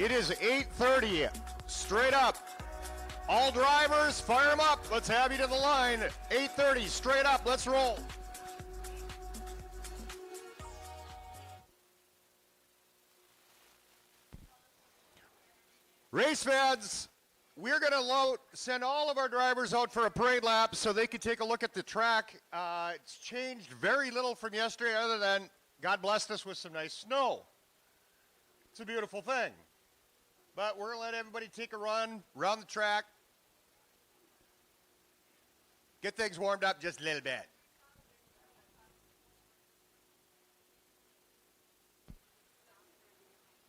It is 8:30, straight up. All drivers, fire them up. Let's have you to the line. 8:30, straight up. Let's roll. Race fans, we're going to send all of our drivers out for a parade lap so they can take a look at the track. It's changed very little from yesterday other than God blessed us with some nice snow. It's a beautiful thing. But we're going to let everybody take a run around the track. Get things warmed up just a little bit.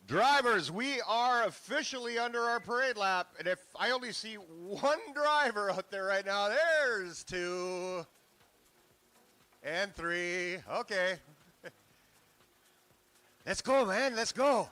Drivers, we are officially under our parade lap. And if I only see one driver out there right now, there's 2 and 3. Okay. Let's go, man. Let's go.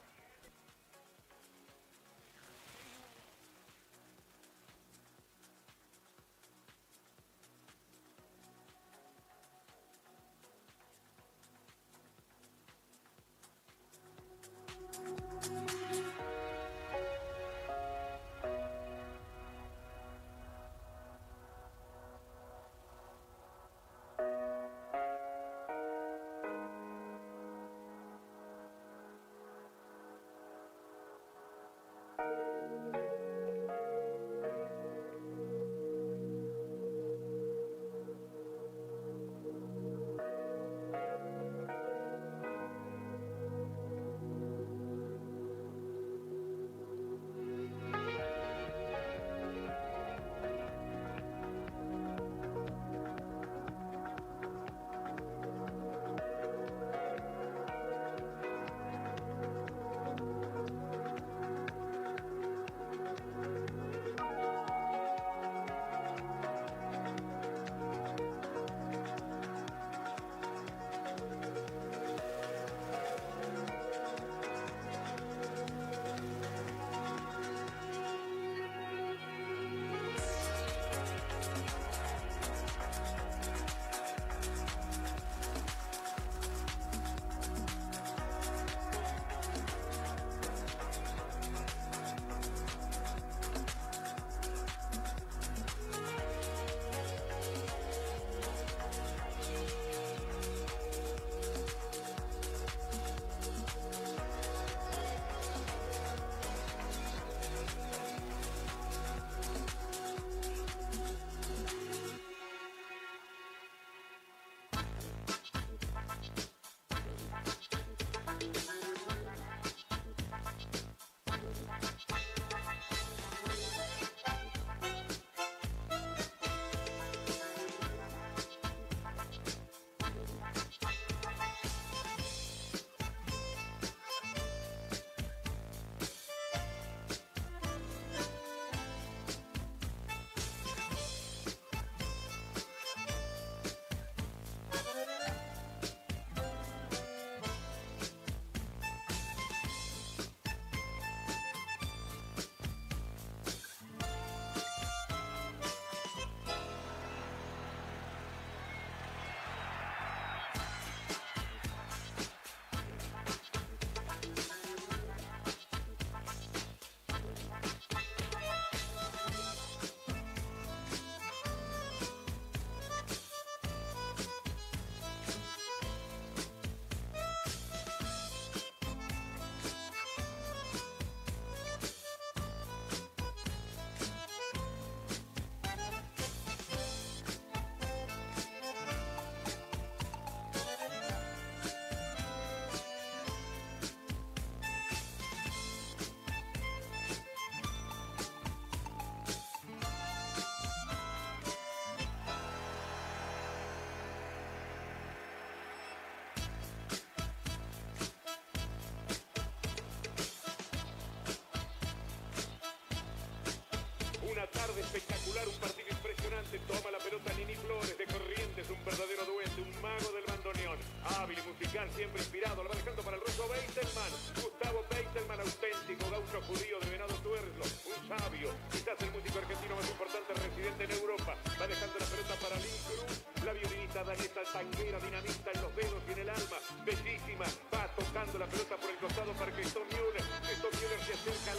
Una tarde espectacular, un partido impresionante. Toma la pelota Nini Flores de Corrientes, un verdadero duende, un mago del bandoneón. Hábil y musical, siempre inspirado. Lo va dejando para el ruso Beitelman. Gustavo Beitelman, auténtico gaucho judío de Venado Tuerlo. Un sabio, quizás el músico argentino más importante residente en Europa. Va dejando la pelota para Lin Cruz. La violinista Daniela Tanguera, dinamita en los dedos y en el alma. Bellísima, va tocando la pelota por el costado para que Stone Müller se acerca al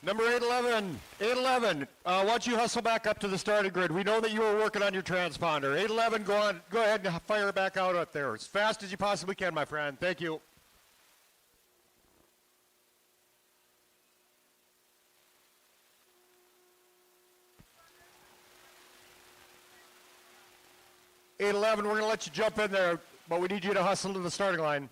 Number 811, 811, why don't you hustle back up to the starting grid? We know that you were working on your transponder. 811, go ahead and fire back out there as fast as you possibly can, my friend. Thank you. We're going to let you jump in there, but we need you to hustle to the starting line.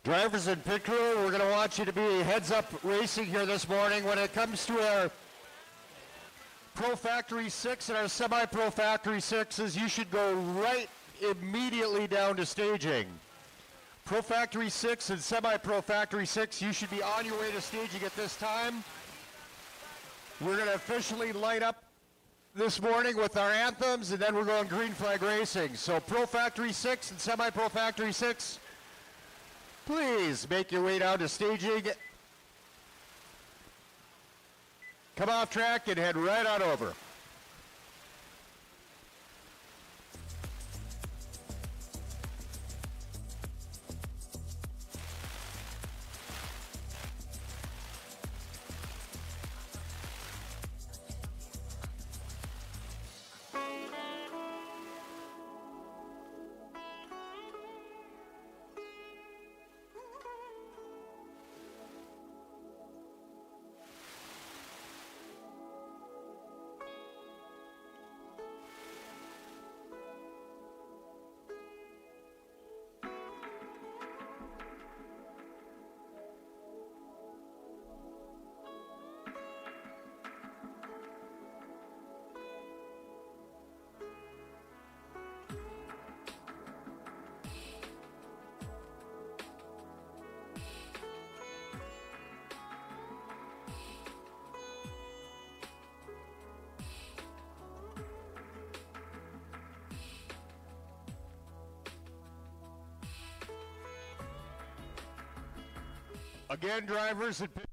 Drivers in pit crew, we're going to want you to be heads-up racing here this morning. When it comes to our Pro Factory 6 and our Semi-Pro Factory 6s, you should go right immediately down to staging. Pro Factory 6 and Semi-Pro Factory 6, you should be on your way to staging at this time. We're going to officially light up this morning with our anthems, and then we're going green flag racing. So Pro Factory 6 and Semi-Pro Factory 6, please make your way down to staging. Come off track and head right on over. Again, drivers in pit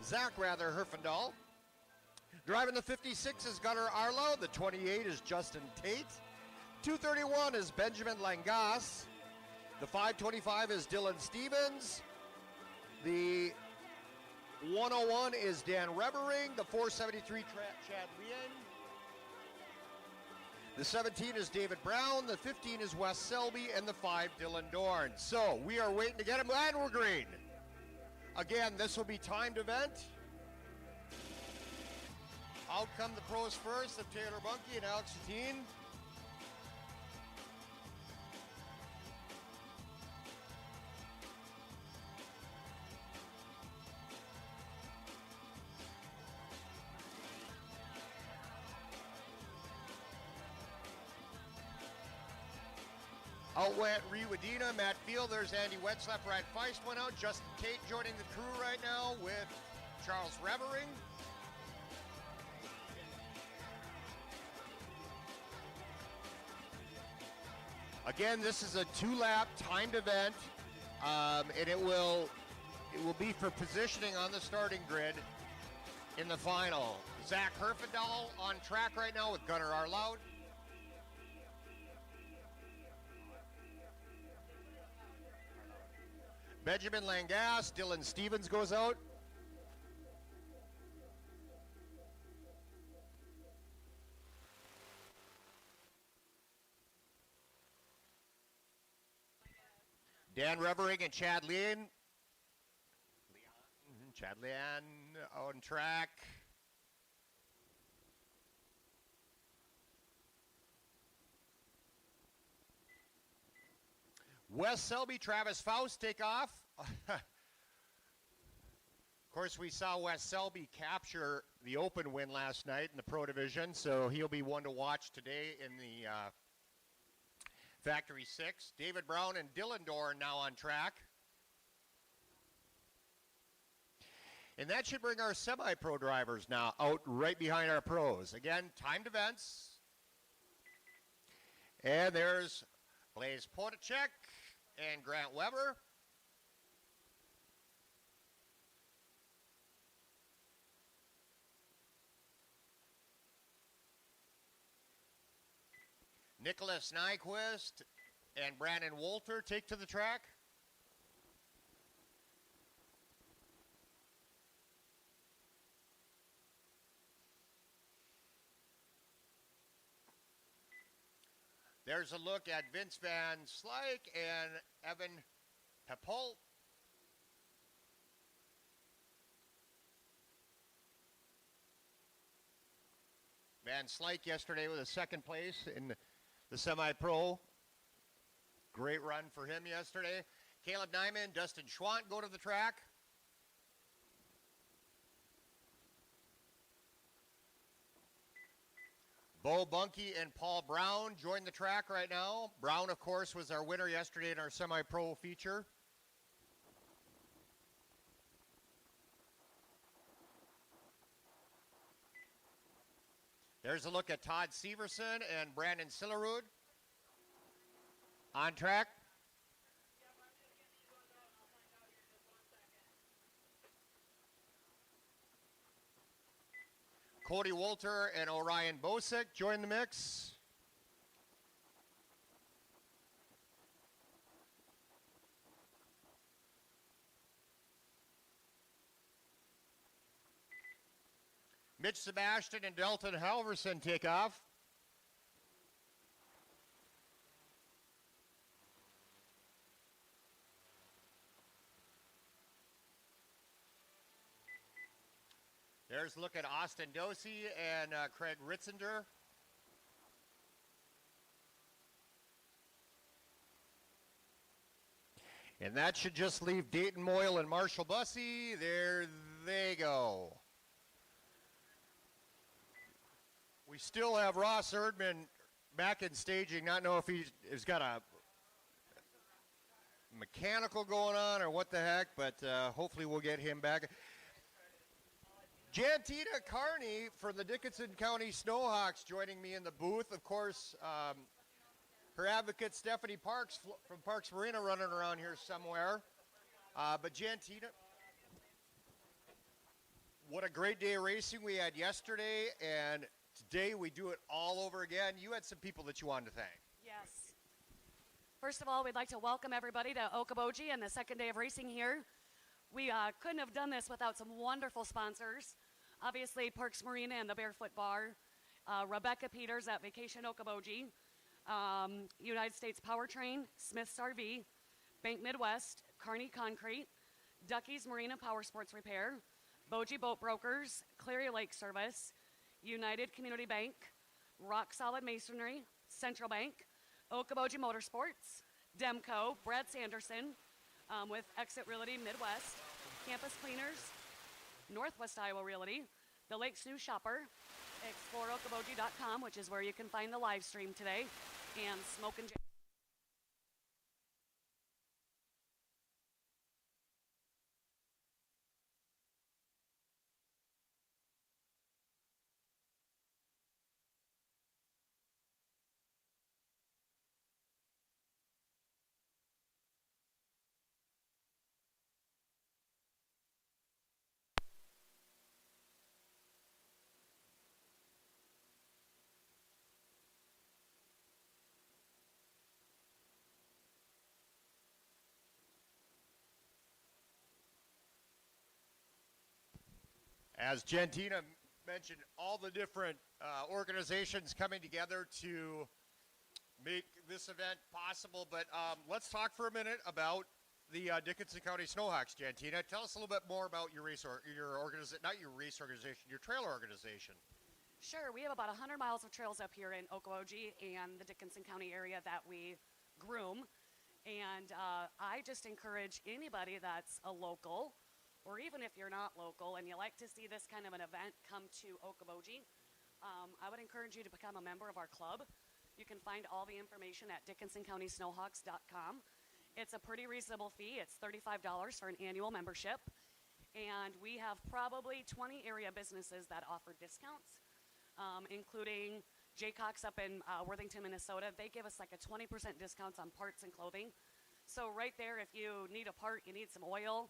Zach Herfindahl. Driving the 56 is Gunnar Arlo. The 28 is Justin Tate. 231 is Benjamin Langas. The 525 is Dylan Stevens. The 101 is Dan Revering. The 473 Chad Lien. The 17 is David Brown. The 15 is Wes Selby. And the 5, Dylan Dorn. So we are waiting to get him, and we're green. Again, this will be timed event. Out come the pros first of Taylor Bunky and Alex Satine. Out went Rewadena, Matt Field, there's Andy Wetzlaff, Ryan Feist went out, Justin Tate joining the crew right now with Charles Revering. Again, this is a 2-lap timed event, and it will be for positioning on the starting grid in the final. Zach Herfindahl on track right now with Gunnar Arlaud. Benjamin Langas, Dylan Stevens goes out. Dan Revering and Chad Lien. Chad Lien on track. Wes Selby, Travis Faust take off. Of course, we saw Wes Selby capture the open win last night in the Pro Division, so he'll be one to watch today in the Factory 6. David Brown and Dylan Dorn now on track. And that should bring our semi-pro drivers now out right behind our pros. Again, timed events. And there's Blaze Potacek and Grant Weber. Nicholas Nyquist and Brandon Wolter take to the track. There's a look at Vince Van Slyke and Evan Pepol. Van Slyke yesterday with a second place in the semi-pro. Great run for him yesterday. Caleb Nyman, Dustin Schwant go to the track. Bo Bunky and Paul Brown join the track right now. Brown, of course, was our winner yesterday in our semi-pro feature. There's a look at Todd Severson and Brandon Sillerud on track. Cody Wolter and Orion Bosick join the mix. Mitch Sebastian and Dalton Halverson take off. There's a look at Austin Dosey and Craig Ritzinger. And that should just leave Dayton Moyle and Marshall Bussey. There they go. We still have Ross Erdman back in staging. Not know if he's got a mechanical going on or what the heck, but hopefully we'll get him back. Jantina Carney from the Dickinson County Snowhawks joining me in the booth. Of course, her advocate Stephanie Parks from Parks Marina running around here somewhere. But Jantina, What a great day of racing we had yesterday, and today we do it all over again. You had some people that you wanted to thank. Yes. First of all, we'd like to welcome everybody to Okoboji and the second day of racing here. We couldn't have done this without some wonderful sponsors. Obviously, Parks Marina and the Barefoot Bar, Rebecca Peters at Vacation Okoboji, United States Powertrain, Smith's RV, Bank Midwest, Kearney Concrete, Ducky's Marina Power Sports Repair, Boji Boat Brokers, Cleary Lake Service, United Community Bank, Rock Solid Masonry, Central Bank, Okoboji Motorsports, Demco, Brad Sanderson, with Exit Realty Midwest, Campus Cleaners, Northwest Iowa Realty, the Lakes News Shopper, ExploreOkoboji.com, which is where you can find the live stream today, and Smoke and Jam. As Gentina mentioned, all the different organizations coming together to make this event possible. But let's talk for a minute about the Dickinson County Snowhawks, Gentina. Tell us a little bit more about your organization, not your race organization, your trailer organization. Sure, we have about 100 miles of trails up here in Okoboji and the Dickinson County area that we groom. And I just encourage anybody that's a local, or even if you're not local and you like to see this kind of an event come to Okoboji, I would encourage you to become a member of our club. You can find all the information at DickinsonCountySnowhawks.com. It's a pretty reasonable fee. It's $35 for an annual membership. And we have probably 20 area businesses that offer discounts, including Jaycox up in Worthington, Minnesota. They give us like a 20% discount on parts and clothing. So right there, if you need a part, you need some oil,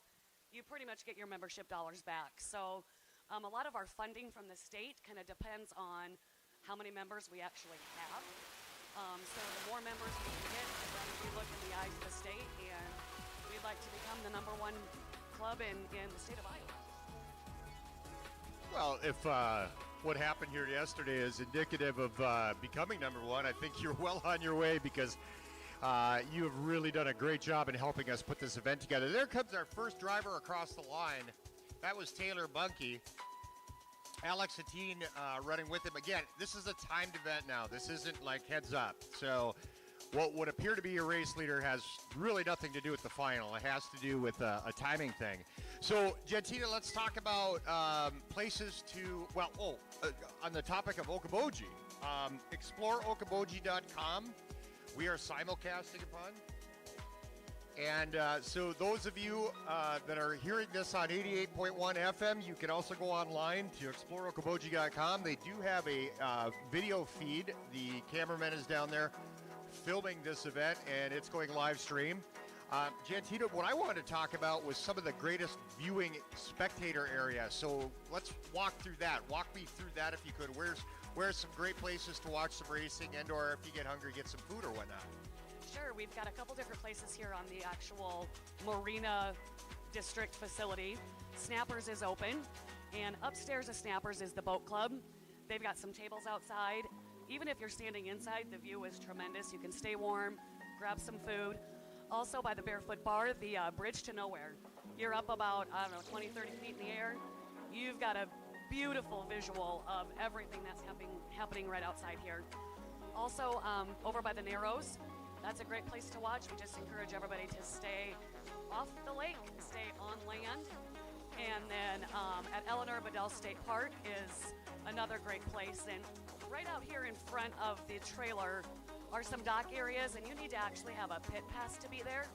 you pretty much get your membership dollars back. So a lot of our funding from the state kind of depends on how many members we actually have. So the more members we can get, the better we look in the eyes of the state, and we'd like to become the #1 club in the state of Iowa. Well, if what happened here yesterday is indicative of becoming #1, I think you're well on your way, because you have really done a great job in helping us put this event together. There comes our first driver across the line. That was Taylor Bunke. Alex Hattin running with him. Again, this is a timed event now. This isn't like heads up. So what would appear to be a race leader has really nothing to do with the final. It has to do with a timing thing. So, Gentina, let's talk about places to, on the topic of Okoboji, ExploreOkoboji.com. We are simulcasting upon. And so those of you that are hearing this on 88.1 FM, you can also go online to ExploreOkoboji.com. They do have a video feed. The cameraman is down there filming this event, and it's going live stream. Gentina, what I wanted to talk about was some of the greatest viewing spectator areas. So let's walk through that. Walk me through that if you could. Where's some great places to watch some racing, and or if you get hungry, get some food or whatnot? Sure, we've got a couple different places here on the actual Marina District facility. Snappers is open, and upstairs of Snappers is the boat club. They've got some tables outside. Even if you're standing inside, the view is tremendous. You can stay warm, grab some food. Also by the Barefoot Bar, the Bridge to Nowhere. You're up about, 20, 30 feet in the air. You've got a beautiful visual of everything that's happening right outside here. Also, over by the Narrows, that's a great place to watch. We just encourage everybody to stay off the lake, stay on land. And then at Eleanor Bedell State Park is another great place. And right out here in front of the trailer are some dock areas, and you need to actually have a pit pass to be there.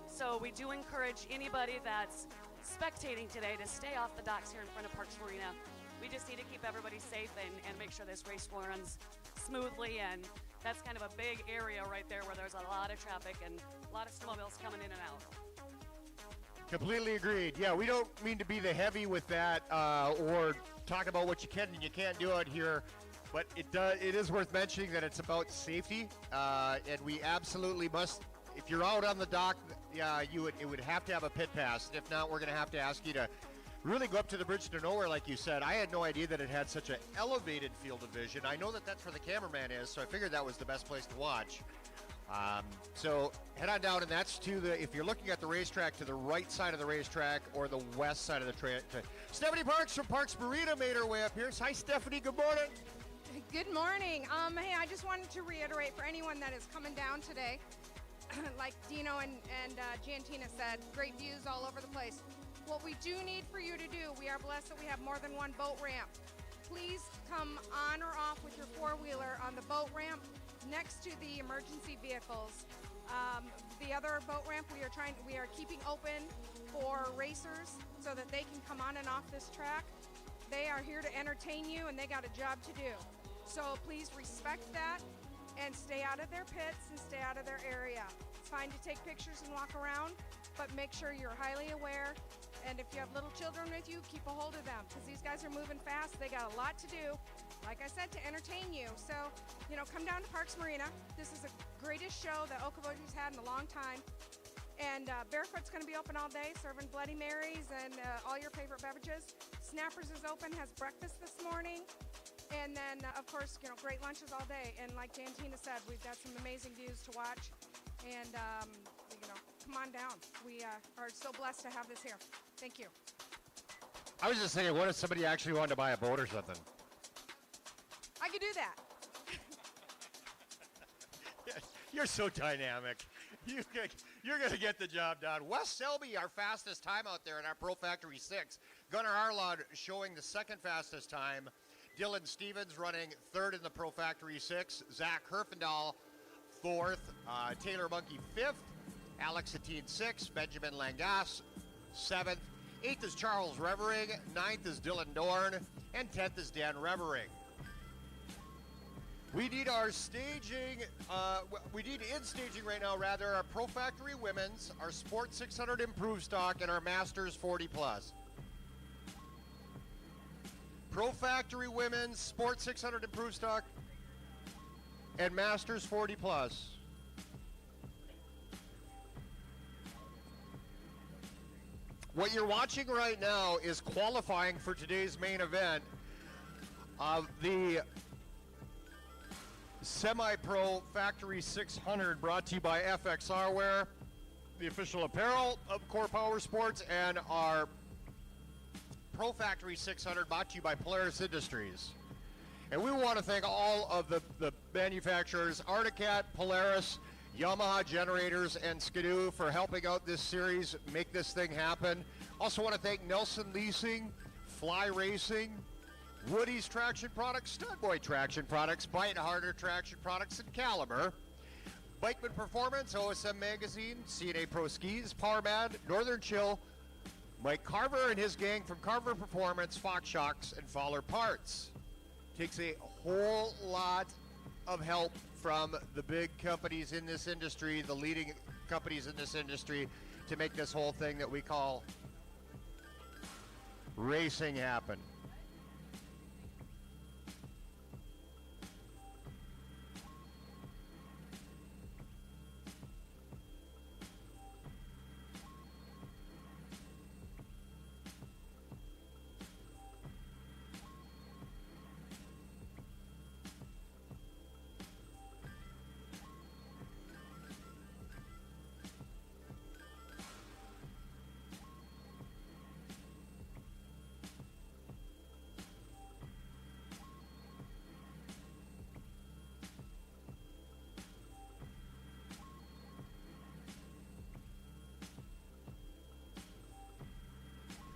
So we do encourage anybody that's spectating today to stay off the docks here in front of Parks Marina. We just need to keep everybody safe and make sure this race runs smoothly, and that's kind of a big area right there where there's a lot of traffic and a lot of snowmobiles coming in and out. Completely agreed. Yeah, we don't mean to be the heavy with that or talk about what you can and you can't do out here, but it is worth mentioning that it's about safety, and we absolutely must. If you're out on the dock, it would have to have a pit pass. And if not, we're going to have to ask you to really go up to the bridge to nowhere, like you said. I had no idea that it had such an elevated field of vision. I know that that's where the cameraman is, so I figured that was the best place to watch. So head on down, and that's if you're looking at the racetrack, to the right side of the racetrack or the west side of the track. Stephanie Parks from Parks Marina made her way up here. Hi, Stephanie. Good morning. Good morning. Hey, I just wanted to reiterate for anyone that is coming down today, like Dino and Giantina said, great views all over the place. What we do need for you to do, we are blessed that we have more than one boat ramp. Please come on or off with your four-wheeler on the boat ramp next to the emergency vehicles. The other boat ramp we are keeping open for racers so that they can come on and off this track. They are here to entertain you, and they got a job to do. So please respect that and stay out of their pits and stay out of their area. It's fine to take pictures and walk around, but make sure you're highly aware. And if you have little children with you, keep a hold of them, because these guys are moving fast. They got a lot to do, like I said, to entertain you. So, come down to Parks Marina. This is the greatest show that Okoboji's had in a long time. And Barefoot's going to be open all day, serving Bloody Marys and all your favorite beverages. Snappers is open, has breakfast this morning. And then, of course, great lunches all day. And like Jantina said, we've got some amazing views to watch. And, come on down. We are so blessed to have this here. Thank you. I was just thinking, what if somebody actually wanted to buy a boat or something? I could do that. You're so dynamic. You're going to get the job done. Wes Selby, our fastest time out there in our Pro Factory 6. Gunnar Arlaud showing the second fastest time. Dylan Stevens running third in the Pro Factory 6. Zach Herfindahl fourth. Taylor Monkey fifth. Alex Satine sixth. Benjamin Langas seventh. Eighth is Charles Revering. Ninth is Dylan Dorn. And 10th is Dan Revering. We need our staging, we need in staging right now, rather, our Pro Factory Women's, our Sport 600 Improved Stock, and our Masters 40 Plus. Pro Factory Women's, Sport 600 Improved Stock, and Masters 40 Plus. What you're watching right now is qualifying for today's main event of the Semi-Pro Factory 600, brought to you by FXR Wear, the official apparel of Core Power Sports, and our Pro Factory 600, brought to you by Polaris Industries. And we want to thank all of the manufacturers, Articat, Polaris, Yamaha Generators, and Skidoo for helping out this series, make this thing happen. Also want to thank Nelson Leasing, Fly Racing, Woody's Traction Products, Studboy Traction Products, Bite Harder Traction Products, and Caliber. Bikeman Performance, OSM Magazine, CNA Pro Skis, PowerMad, Northern Chill, Mike Carver and his gang from Carver Performance, Fox Shocks, and Fowler Parts. Takes a whole lot of help from the big companies in this industry, the leading companies in this industry, to make this whole thing that we call racing happen.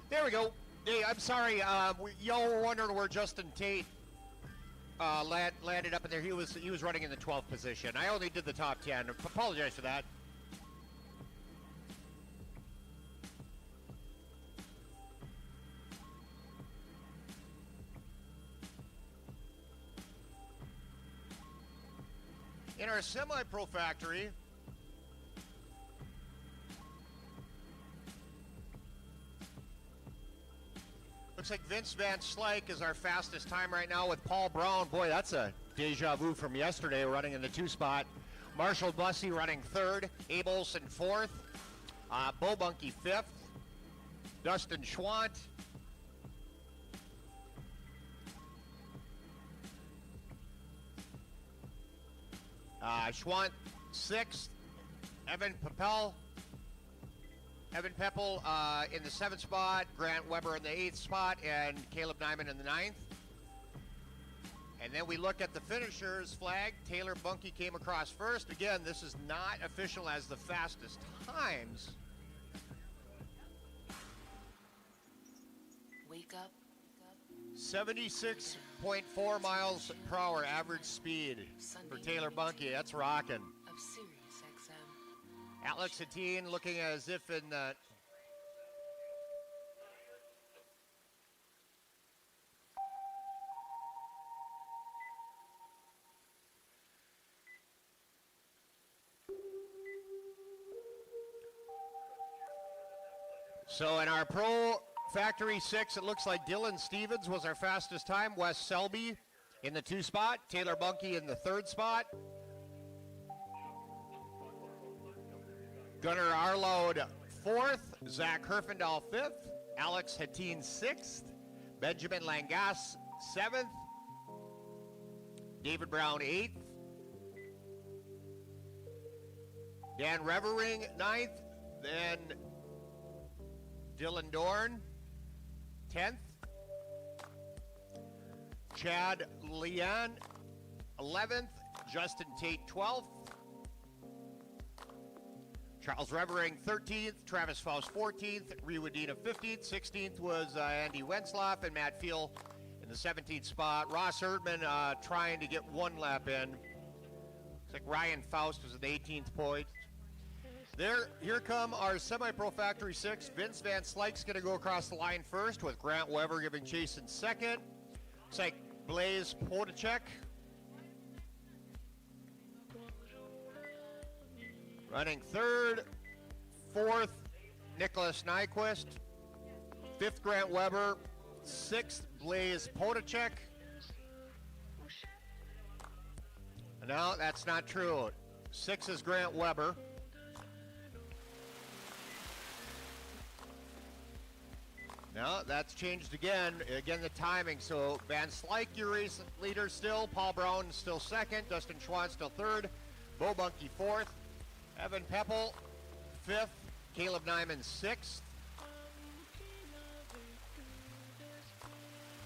There we go. Hey, I'm sorry. Y'all were wondering where Justin Tate landed up in there. He was running in the 12th position. I only did the top 10. Apologize for that. In our semi-pro factory, Looks like Vince Van Slyke is our fastest time right now with Paul Brown. Boy, that's a deja vu from yesterday, running in the 2 spot. Marshall Bussey running 3rd. Abe Olson 4th. Bo Bunky 5th. Dustin Schwant. Schwant 6th. Evan Peppel in the 7th spot. Grant Weber in the 8th spot. And Caleb Nyman in the 9th. And then we look at the finishers flag. Taylor Bunky came across first. Again, this is not official as the fastest times. Wake up. 76.4 miles per hour average speed for Taylor Bunky. That's rocking. Of Sirius XM. Alex Hatine looking as if in the So in our Pro Factory 6, it looks like Dylan Stevens was our fastest time. Wes Selby in the 2 spot. Taylor Bunky in the 3rd spot. Gunnar Arload 4th. Zach Herfindahl 5th. Alex Hatine 6th. Benjamin Langas 7th. David Brown 8th. Dan Revering 9th. Then Dylan Dorn, 10th. Chad Leon, 11th. Justin Tate, 12th. Charles Revering, 13th. Travis Faust, 14th. Riwadina, 15th. 16th was Andy Wentzloff and Matt Fiel in the 17th spot. Ross Erdman trying to get 1 lap in. Looks like Ryan Faust was at the 18th point. Here come our Semi-Pro Factory 6. Vince Van Slyke's going to go across the line first with Grant Weber giving chase in 2nd. Looks like Blaze Podacek running 3rd. 4th, Nicholas Nyquist. 5th, Grant Weber. 6th, Blaze Podacek. No, that's not true. 6 is Grant Weber. No, that's changed again. Again, the timing. So Van Slyke, your race leader still. Paul Brown still 2nd. Dustin Schwann still 3rd. Bo Bunky 4th. Evan Peppel 5th. Caleb Nyman 6th.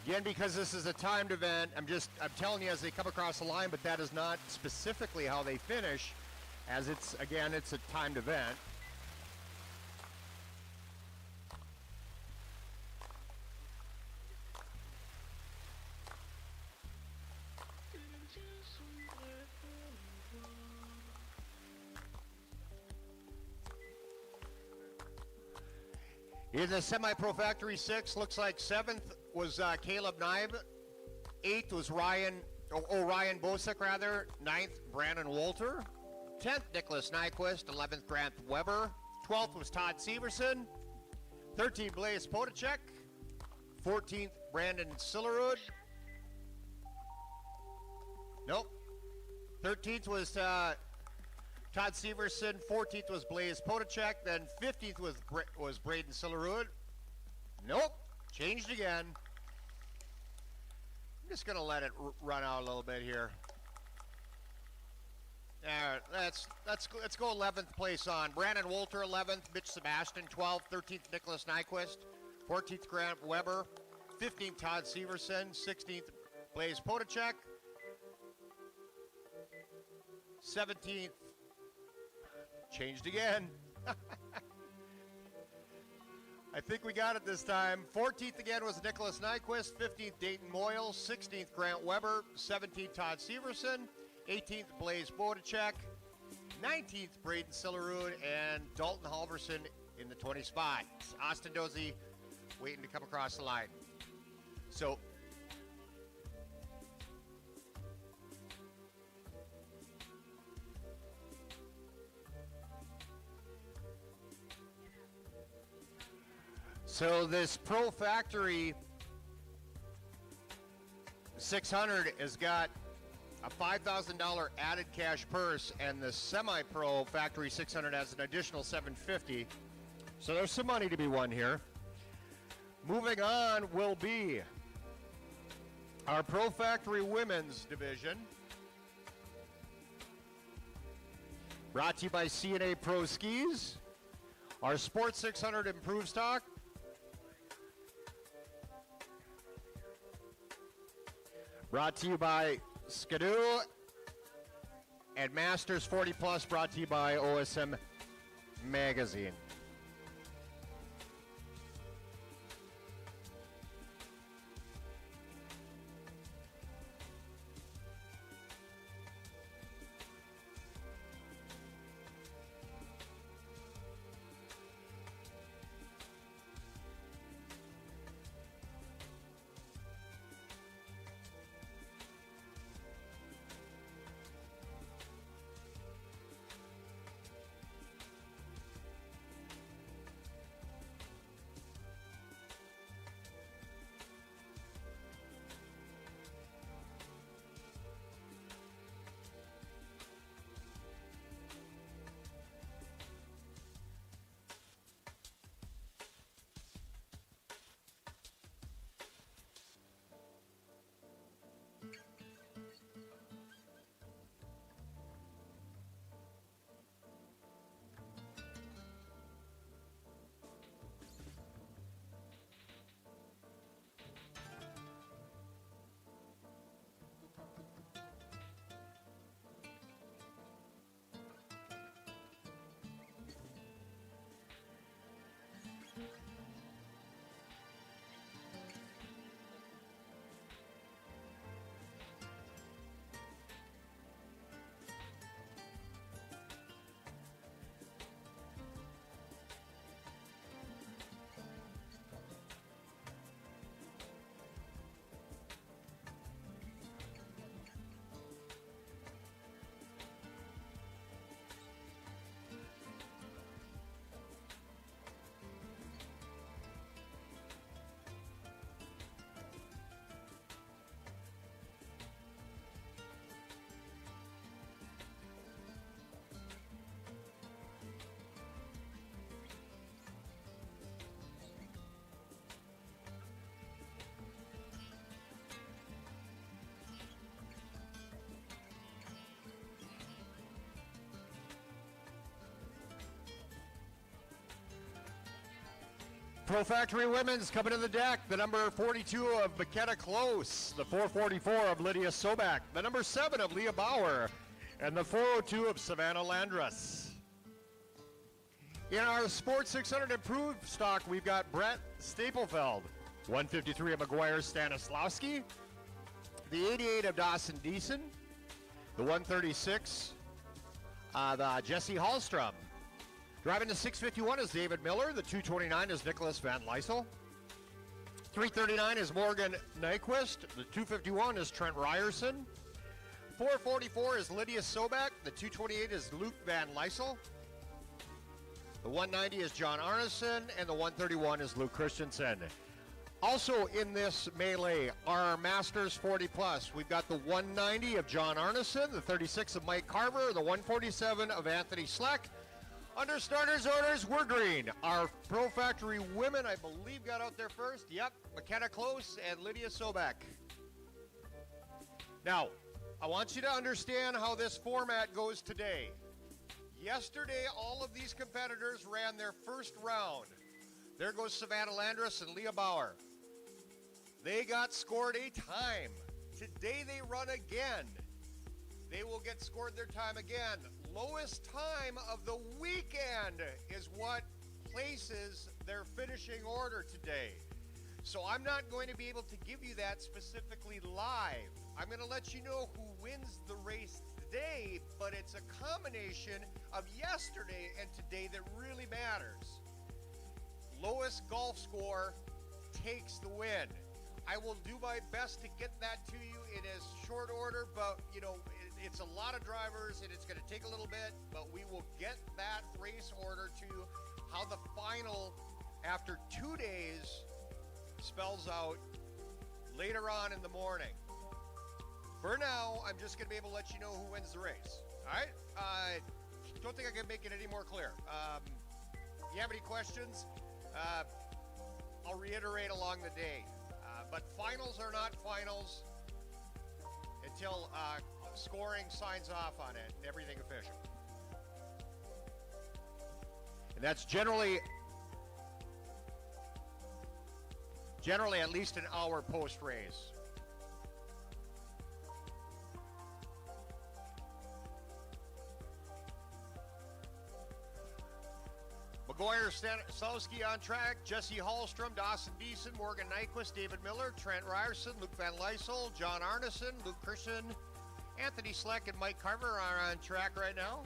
Again, because this is a timed event, I'm telling you as they come across the line, but that is not specifically how they finish, as it's a timed event. In the Semi-Pro Factory 6, looks like 7th was Caleb Nybe. 8th was Ryan Bosek, rather. 9th, Brandon Wolter. 10th, Nicholas Nyquist. 11th, Grant Weber. 12th was Todd Severson. 13th, Blaze Podacek. 14th, Brandon Sillerud. Nope. 13th was Todd Severson. 14th was Blaze Podacek. Then 15th was Braden Sillerud. Nope. Changed again. I'm just going to let it run out a little bit here. All right, let's go 11th place on. Brandon Wolter, 11th. Mitch Sebastian, 12th. 13th, Nicholas Nyquist. 14th, Grant Weber. 15th, Todd Severson. 16th, Blaze Podacek. 17th, changed again. I think we got it this time. 14th again was Nicholas Nyquist. 15th, Dayton Moyle. 16th, Grant Weber. 17th, Todd Severson. 18th, Blaze Podacek. 19th, Braden Sillerud. And Dalton Halverson in the 20 spot. Austin Dozie waiting to come across the line. So, this Pro Factory 600 has got a $5,000 added cash purse, and the semi-pro factory 600 has an additional $750. So there's some money to be won here. Moving on will be our Pro Factory Women's Division. Brought to you by C&A Pro Skis. Our Sports 600 Improved Stock. Brought to you by Skidoo. And Masters 40 Plus, brought to you by OSM Magazine. Pro Factory Women's coming to the deck. The number 42 of McKenna Close. The 444 of Lydia Sobak. The number 7 of Leah Bauer. And the 402 of Savannah Landrus. In our Sports 600 Improved stock, we've got Brett Staplefeld. 153 of McGuire Stanislawski. The 88 of Dawson Deason. The 136 of Jesse Hallstrom. Driving the 651 is David Miller. The 229 is Nicholas Van Lysel. 339 is Morgan Nyquist. The 251 is Trent Ryerson. 444 is Lydia Sobak. The 228 is Luke Van Lysel. The 190 is John Arneson. And the 131 is Luke Christensen. Also in this melee are Masters 40 Plus. We've got the 190 of John Arneson, the 36 of Mike Carver, the 147 of Anthony Sleck. Under starters orders, we're green. Our Pro Factory women, I believe, got out there first. Yep, McKenna Close and Lydia Sobak. Now, I want you to understand how this format goes today. Yesterday, all of these competitors ran their first round. There goes Savannah Landrus and Leah Bauer. They got scored a time. Today they run again. They will get scored their time again. Lowest time of the weekend is what places their finishing order today. So I'm not going to be able to give you that specifically live. I'm going to let you know who wins the race today, but it's a combination of yesterday and today that really matters. Lowest golf score takes the win. I will do my best to get that to you in as short order, but you know, it's a lot of drivers and it's going to take a little bit, but we will get that race order to you. How the final, after 2 days, spells out later on in the morning. For now, I'm just going to be able to let you know who wins the race. All right? Don't think I can make it any more clear. You have any questions? I'll reiterate along the day. But finals are not finals until scoring signs off on it and everything official. And that's generally at least an hour post-race. McGuire Stowski on track, Jesse Hallstrom, Dawson Beeson, Morgan Nyquist, David Miller, Trent Ryerson, Luke Van Lysel, John Arneson, Luke Christian, Anthony Sleck, and Mike Carver are on track right now.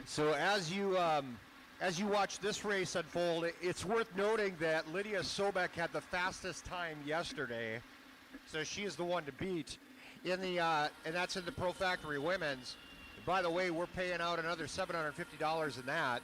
So as you watch this race unfold, it's worth noting that Lydia Sobek had the fastest time yesterday, so she is the one to beat in the and that's in the Pro Factory Women's. And by the way, we're paying out another $750 in that.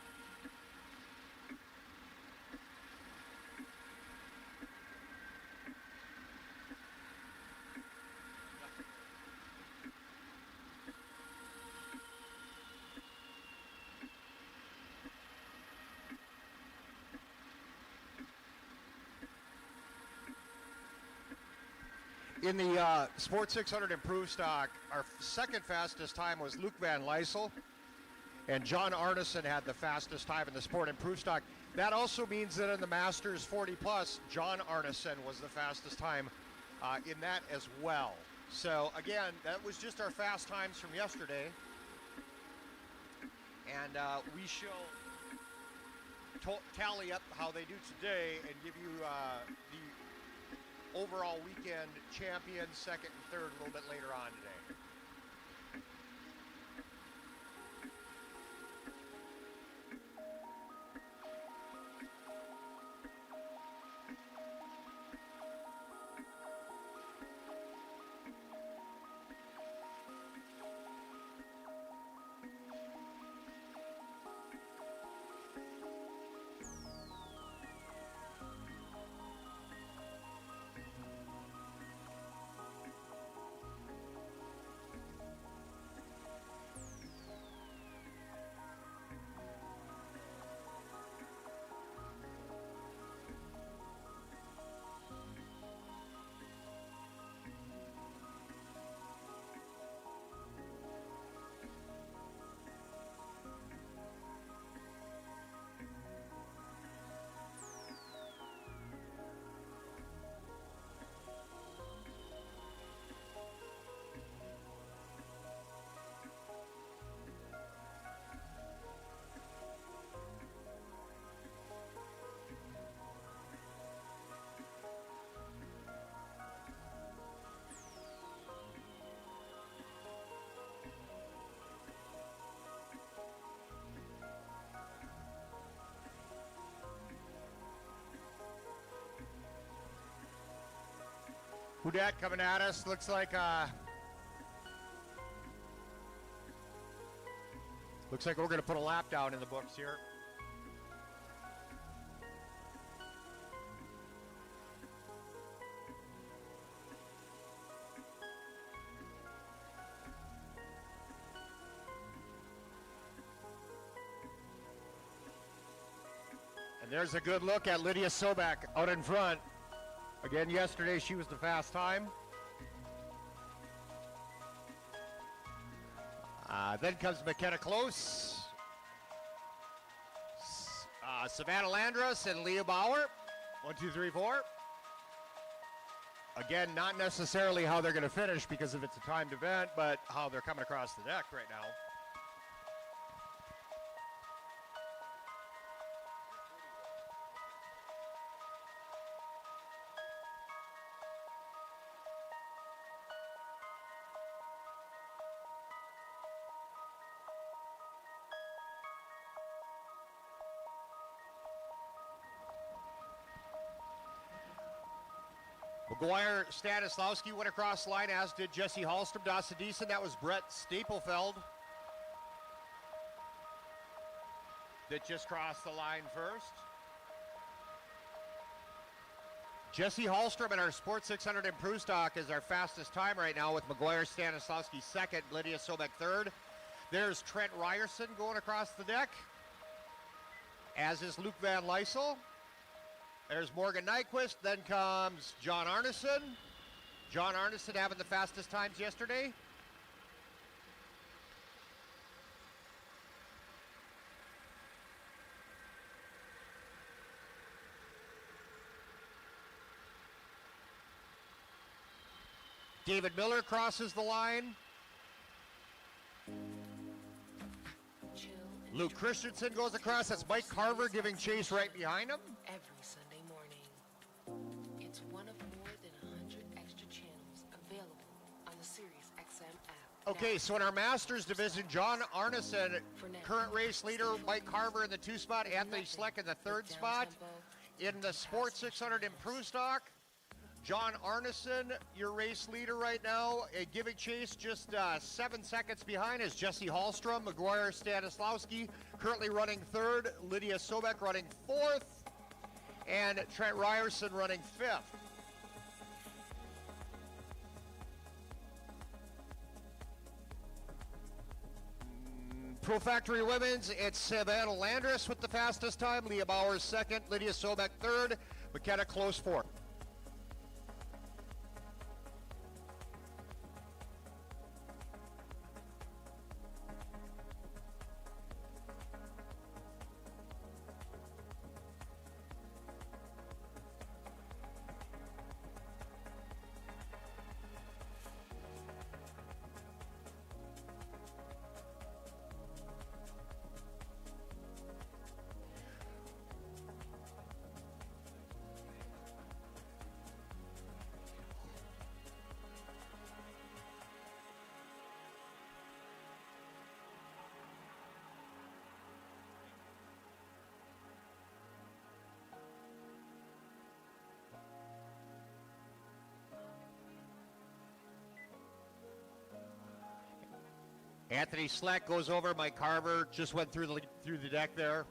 In the Sport 600 Improved Stock, our second fastest time was Luke Van Lysel, and John Arneson had the fastest time in the Sport Improved Stock. That also means that in the Masters 40 Plus, John Arneson was the fastest time in that as well. So again, that was just our fast times from yesterday, and we shall tally up how they do today and give you the overall weekend champion, second and third, a little bit later on today. Who dat coming at us? Looks like we're going to put a lap down in the books here. And there's a good look at Lydia Sobek out in front. Again, yesterday she was the fast time. Then comes McKenna Close, Savannah Landrus, and Leah Bauer. 1, 2, 3, 4. Again, not necessarily how they're going to finish because if it's a timed event, but how they're coming across the deck right now. McGuire Stanislawski went across the line, as did Jesse Hallstrom. Dasa Deason, that was Brett Staplefeld that just crossed the line first. Jesse Hallstrom in our Sport 600 Improved Stock is our fastest time right now, with McGuire Stanislawski second, Lydia Sobek third. There's Trent Ryerson going across the deck, as is Luke Van Lysel. There's Morgan Nyquist. Then comes John Arneson. John Arneson having the fastest times yesterday. David Miller crosses the line. Chill and Luke Christensen goes across. That's Mike Carver giving chase right behind him. every Sunday morning. It's one of more than 100 extra channels available on the Sirius XM app. Okay, Now, so in our Masters division, John Arneson, current race leader, Mike Carver in the 2 spot, Anthony Sleck in the 3rd spot. In the Sport 600 Improved Stock, John Arneson, your race leader right now, giving chase just 7 seconds behind is Jesse Hallstrom. McGuire Stanislawski currently running 3rd, Lydia Sobek running 4th, and Trent Ryerson running 5th. Pro Factory Women's, it's Savannah Landrus with the fastest time, Leah Bauer second, Lydia Sobek third, McKenna Close fourth. Anthony Sleck goes over. Mike Carver just went through the deck there.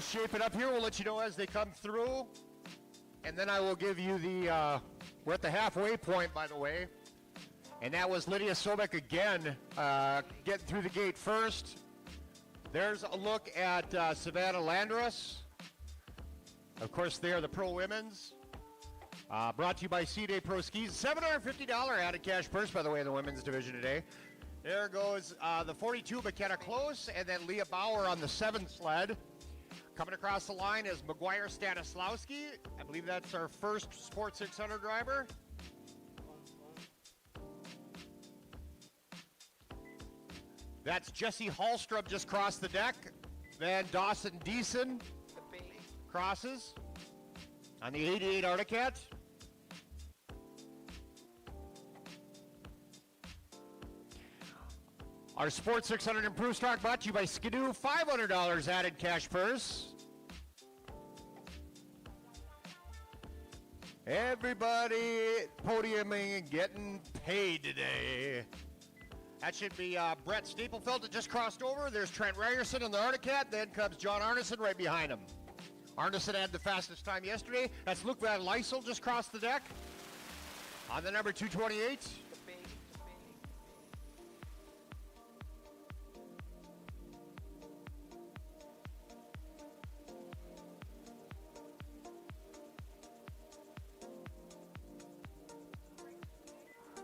shape it up here. We'll let you know as they come through. And then I will give you the, we're at the halfway point, by the way. And that was Lydia Sobek again, getting through the gate first. There's a look at Savannah Landrus. Of course, they are the pro women's. Brought to you by C-Day Pro Skis. $750 added cash purse, by the way, in the women's division today. There goes the 42, McKenna Close, and then Leah Bauer on the 7th sled. Coming across the line is McGuire Stanislawski. I believe that's our first Sport 600 driver. That's Jesse Hallstrom just crossed the deck. Then Dawson Deason crosses on the 88 Articat. Our Sport 600 Improved Stock brought to you by Skidoo. $500 added cash purse. Everybody podiuming and getting paid today. That should be Brett Staplefeld that just crossed over. There's Trent Ryerson on the Articat. Then comes John Arneson right behind him. Arneson had the fastest time yesterday. That's Luke Van Lysel just crossed the deck on the number 228.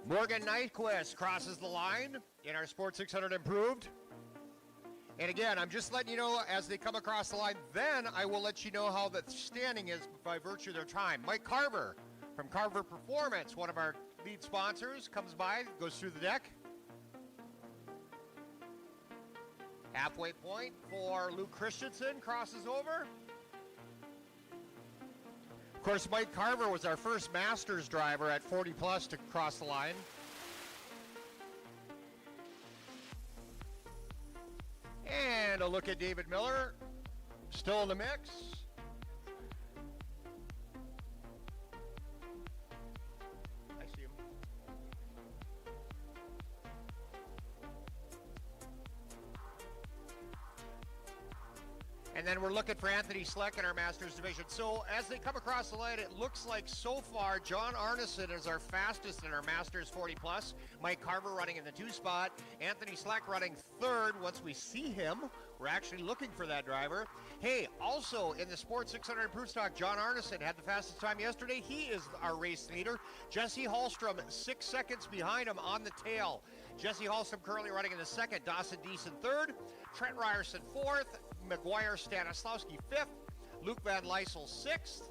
Morgan Nyquist crosses the line in our Sport 600 Improved. And again, I'm just letting you know as they come across the line, then I will let you know how the standing is by virtue of their time. Mike Carver from Carver Performance, one of our lead sponsors, comes by, goes through the deck. Halfway point for Luke Christensen, crosses over. Of course, Mike Carver was our first Masters driver at 40 plus to cross the line. And a look at David Miller, still in the mix. I see him. And then we're looking for Anthony Sleck in our Masters division. So as they come across the line, it looks like so far John Arneson is our fastest in our Masters 40 plus. Mike Carver running in the 2 spot. Anthony Sleck running 3rd. Once we see him, we're actually looking for that driver. Hey, also in the Sport 600 Improved Stock, John Arneson had the fastest time yesterday. He is our race leader. Jesse Hallstrom 6 seconds behind him on the tail. Jesse Hallstrom currently running in the 2nd. Dawson Deason 3rd. Trent Ryerson 4th. McGuire Stanislawski 5th, Luke Van Lysel 6th.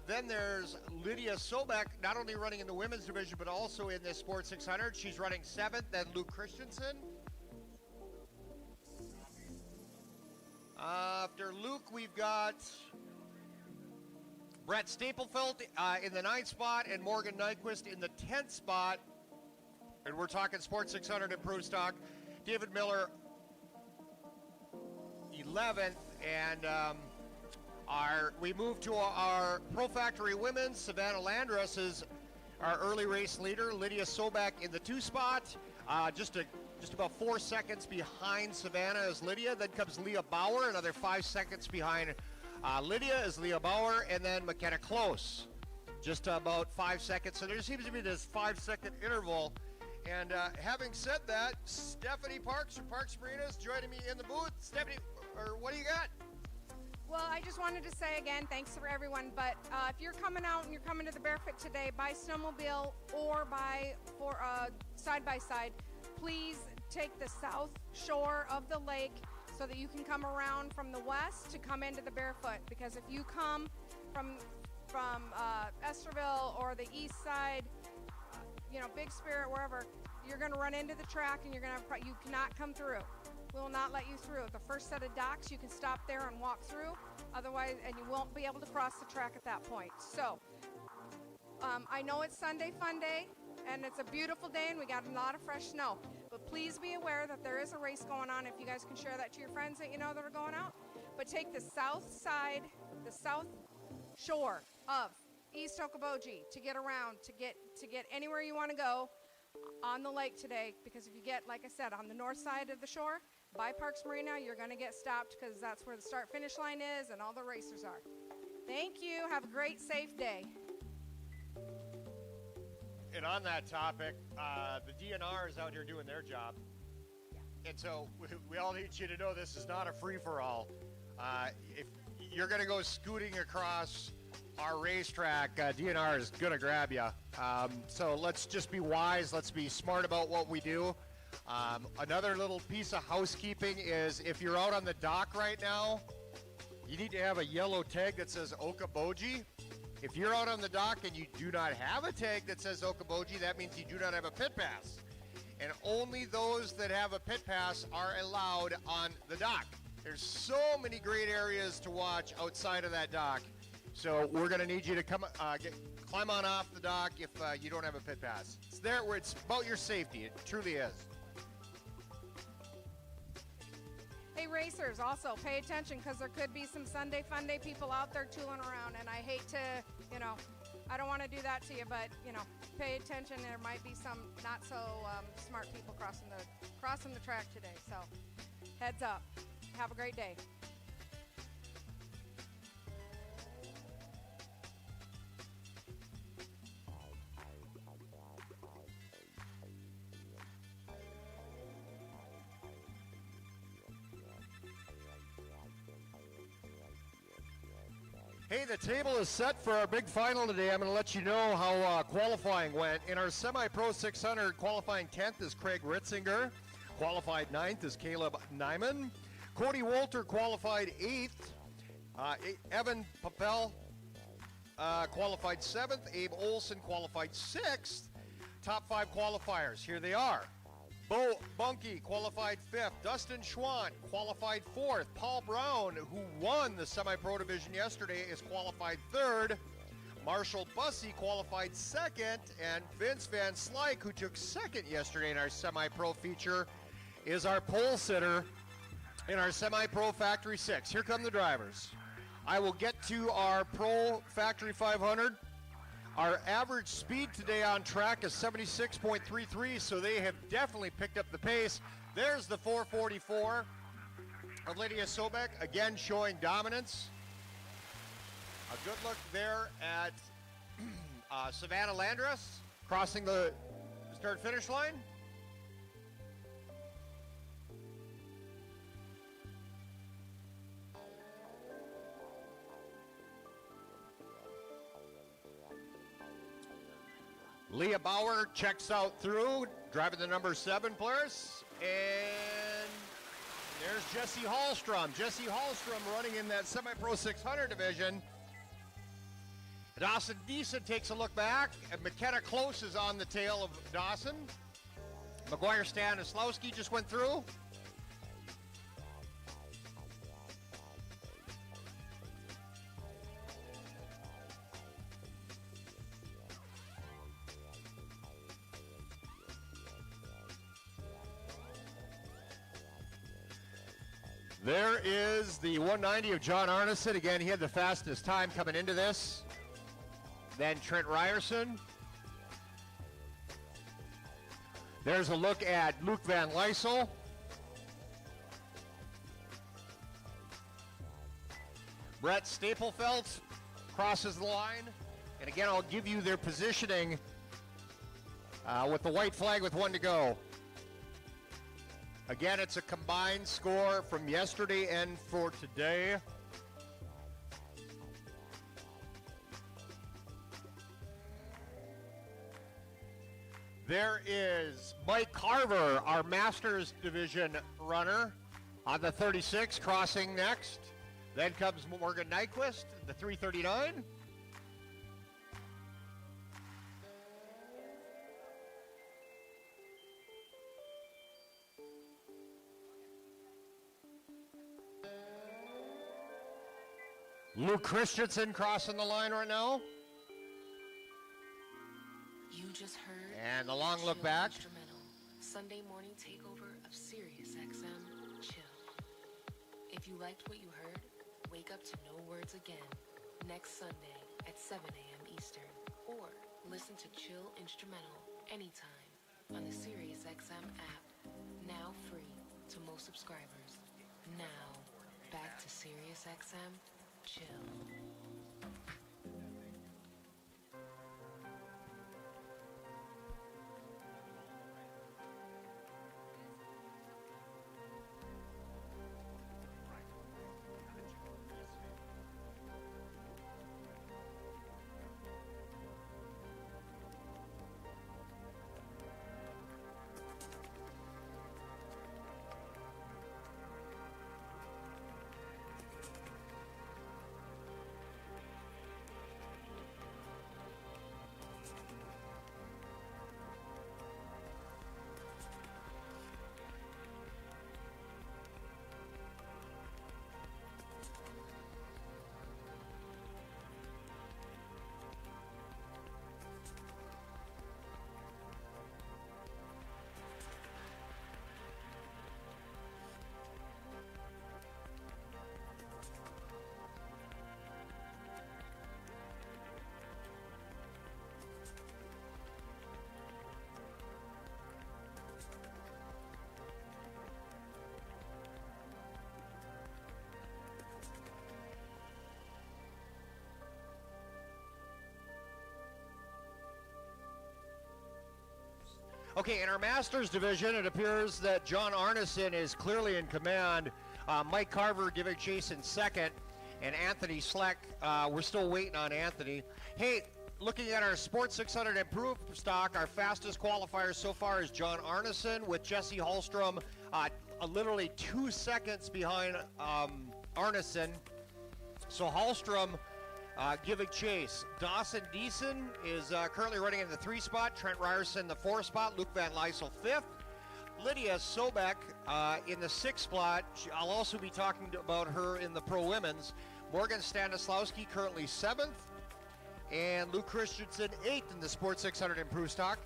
Then there's Lydia Sobek, not only running in the women's division, but also in this Sport 600. She's running 7th, then Luke Christensen. After Luke, we've got Brett Staplefeld in the 9th spot and Morgan Nyquist in the 10th spot. And we're talking Sport 600 Improved Stock. David Miller 11th, and we move to our Pro Factory Women's. Savannah Landrus is our early race leader. Lydia Sobek in the 2 spot, just about 4 seconds behind Savannah is Lydia. Then comes Leah Bauer, another 5 seconds behind Lydia is Leah Bauer, and then McKenna Close, just about 5 seconds. So there seems to be this 5-second interval. And having said that, Stephanie Parks from Parks Marinas joining me in the booth. Stephanie, what do you got? Well, I just wanted to say again, thanks for everyone. But if you're coming out and you're coming to the Barefoot today by snowmobile or by side by side, please take the south shore of the lake so that you can come around from the west to come into the Barefoot. Because if you come from Esterville or the east side, Big Spirit, wherever, you're going to run into the track and you cannot come through. We will not let you through. The first set of docks, you can stop there and walk through. Otherwise, and you won't be able to cross the track at that point. So, I know it's Sunday Fun Day, and it's a beautiful day, and we got a lot of fresh snow. But please be aware that there is a race going on. If you guys can share that to your friends that you know that are going out. But take the south side, the south shore of East Okoboji to get around, to get anywhere you want to go on the lake today. Because if you get, like I said, on the north side of the shore, by Parks Marina, you're going to get stopped because that's where the start-finish line is and all the racers are. Thank you. Have a great, safe day. And on that topic, the DNR is out here doing their job. And so we all need you to know this is not a free-for-all. If you're going to go scooting across our racetrack, DNR is going to grab you. So let's just be wise. Let's be smart about what we do. Another little piece of housekeeping is if you're out on the dock right now, you need to have a yellow tag that says Okoboji. If you're out on the dock and you do not have a tag that says Okoboji, that means you do not have a pit pass. And only those that have a pit pass are allowed on the dock. There's so many great areas to watch outside of that dock. So we're going to need you to climb on off the dock if you don't have a pit pass. It's there where it's about your safety. It truly is. Hey, racers, also pay attention because there could be some Sunday Fun Day people out there tooling around, and I hate to, I don't want to do that to you, but, pay attention. There might be some not so smart people crossing the track today, so heads up. Have a great day. Hey, the table is set for our big final today. I'm going to let you know how qualifying went. In our Semi-Pro 600, qualifying 10th is Craig Ritzinger. Qualified 9th is Caleb Nyman. Cody Wolter qualified 8th. Evan Papel qualified 7th. Abe Olson qualified 6th. Top 5 qualifiers, here they are. Bo Bunky qualified 5th. Dustin Schwann qualified 4th. Paul Brown, who won the Semi-Pro division yesterday, is qualified 3rd. Marshall Bussey qualified 2nd. And Vince Van Slyke, who took 2nd yesterday in our Semi-Pro feature, is our pole sitter in our Semi-Pro Factory 6. Here come the drivers. I will get to our Pro Factory 500. Our average speed today on track is 76.33, so they have definitely picked up the pace. There's the 444 of Lydia Sobek, again showing dominance. A good look there at Savannah Landress crossing the start-finish line. Leah Bauer checks out through, driving the number 7 Polaris. And there's Jesse Hallstrom. Jesse Hallstrom running in that Semi-Pro 600 division. Dawson Deason takes a look back, and McKenna Close is on the tail of Dawson. McGuire Stanislawski just went through. There is the 190 of John Arneson. Again, he had the fastest time coming into this. Then Trent Ryerson. There's a look at Luke Van Lysel. Brett Staplefelt crosses the line. And again, I'll give you their positioning with the white flag with 1 to go. Again, it's a combined score from yesterday and for today. There is Mike Carver, our Masters Division runner, on the 36, crossing next. Then comes Morgan Nyquist, the 339. Luke Christensen crossing the line right now. You just heard. And the long look back. Instrumental. Sunday morning takeover of Sirius XM Chill. If you liked what you heard, wake up to No Words Again next Sunday at 7 a.m. Eastern. Or listen to Chill Instrumental anytime on the Sirius XM app. Now free. to most subscribers. Now, back to SiriusXM Chill. Okay, in our Masters division, it appears that John Arneson is clearly in command. Mike Carver giving chase in second, and Anthony Sleck, we're still waiting on Anthony. Hey, looking at our Sports 600 Improved stock, our fastest qualifier so far is John Arneson with Jesse Hallstrom literally 2 seconds behind Arneson. So Hallstrom giving chase. Dawson Deason is currently running in the 3 spot. Trent Ryerson the 4 spot. Luke Van Lysel 5th. Lydia Sobek in the 6th spot. I'll also be talking about her in the Pro Women's. Morgan Stanislawski currently 7th. And Luke Christensen 8th in the Sports 600 Improved stock.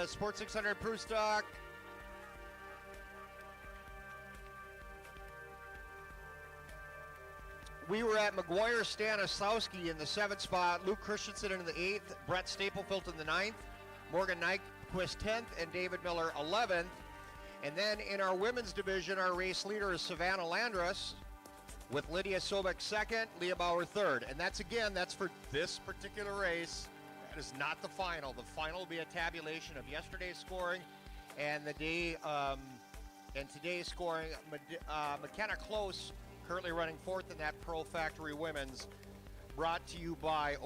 Sports 600 Improved stock. We were at McGuire Stanislawski in the 7th spot, Luke Christensen in the 8th, Brett Staplefield in the 9th, Morgan Nyquist 10th, and David Miller 11th. And then in our women's division, our race leader is Savannah Landrus with Lydia Sobek 2nd, Leah Bauer 3rd. And that's for this particular race. That is not the final. The final will be a tabulation of yesterday's scoring and the day and today's scoring. McKenna Close currently running 4th in that Pro Factory Women's, brought to you by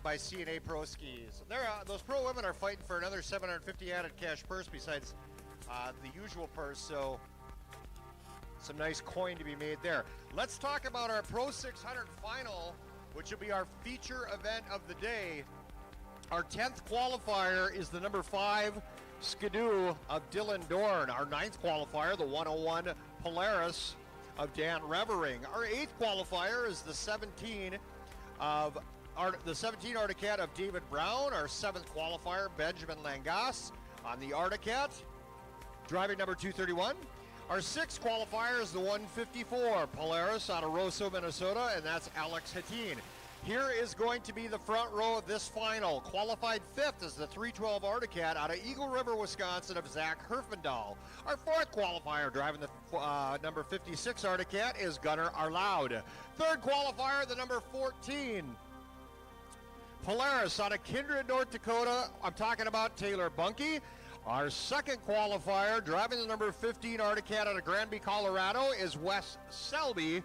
by CNA Pro Skis. Those Pro Women are fighting for another $750 added cash purse besides the usual purse, so some nice coin to be made there. Let's talk about our Pro 600 final, which will be our feature event of the day. Our 10th qualifier is the number 5 Skidoo of Dylan Dorn. Our 9th qualifier, the 101 Polaris of Dan Revering. Our 8th qualifier is the 17 Articat of David Brown. Our 7th qualifier, Benjamin Langas on the Articat, driving number 231. Our 6th qualifier is the 154 Polaris out of Roseau, Minnesota, and that's Alex Hattin. Here is going to be the front row of this final. Qualified 5th is the 312 Articat out of Eagle River, Wisconsin of Zach Herfindahl. Our 4th qualifier driving the number 56 Articat is Gunnar Arlaud. 3rd qualifier, the number 14 Polaris out of Kindred, North Dakota. I'm talking about Taylor Bunke. Our 2nd qualifier driving the number 15 Articat out of Granby, Colorado is Wes Selby.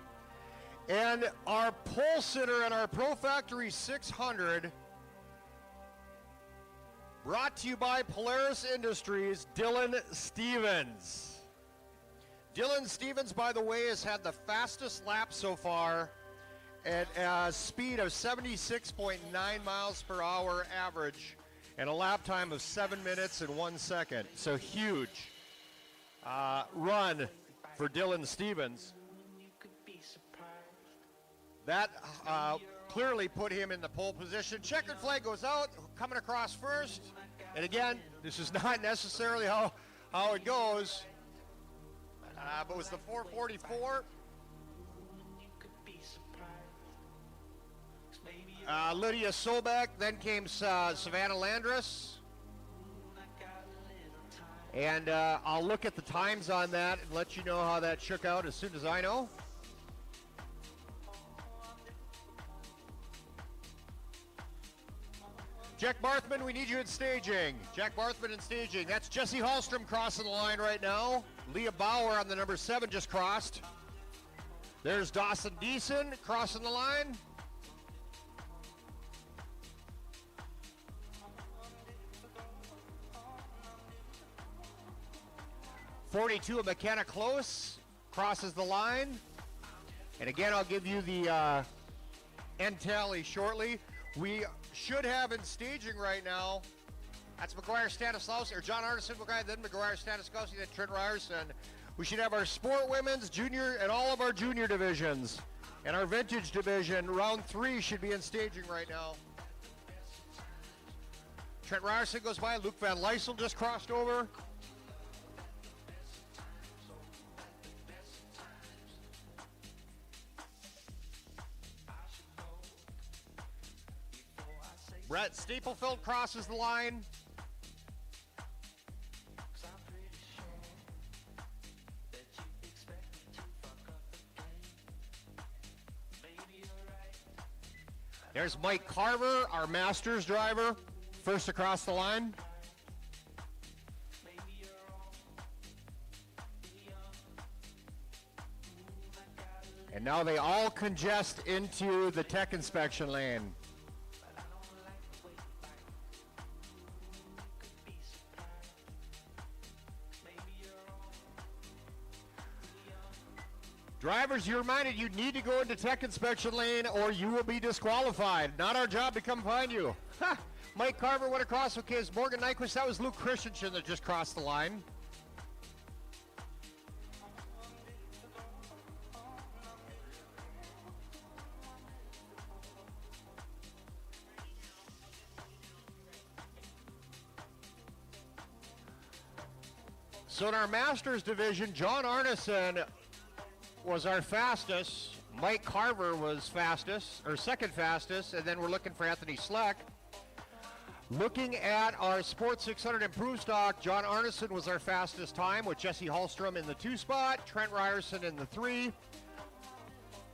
And our pole sitter in our Pro Factory 600, brought to you by Polaris Industries, Dylan Stevens. Dylan Stevens, by the way, has had the fastest lap so far at a speed of 76.9 miles per hour average and a lap time of 7 minutes and 1 second. So huge run for Dylan Stevens. That clearly put him in the pole position. Checkered flag goes out, coming across first. And again, this is not necessarily how it goes. But it was the 444. Lydia Sobek, then came Savannah Landress. And I'll look at the times on that and let you know how that shook out as soon as I know. Jack Barthman, we need you in staging. Jack Barthman in staging. That's Jesse Hallstrom crossing the line right now. Leah Bauer on the number 7 just crossed. There's Dawson Deason crossing the line. .42 of McKenna Close crosses the line. And again, I'll give you the end tally shortly. We should have in staging right now, that's McGuire Stanislawski, or John Arneson, then McGuire Stanislawski, then Trent Ryerson. We should have our sport women's, junior, and all of our junior divisions. And our vintage division, round 3 should be in staging right now. Trent Ryerson goes by, Luke Van Lysel just crossed over. Brett Staplefeld crosses the line. There's Mike Carver, our Masters driver, first across the line. And now they all congest into the tech inspection lane. Drivers, you're reminded you need to go into tech inspection lane or you will be disqualified. Not our job to come find you. Ha! Mike Carver went across. Okay, it's Morgan Nyquist. That was Luke Christensen that just crossed the line. So in our Masters division, John Arneson was our fastest. Mike Carver was fastest, or second fastest, and then we're looking for Anthony Sleck. Looking at our Sports 600 improved stock, John Arneson was our fastest time with Jesse Hallstrom in the 2 spot, Trent Ryerson in the 3,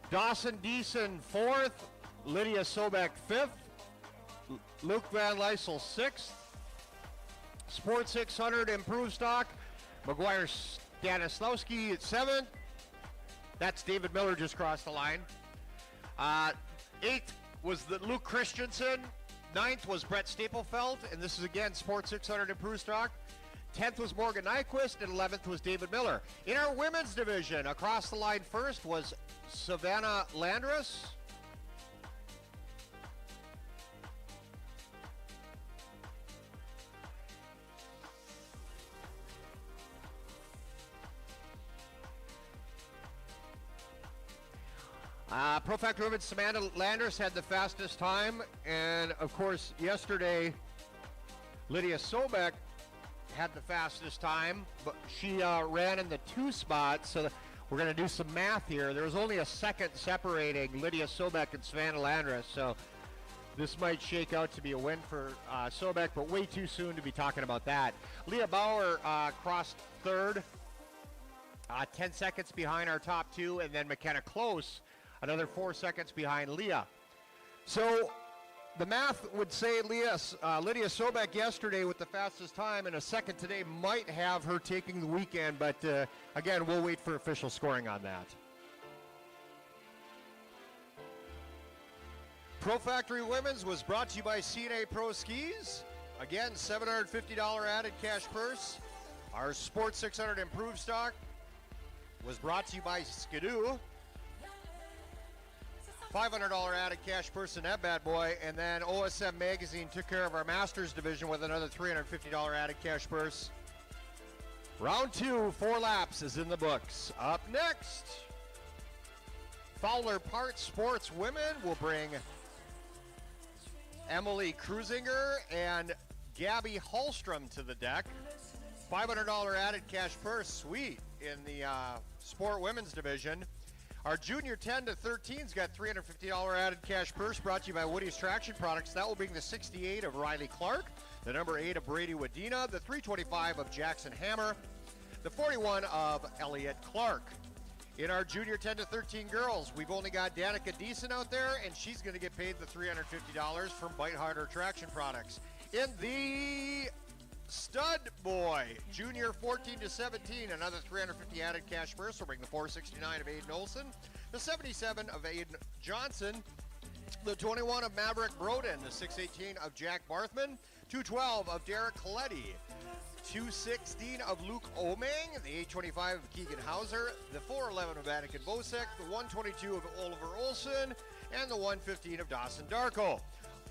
Dawson Deason 4th, Lydia Sobek 5th, Luke Van Lysel 6th. Sports 600 improved stock, McGuire Stanislawski at 7th. That's David Miller just crossed the line. 8th was Luke Christensen. 9th was Brett Staplefeld, and this is again Sports 600 improved stock. 10th was Morgan Nyquist, and 11th was David Miller. In our women's division, across the line first was Savannah Landress. Pro Factor Women, Samantha Landers had the fastest time, and of course yesterday Lydia Sobek had the fastest time, but she ran in the 2 spot, so we're going to do some math here. There was only a second separating Lydia Sobek and Savannah Landers, so this might shake out to be a win for Sobek, but way too soon to be talking about that. Leah Bauer crossed 3rd, 10 seconds behind our top 2, and then McKenna Close another 4 seconds behind Leah. So the math would say Lydia Sobek yesterday with the fastest time, and a second today might have her taking the weekend, but again, we'll wait for official scoring on that. Pro Factory Women's was brought to you by CNA Pro Skis. Again, $750 added cash purse. Our Sports 600 improved stock was brought to you by Skidoo. $500 added cash purse in that bad boy, and then OSM Magazine took care of our Masters division with another $350 added cash purse. Round 2, 4 laps is in the books. Up next, Fowler Parts Sports Women will bring Emily Cruisinger and Gabby Hallstrom to the deck. $500 added cash purse, sweet, in the Sport Women's division. Our junior 10 to 13's got $350 added cash purse brought to you by Woody's Traction Products. That will bring the 68 of Riley Clark, the number 8 of Brady Wadena, the 325 of Jackson Hammer, the 41 of Elliot Clark. In our junior 10 to 13 girls, we've only got Danica Deason out there, and she's going to get paid the $350 from Bite Harder Traction Products. In the Stud Boy, junior 14 to 17, another 350 added cash purse will bring the 469 of Aiden Olson, the 77 of Aiden Johnson, the 21 of Maverick Broden, the 618 of Jack Barthman, 212 of Derek Coletti, 216 of Luke Omang, the 825 of Keegan Hauser, the 411 of Anakin Bosek, the 122 of Oliver Olson, and the 115 of Dawson Darko.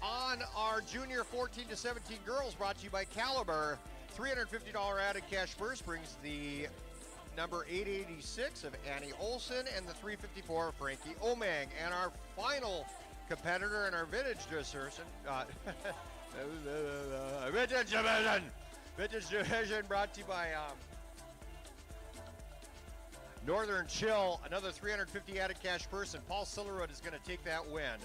On our junior 14 to 17 girls, brought to you by Caliber, $350 added cash purse brings the number 886 of Annie Olson and the 354 of Frankie Omang. And our final competitor in our vintage division, vintage division brought to you by Northern Chill, another 350 added cash purse, and Paul Sillerud is going to take that win.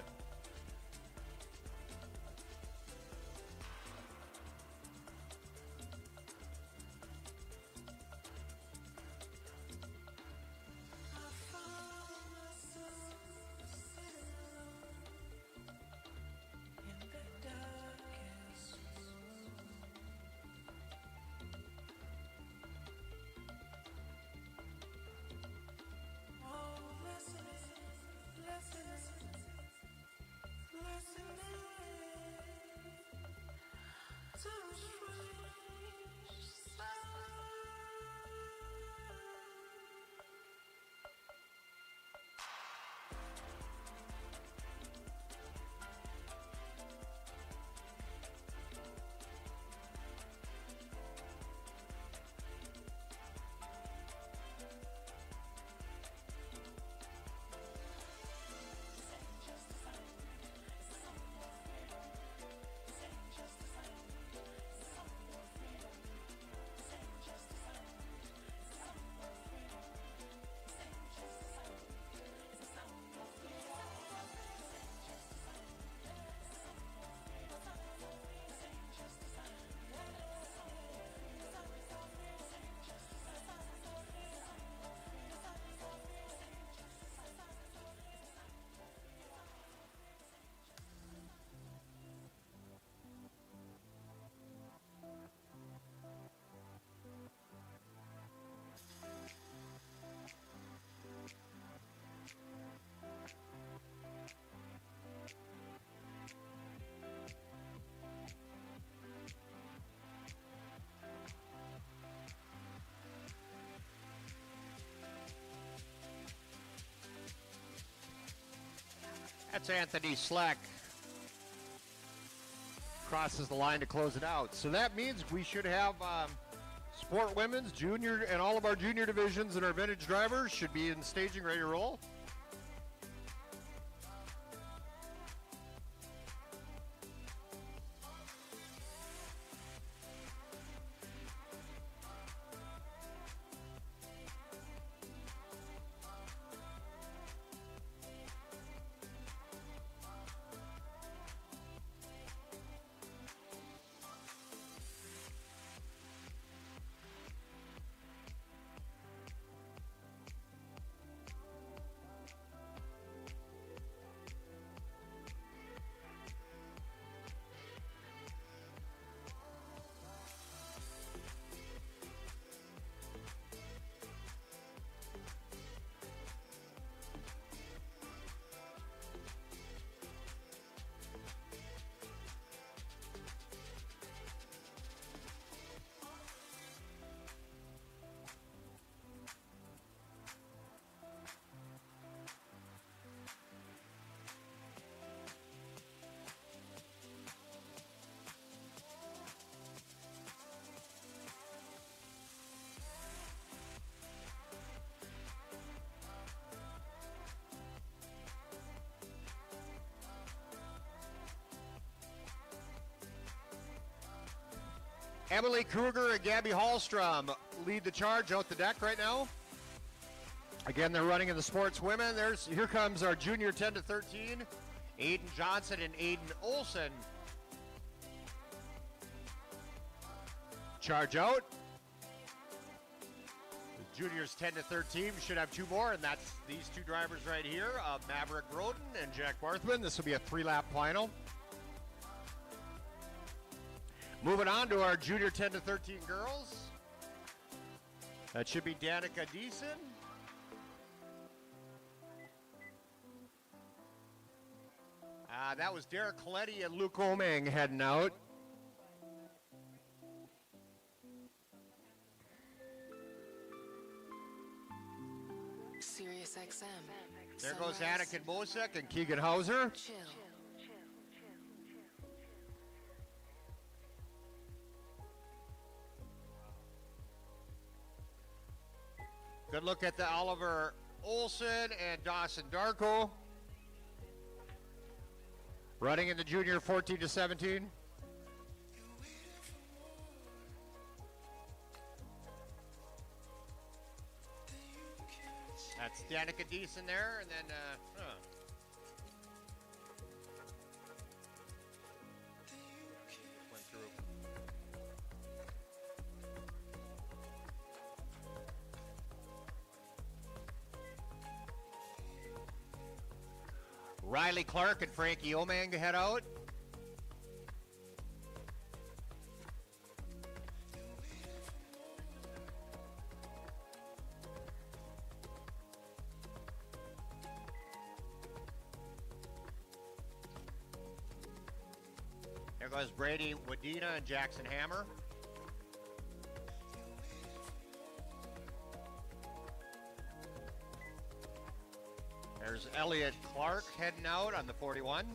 That's Anthony Slack. Crosses the line to close it out. So that means we should have Sport Women's, Junior, and all of our junior divisions and our vintage drivers should be in staging, ready to roll. Emily Kruger and Gabby Hallstrom lead the charge out the deck right now. Again, they're running in the sports women. Here comes our junior 10 to 13, Aiden Johnson and Aiden Olson. Charge out. The juniors 10 to 13 should have two more, and that's these two drivers right here, Maverick Groden and Jack Barthman. This will be a 3-lap final. Moving on to our junior 10 to 13 girls. That should be Danica Deason. That was Derek Coletti and Luke Omeng heading out. Sirius XM. There goes Sunrise. Anakin Bosek and Keegan Hauser. Chill. Good look at the Oliver Olson and Dawson Darko. Running in the junior 14 to 17. That's Danica Deason there, and then, went through. Riley Clark and Frankie Omang head out. There goes Brady Wadena and Jackson Hammer. There's Elliot Clark heading out on the 41.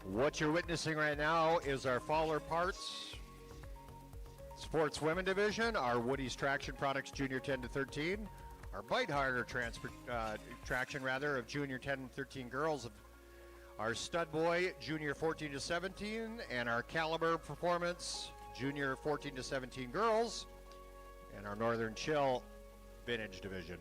What you're witnessing right now is our Fowler Parts Sports Women Division, our Woody's Traction Products Junior 10 to 13, our Bite Harder Traction of Junior 10 and 13 girls, our Stud Boy Junior 14 to 17, and our Caliber Performance Junior 14 to 17 girls, and our Northern Chill Vintage Division.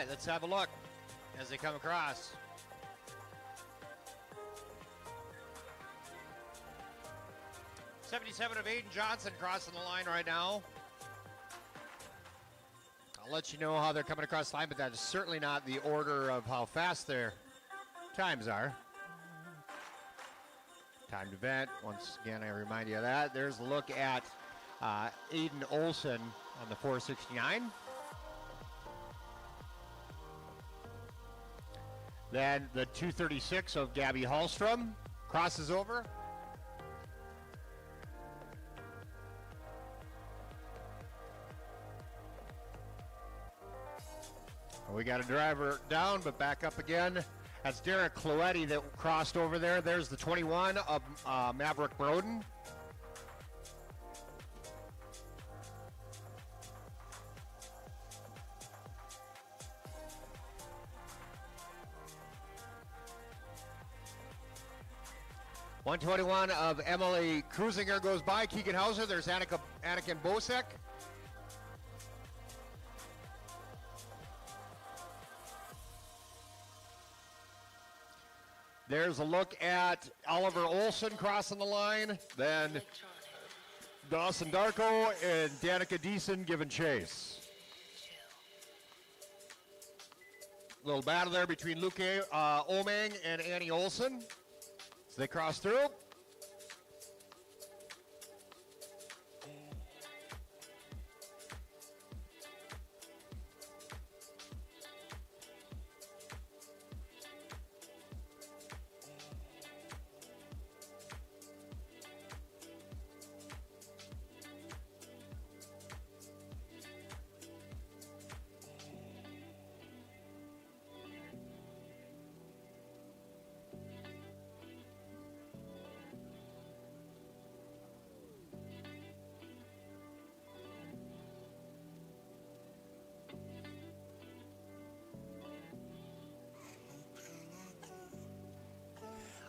let's have a look as they come across. '77 of Aiden Johnson crossing the line right now. I'll let you know how they're coming across the line, but that is certainly not the order of how fast their times are. Timed event. Once again, I remind you of that. There's a look at Aiden Olson on the 469. Then the 236 of Gabby Hallstrom crosses over. We got a driver down, but back up again. That's Derek Cloetti that crossed over there. There's the 21 of Maverick Broden. '121 of Emily Cruisinger goes by. Keegan Hauser. There's Anakin Bosek. There's a look at Oliver Olson crossing the line. Then Dawson Darko and Danica Deason giving chase. Little battle there between Luke Omang and Annie Olson. So they cross through.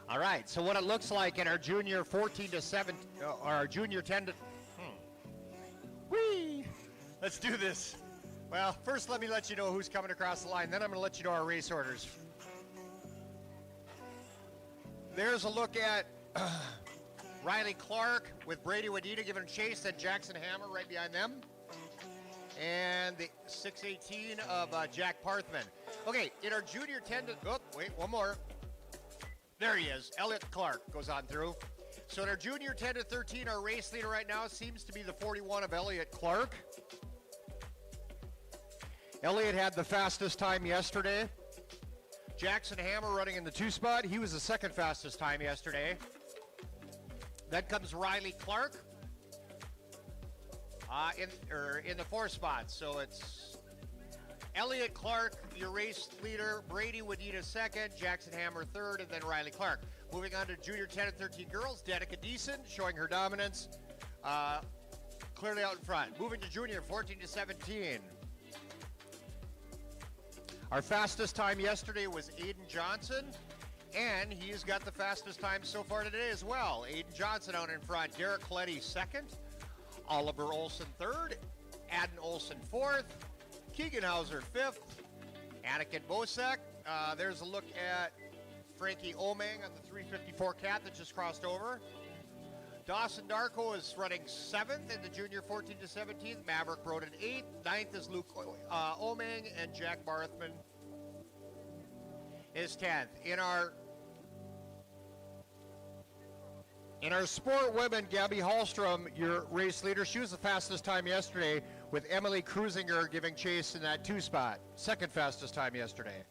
All right, so what it looks like in our junior 14 to 7, or our junior 10 to, whee! Let's do this. Well, first let me let you know who's coming across the line, then I'm going to let you know our race orders. There's a look at Riley Clark with Brady Wadita giving chase, then Jackson Hammer right behind them. And the 618 of Jack Parthman. Okay, in our junior 10 to, oh, wait, one more. There he is. Elliot Clark goes on through. So in our junior 10 to 13, our race leader right now seems to be the 41 of Elliot Clark. Elliot had the fastest time yesterday. Jackson Hammer running in the 2 spot. He was the second fastest time yesterday. Then comes Riley Clark in the 4 spot. So it's Elliot Clark, your race leader, Brady Wadita second, Jackson Hammer third, and then Riley Clark. Moving on to junior 10 and 13 girls, Danica Deason showing her dominance clearly out in front. Moving to junior 14 to 17. Our fastest time yesterday was Aiden Johnson, and he's got the fastest time so far today as well. Aiden Johnson out in front, Derek Coletti second, Oliver Olson third, Adden Olson fourth, Keegan Hauser fifth, Anakin Bosek. There's a look at Frankie Omang on the 354 cat that just crossed over. Dawson Darko is running 7th in the junior 14 to 17. Maverick Broden 8th. 9th is Luke Omang, and Jack Barthman is 10th. In our sport women, Gabby Hallstrom, your race leader, she was the fastest time yesterday with Emily Cruisinger giving chase in that 2 spot. Second fastest time yesterday.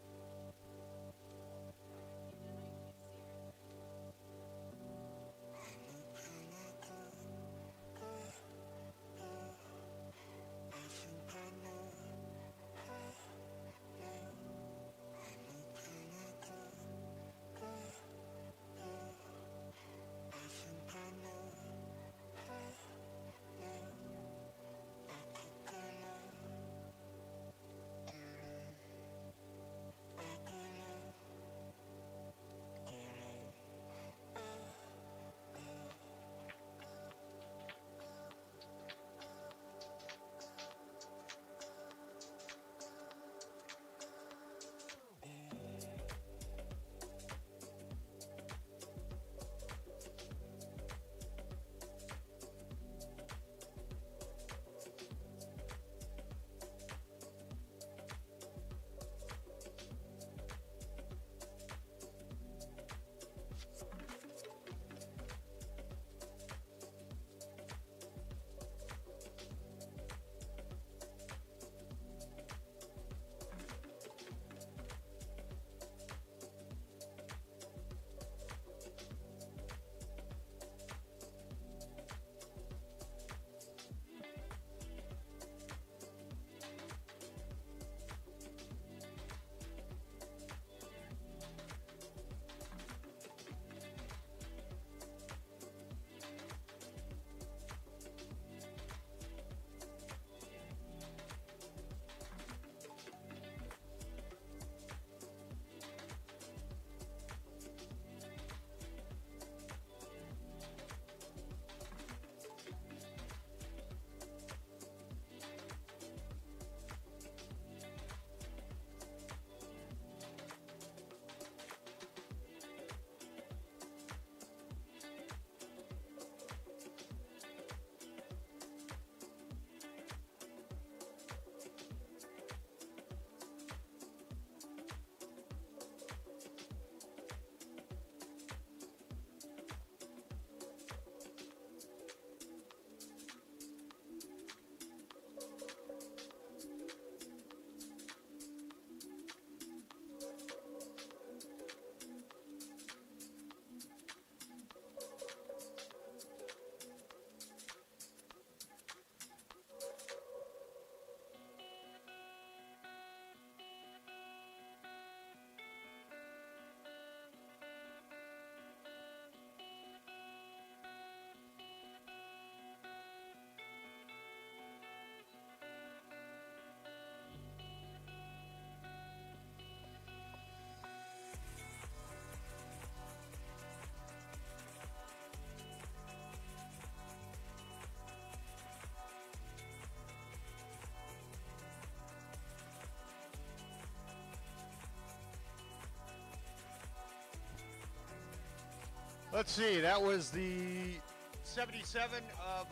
Let's see, that was the 77 of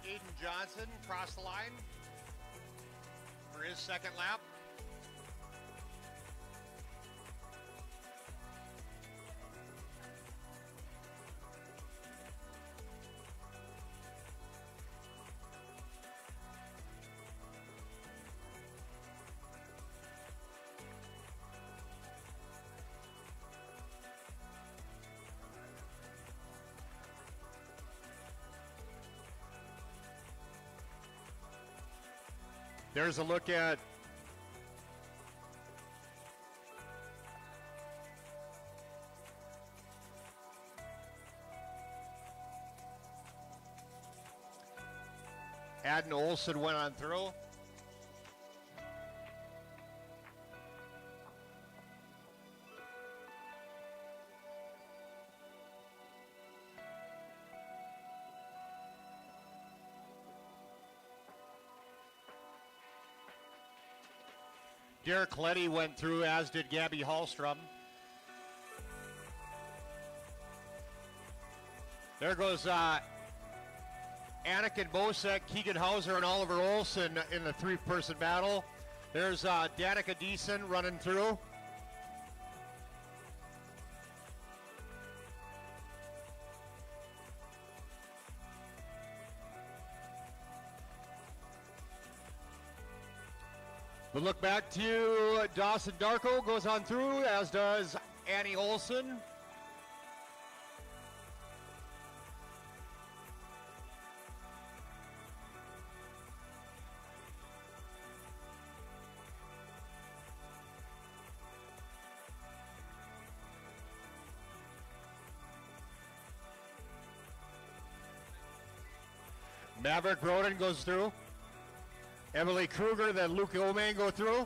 Aiden Johnson crossed the line for his second lap. There's a look at Adden Olson went on through. Derek Letty went through, as did Gabby Hallstrom. There goes Anniken Bosek, Keegan Hauser, and Oliver Olson in the three-person battle. There's Danica Deason running through. But look back to Dawson Darko goes on through, as does Annie Olson. Maverick Roden goes through. Emily Kruger, then Luke Oman go through.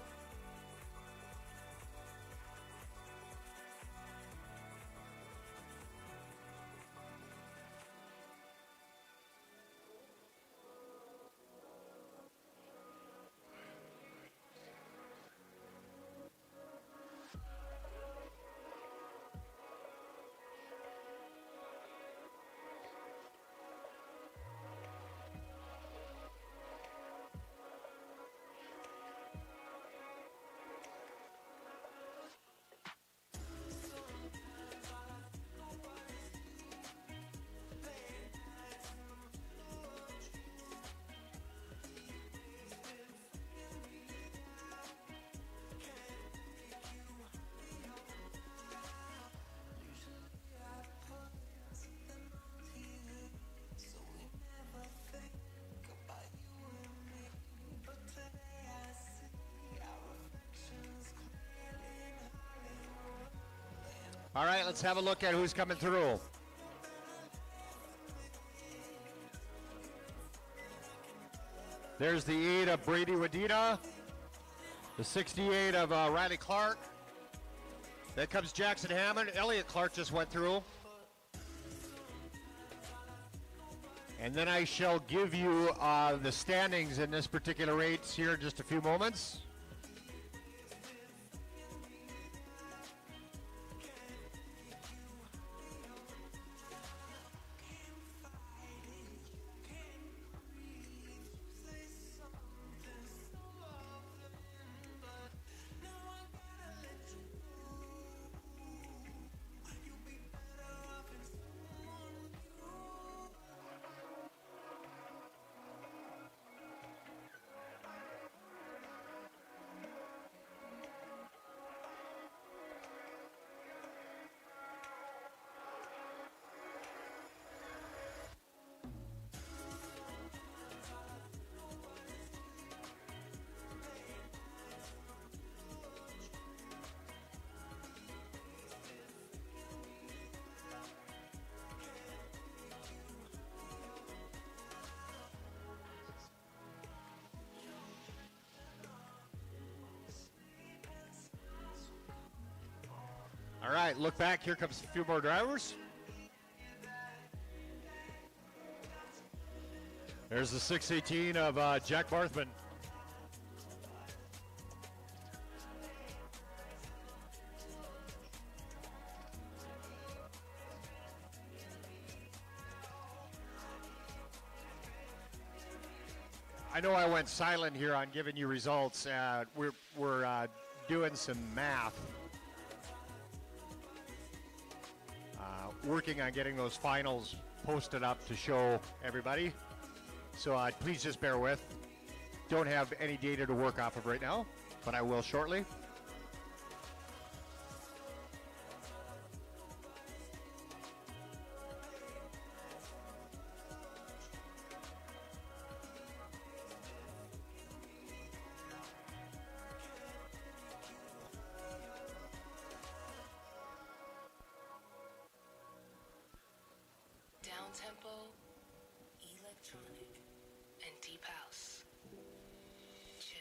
All right, let's have a look at who's coming through. There's the 8 of Brady Wadena, the 68 of Riley Clark. Then comes Jackson Hammond. Elliott Clark just went through. And then I shall give you the standings in this particular race here in just a few moments. All right, look back. Here comes a few more drivers. There's the 618 of Jack Barthman. I know I went silent here on giving you results. We're doing some math. Working on getting those finals posted up to show everybody. So please just bear with. Don't have any data to work off of right now, but I will shortly. Down-tempo, electronic, and deep house. Chill.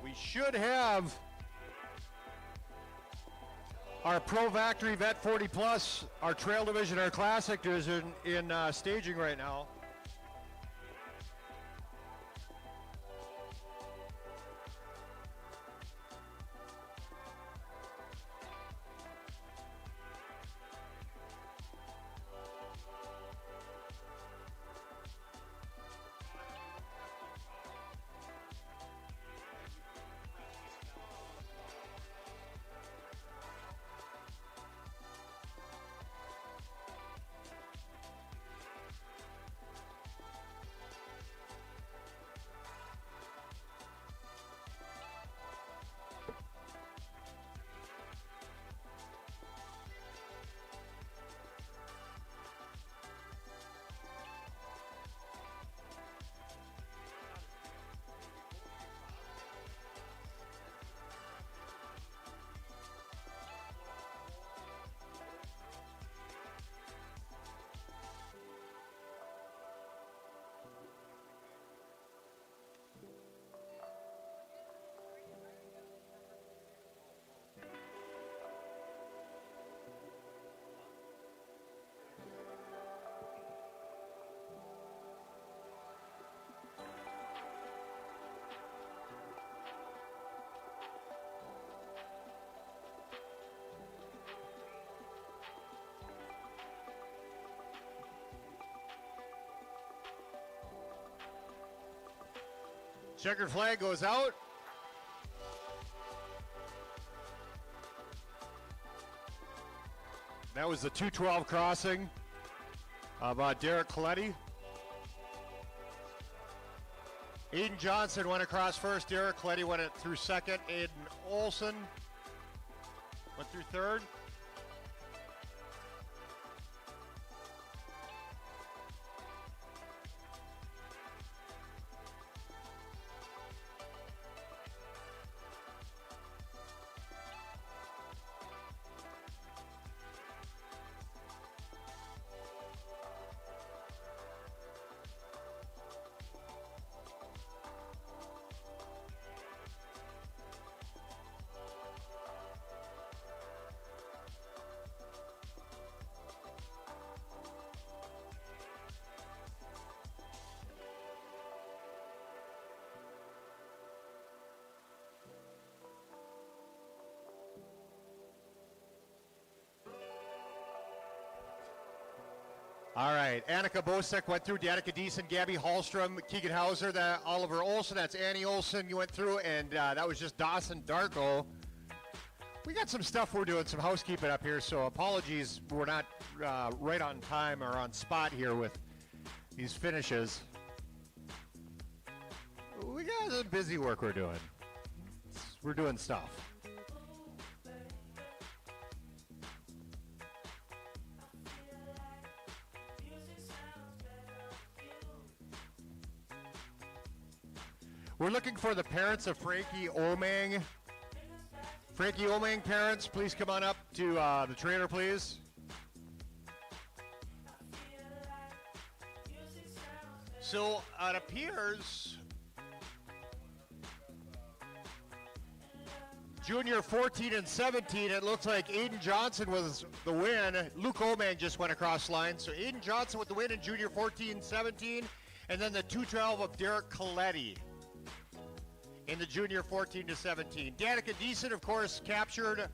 We should have our Pro Factory Vet 40 Plus, our Trail Division, our Classic Division in staging right now. Checkered flag goes out. That was the 212 crossing of Derek Coletti. Aiden Johnson went across first. Derek Coletti went it through second. Aiden Olson went through third. All right, Annika Bosek went through, Danica Deason, Gabby Hallstrom, Keegan Hauser, Oliver Olson, that's Annie Olson, you went through, and that was just Dawson Darko. We got some stuff we're doing, some housekeeping up here, so apologies we're not right on time or on spot here with these finishes. We got some busy work we're doing. We're doing stuff. We're looking for the parents of Frankie Omang. Frankie Omang parents, please come on up to the trailer, please. So it appears junior 14 and 17, it looks like Aiden Johnson was the win. Luke Omang just went across the line. So Aiden Johnson with the win in junior 14-17. And then the 212 of Derek Coletti in the junior 14-17. Danica Deason, of course, captured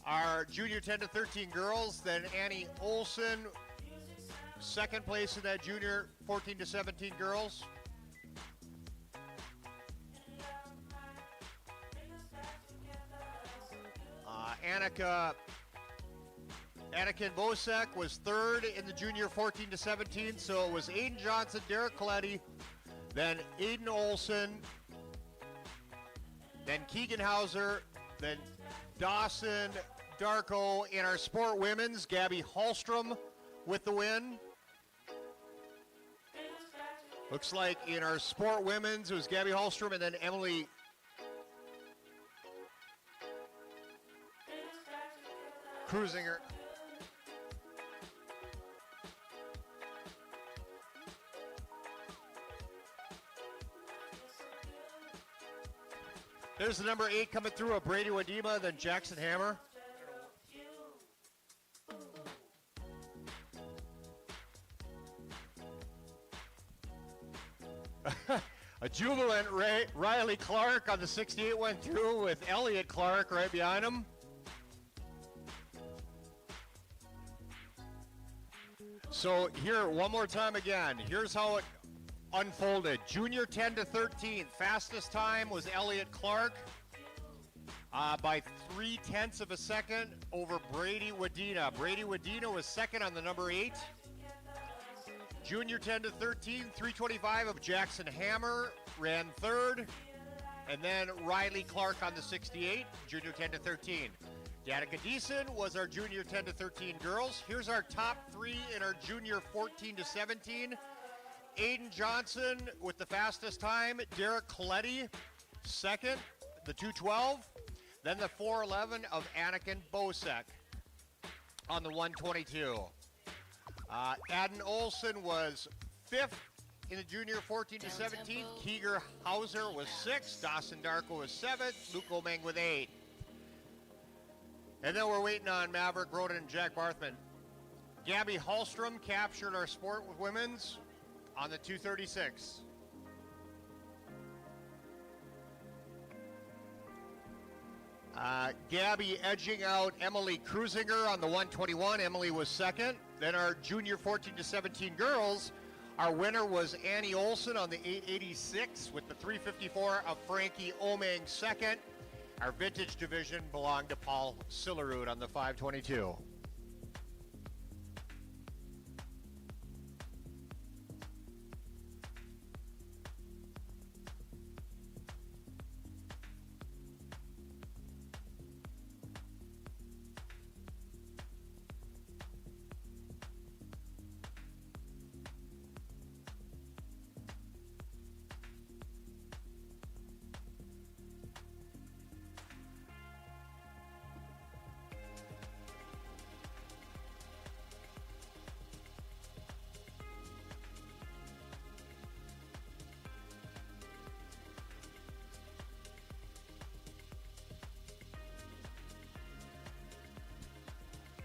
our junior 10-13 girls. Then Annie Olson, second place in that junior 14-17 girls. Anakin Bosek was third in the junior 14-17, so it was Aiden Johnson, Derek Coletti, then Aiden Olson, then Keegan Hauser, then Dawson Darko. In our sport women's, Gabby Hallstrom with the win. Looks like in our sport women's, it was Gabby Hallstrom and then Emily Cruisinger. There's the number 8 coming through of Brady Wadima, then Jackson Hammer. A jubilant Riley Clark on the 68 went through with Elliott Clark right behind him. So here, one more time again, here's how it unfolded. Junior 10-13, fastest time was Elliott Clark by 0.3 of a second over Brady Wadena. Brady Wadena was second on the number 8. Junior 10-13, 3:25 of Jackson Hammer ran third. And then Riley Clark on the 68, junior 10-13. Danica Deason was our junior 10-13 girls. Here's our top 3 in our junior 14-17. Aiden Johnson with the fastest time. Derek Coletti, second, the 2:12. Then the 4:11 of Anakin Bosek on the 1:22. Aden Olson was 5th in the junior 14-17. Keeger Hauser was 6th. Dawson Darko was 7th. Luke Omang with 8. And then we're waiting on Maverick Roden and Jack Barthman. Gabby Hallstrom captured our sport with women's on the 2:36. Gabby edging out Emily Cruisinger on the 1:21. Emily was second. Then our junior 14-17 girls, our winner was Annie Olson on the 8:86 with the 3:54 of Frankie Omang second. Our vintage division belonged to Paul Sillerud on the 5:22.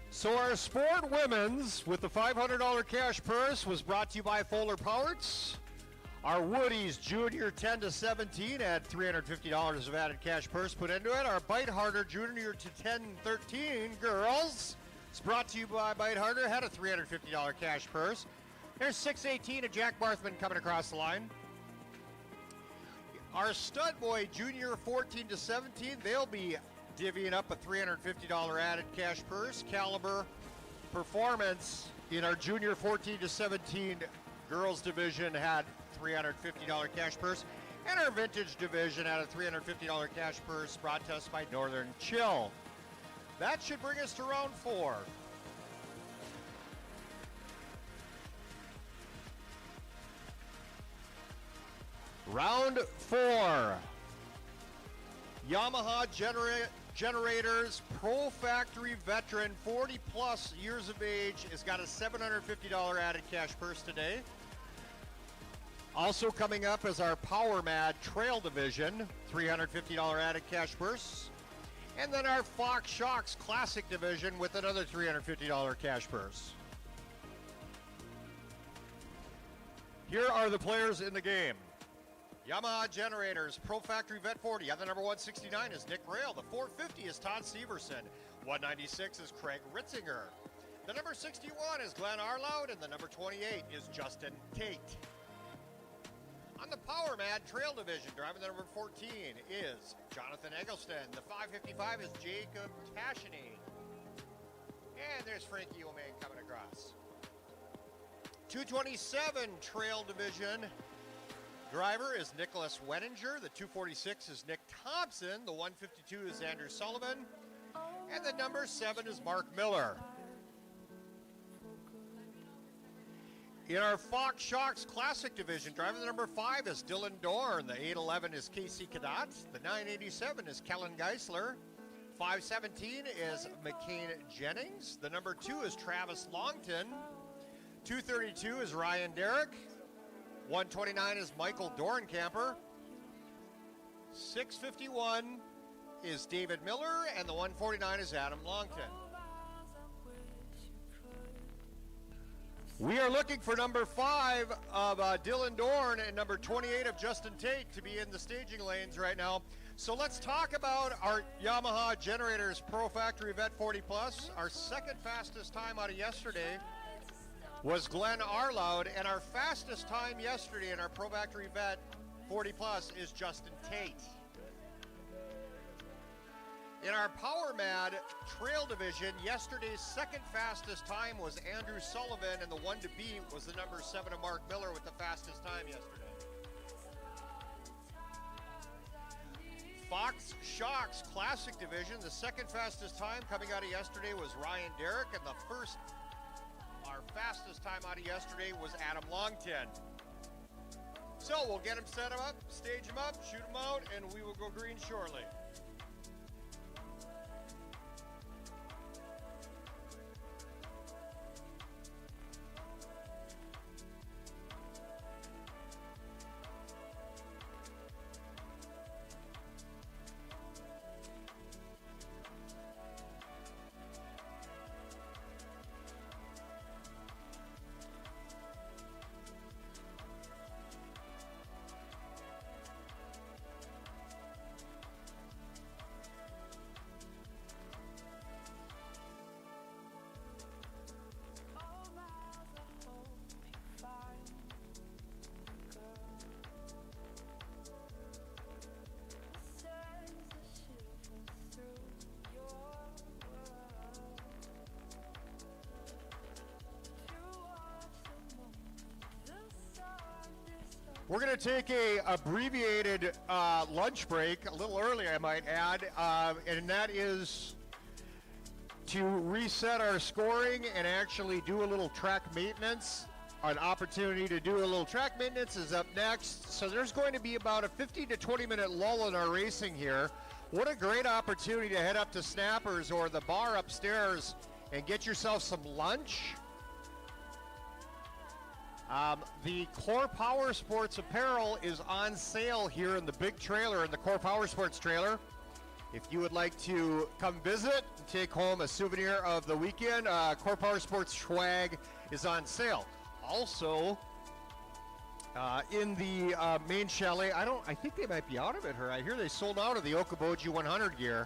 So our sport women's with the $500 cash purse was brought to you by Fuller Parts. Our Woody's Junior 10-17 had $350 of added cash purse put into it. Our Bite Harder Junior to 10-13 girls, it's brought to you by Bite Harder, had a $350 cash purse. There's 6:18 of Jack Barthman coming across the line. Our Stud Boy Junior 14-17, they'll be divvying up a $350 added cash purse. Caliber Performance in our junior 14-17 girls division had $350 cash purse. And our vintage division had a $350 cash purse brought to us by Northern Chill. That should bring us to round 4. Round 4. Yamaha Generators Pro Factory Veteran, 40 plus years of age, has got a $750 added cash purse today. Also coming up is our Power Mad Trail Division, $350 added cash purse. And then our Fox Shocks Classic Division with another $350 cash purse. Here are the players in the game. Yamaha Generators, Pro Factory Vet 40. On the number 169 is Nick Rail. The 450 is Todd Severson. 196 is Craig Ritzinger. The number 61 is Glenn Arloud, and the number 28 is Justin Tate. On the Power Mad Trail Division, driving the number 14 is Jonathan Eggleston. The 555 is Jacob Tashiny. And there's Frankie O'May coming across. 227 Trail Division driver is Nicholas Wenninger. The 246 is Nick Thompson. The 152 is Andrew Sullivan. And the number 7 is Mark Miller. In our Fox Shocks Classic Division, driving the number 5 is Dylan Dorn. The 811 is Casey Cadat. The 987 is Kellen Geisler. 517 is McCain Jennings. The number 2 is Travis Longton. 232 is Ryan Derrick. 129 is Michael Dorncamper. 651 is David Miller, and the 149 is Adam Longton. We are looking for number 5 of Dylan Dorn and number 28 of Justin Tate to be in the staging lanes right now. So let's talk about our Yamaha Generators Pro Factory Vet 40 Plus. Our second fastest time out of yesterday was Glenn Arloud, and our fastest time yesterday in our Pro Factory Vet 40 Plus is Justin Tate. In our Power Mad Trail Division, yesterday's second fastest time was Andrew Sullivan, and the one to beat was the number 7 of Mark Miller with the fastest time yesterday. Fox Shocks Classic Division, the second fastest time coming out of yesterday was Ryan Derrick, and our fastest time out of yesterday was Adam Longton. So we'll get him set up, stage him up, shoot him out, and we will go green shortly. We're going to take a abbreviated lunch break, a little early I might add, and that is to reset our scoring and actually do a little track maintenance. An opportunity to do a little track maintenance is up next. So there's going to be about a 15 to 20 minute lull in our racing here. What a great opportunity to head up to Snappers or the bar upstairs and get yourself some lunch. The Core Power Sports apparel is on sale here in the big trailer, in the Core Power Sports trailer. If you would like to come visit and take home a souvenir of the weekend, Core Power Sports swag is on sale. Also, in the main chalet, I think they might be out of it here. I hear they sold out of the Okoboji 100 gear.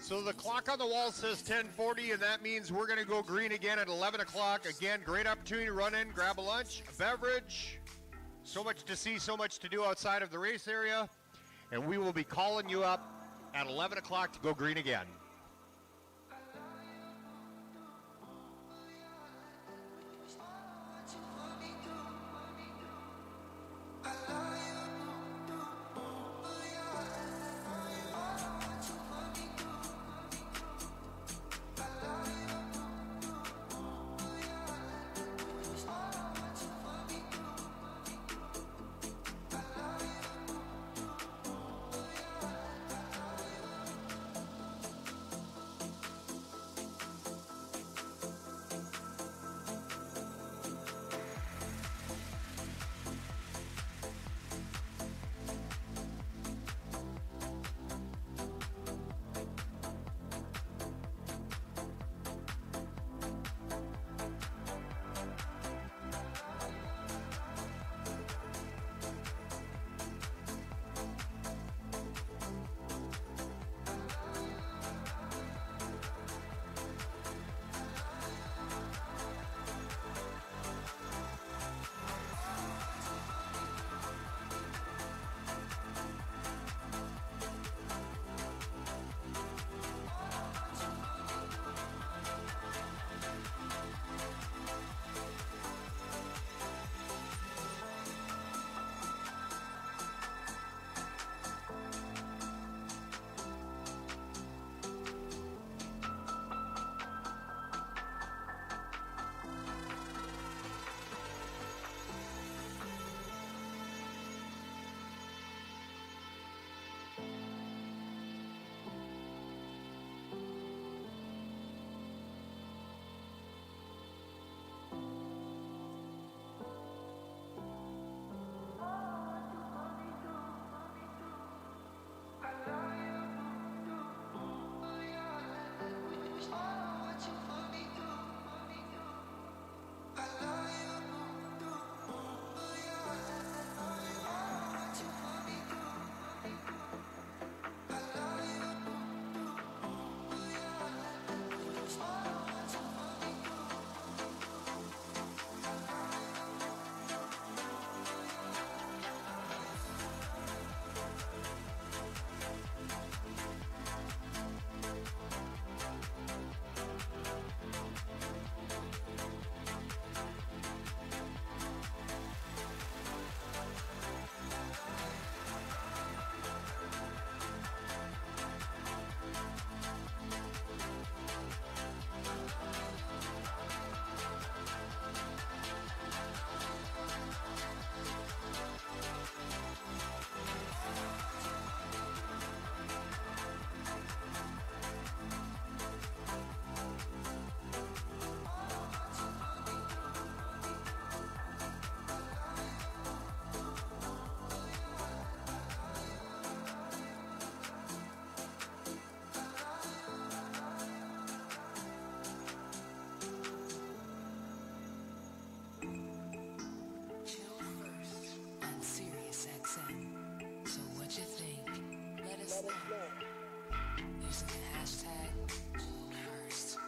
So the clock on the wall says 10:40, and that means we're going to go green again at 11 o'clock. Again, great opportunity to run in, grab a lunch, a beverage. So much to see, so much to do outside of the race area. And we will be calling you up at 11 o'clock to go green again. Using the hashtag first.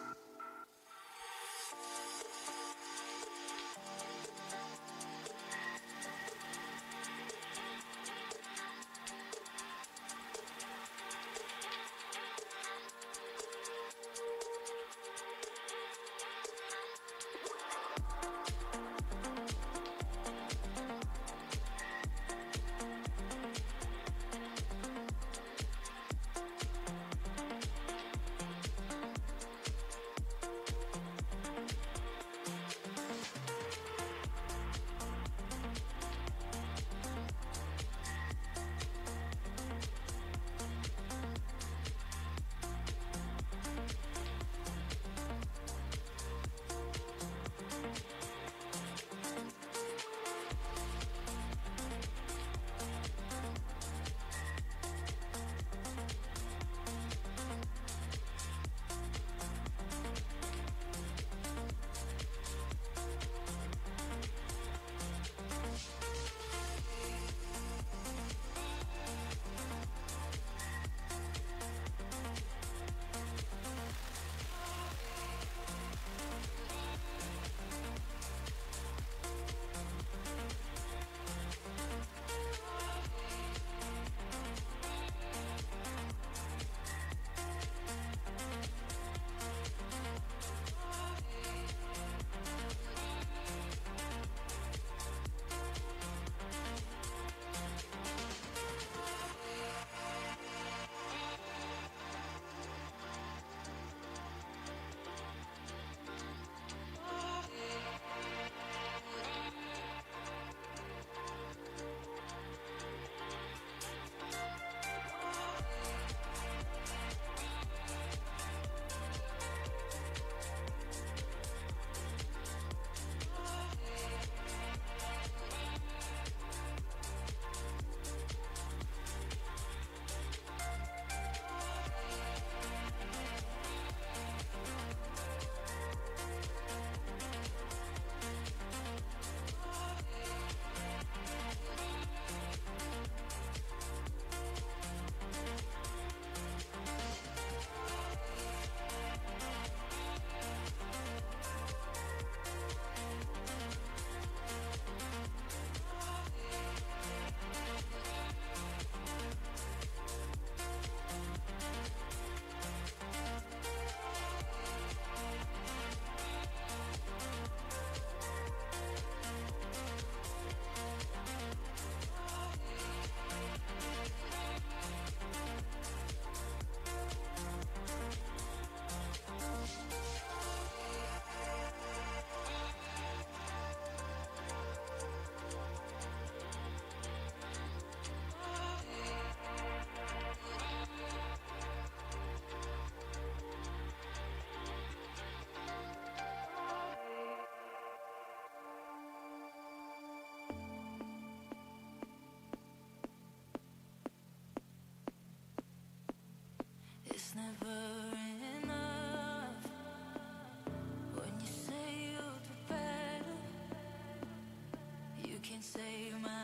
can save my life.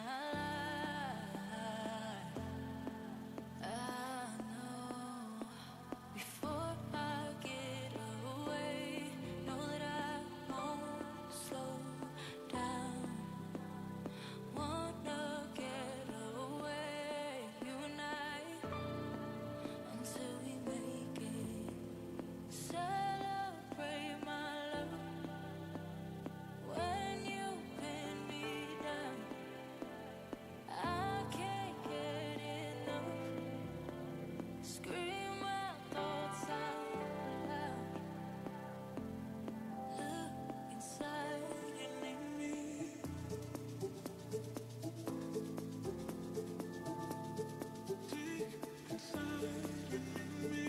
I know before I get away, know that I won't slow down. Wanna get away, you and I, until we make it. Celebrate my love when you pin me down. I can't get enough. Scream my thoughts out loud. Look inside and leave me. Deep inside and leave me.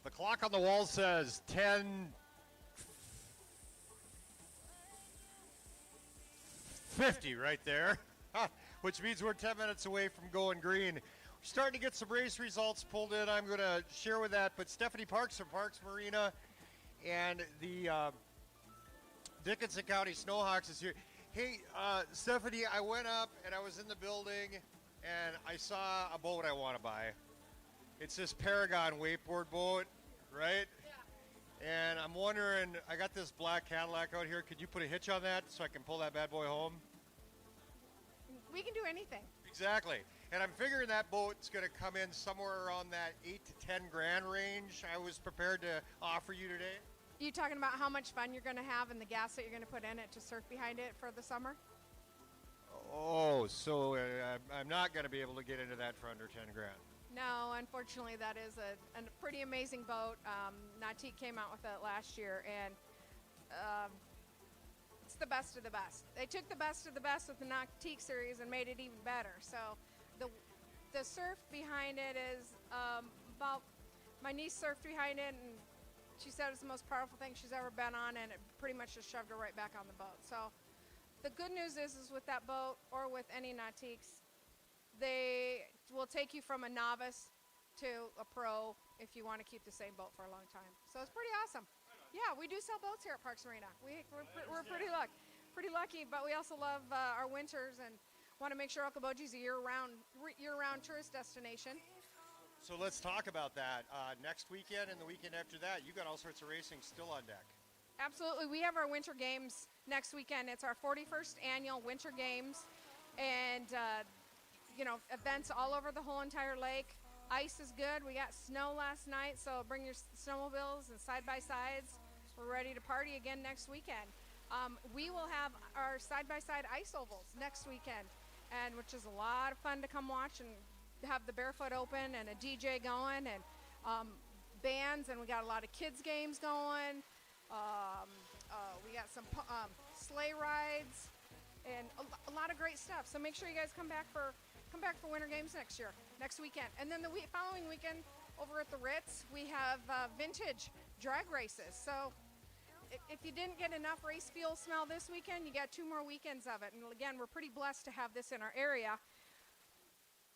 The clock on the wall says 10:50 right there, which means we're 10 minutes away from going green. We're starting to get some race results pulled in. I'm going to share with that, but Stephanie Parks from Parks Marina and the Dickinson County Snowhawks is here. Hey, Stephanie, I went up and I was in the building and I saw a boat I want to buy. It's this Paragon wakeboard boat, right? Yeah. And I'm wondering, I got this black Cadillac out here. Could you put a hitch on that so I can pull that bad boy home? We can do anything. Exactly. And I'm figuring that boat's going to come in somewhere around that 8 to 10 grand range I was prepared to offer you today. You talking about how much fun you're going to have and the gas that you're going to put in it to surf behind it for the summer? Oh, so I'm not going to be able to get into that for under 10 grand. No, unfortunately, that is a pretty amazing boat. Nautique came out with it last year, and it's the best of the best. They took the best of the best with the Nautique series and made it even better. So the surf behind it is about, my niece surfed behind it, and she said it's the most powerful thing she's ever been on, and it pretty much just shoved her right back on the boat. So the good news is with that boat or with any Nautiques, they will take you from a novice to a pro if you want to keep the same boat for a long time. So it's pretty awesome. Yeah, we do sell boats here at Parks Marina. We're pretty lucky, but we also love our winters and want to make sure Okoboji's a year-round tourist destination. So let's talk about that. Next weekend and the weekend after that, you got all sorts of racing still on deck. Absolutely. We have our winter games next weekend. It's our 41st annual winter games, and events all over the whole entire lake. Ice is good. We got snow last night, so bring your snowmobiles and side-by-sides. We're ready to party again next weekend. We will have our side-by-side ice ovals next weekend, and which is a lot of fun to come watch and have the Barefoot Open and a DJ going and bands, and we got a lot of kids games going. We got some sleigh rides and a lot of great stuff. So make sure you guys come back for winter games next weekend. And then the following weekend over at the Ritz, we have vintage drag races. So if you didn't get enough race fuel smell this weekend, you got 2 more weekends of it. And again, we're pretty blessed to have this in our area.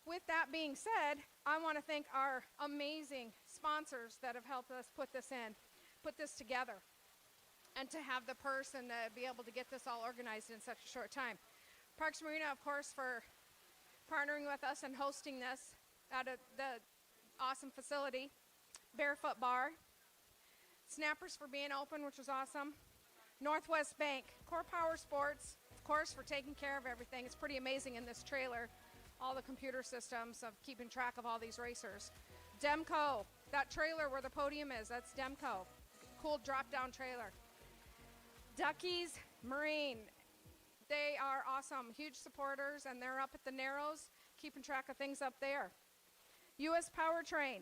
with that being said, I want to thank our amazing sponsors that have helped us put this together, and to have the person to be able to get this all organized in such a short time. Parks Marina, of course, for partnering with us and hosting this at the awesome facility. Barefoot Bar. Snappers for being open, which was awesome. Northwest Bank. Core Power Sports, of course, for taking care of everything. It's pretty amazing in this trailer, all the computer systems of keeping track of all these racers. Demco, that trailer where the podium is, that's Demco. Cool drop-down trailer. Duckies Marine, they are awesome, huge supporters, and they're up at the Narrows, keeping track of things up there. U.S. Powertrain,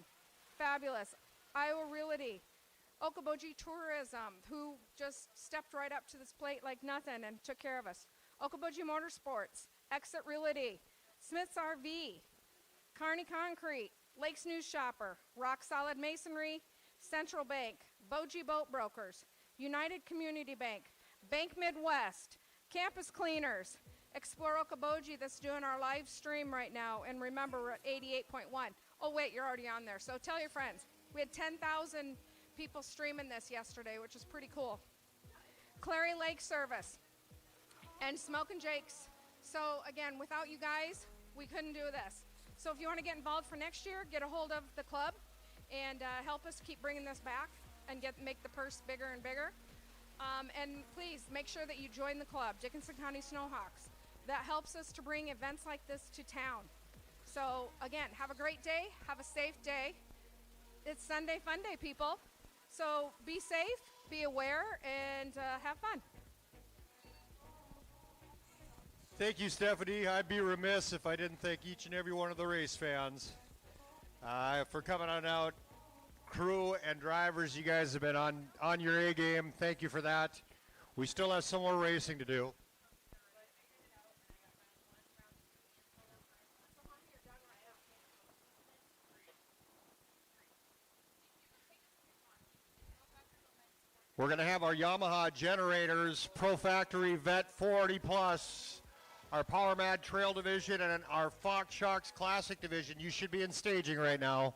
fabulous. Iowa Realty, Okoboji Tourism, who just stepped right up to this plate like nothing and took care of us. Okoboji Motorsports, Exit Realty, Smith's RV, Kearney Concrete, Lakes News Shopper, Rock Solid Masonry, Central Bank, Boji Boat Brokers, United Community Bank, Bank Midwest, Campus Cleaners, Explore Okoboji that's doing our live stream right now, and remember we're at 88.1. Oh wait, you're already on there, so tell your friends. We had 10,000 people streaming this yesterday, which is pretty cool. Clary Lake Service and Smoke and Jake's. So again, without you guys, we couldn't do this. So if you want to get involved for next year, get a hold of the club and help us keep bringing this back and make the purse bigger and bigger. And please make sure that you join the club, Dickinson County Snowhawks. That helps us to bring events like this to town. So again, have a great day, have a safe day. It's Sunday Fun Day, people. So be safe, be aware, and have fun. Thank you, Stephanie. I'd be remiss if I didn't thank each and every one of the race fans for coming on out. Crew and drivers, you guys have been on your A game. Thank you for that. We still have some more racing to do. We're going to have our Yamaha generators, Pro Factory Vet 40 Plus, our Power Mad Trail division, and our Fox Sharks Classic division. You should be in staging right now.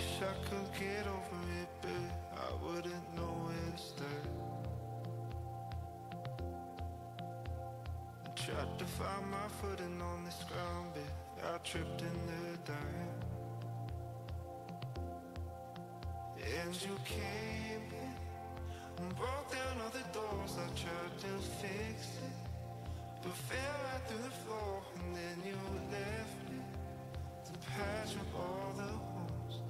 wish I could get over it, but I wouldn't know where to start. I tried to find my footing on this ground, but I tripped in the dark. And you came in and broke down all the doors. I tried to fix it, but fell right through the floor. And then you left me to patch up all the holes.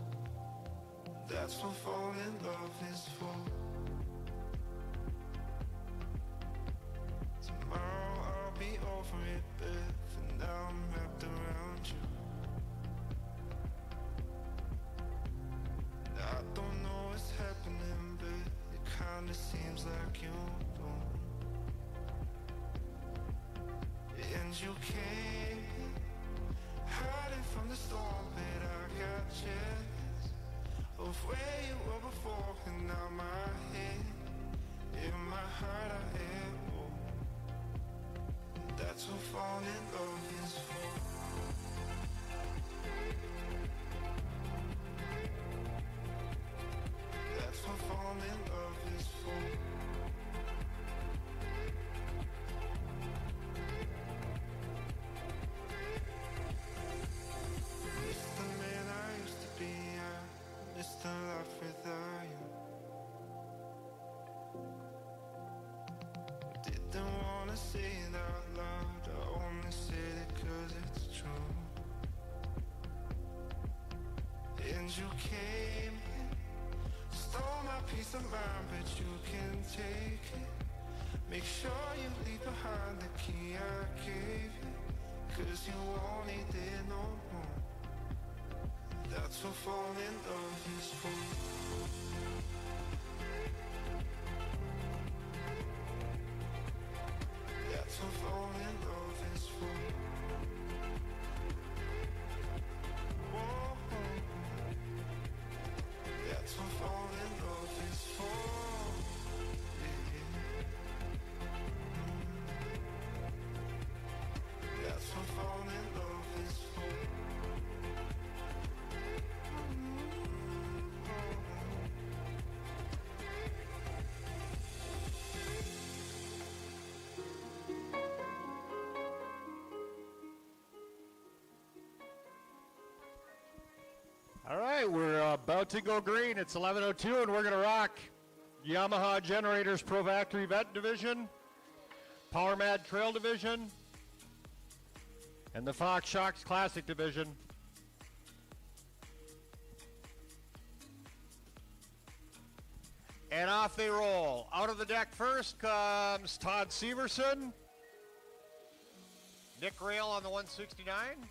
That's what falling in love is for. Tomorrow I'll be over it, but for now I'm wrapped around you. And I don't know what's happening, but it kinda seems like you don't. And you came hiding from the storm, but I got jealous of where you were before. And now my head, in my heart I am warm. That's what falling in love is for. That's what falling in love is for. Miss the man I used to be, I miss the life without you. Didn't wanna say it out loud, I only said it 'cause it's true. And you came in, stole my peace of mind, but you can take it. Make sure you leave behind the key I gave you, 'cause you won't need it no more. That's what falling in love is for. That's what falling in love is for. Whoa. That's what falling in love is for. That's what falling in love is for. All right, we're about to go green. It's 11:02, and we're going to rock Yamaha Generators Pro Factory Vet Division, Power Mad Trail Division, and the Fox Shocks Classic Division. And off they roll. Out of the deck first comes Todd Severson, Nick Rail on the 169.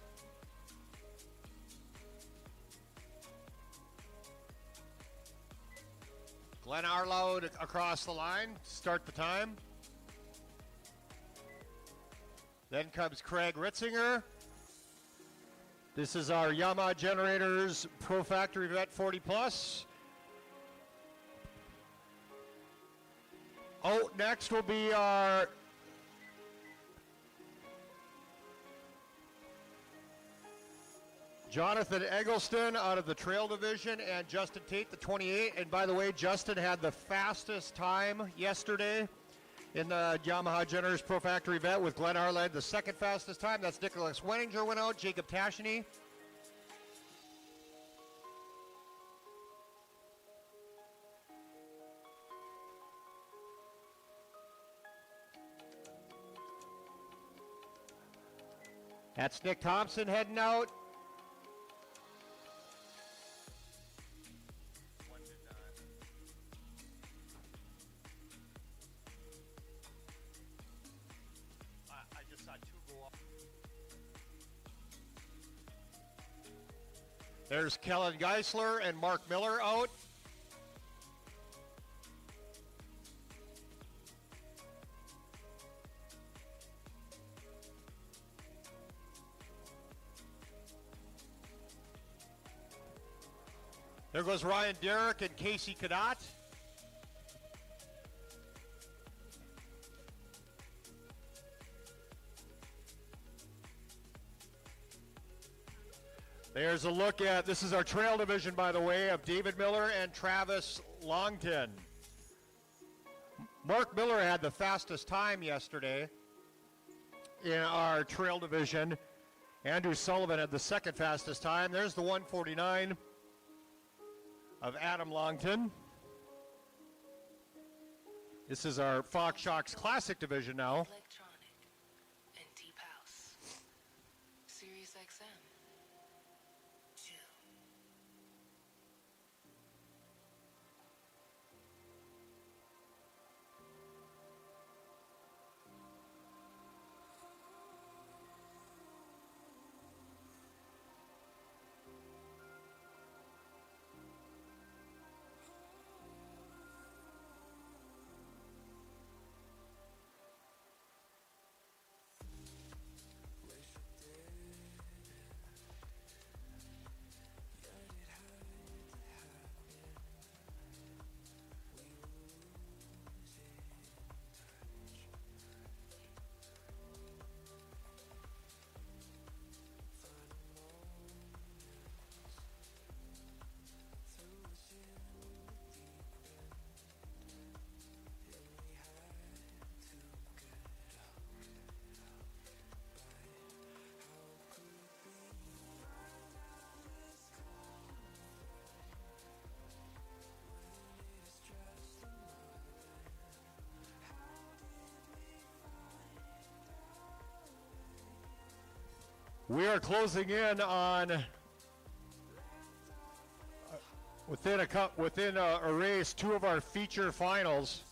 Glenn Arlow across the line to start the time. Then comes Craig Ritzinger. This is our Yamaha Generators Pro Factory Vet 40 Plus. Oh, next will be our Jonathan Eggleston out of the Trail Division, and Justin Tate, the 28. And by the way, Justin had the fastest time yesterday in the Yamaha Generators Pro Factory Vet with Glenn Arled, the second fastest time. That's Nicholas Wenninger went out, Jacob Tasheny. That's Nick Thompson heading out. There's Kellen Geisler and Mark Miller out. There goes Ryan Derrick and Casey Cadott. There's a look at, this is our trail division, by the way, of David Miller and Travis Longton. Mark Miller had the fastest time yesterday in our trail division. Andrew Sullivan had the second fastest time. There's the 149 of Adam Longton. This is our Fox Shocks Classic division now. Electronic and deep house. Sirius XM. Chill. We are closing in on within a race, two of our feature finals.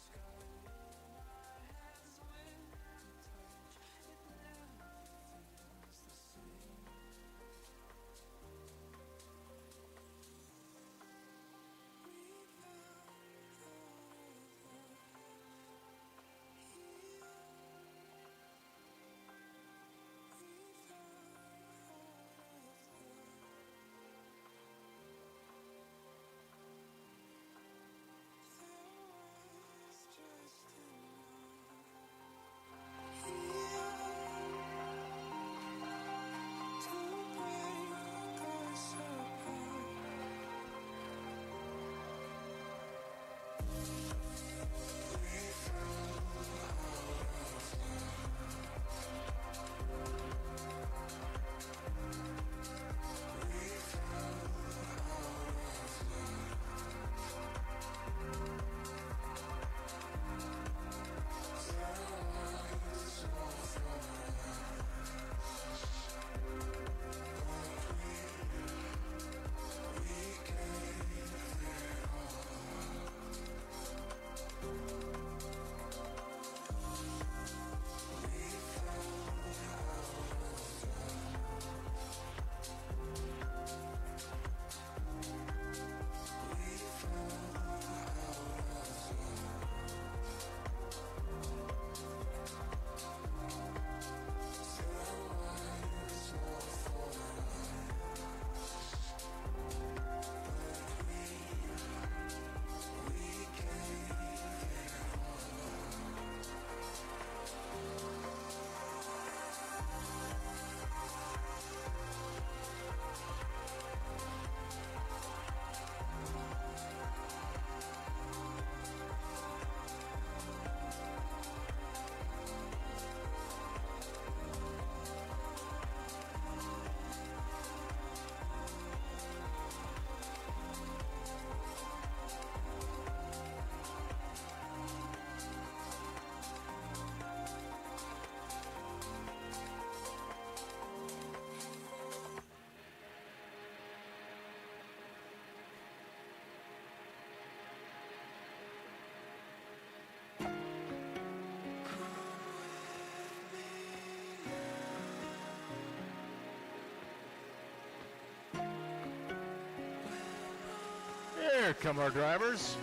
Here come our drivers.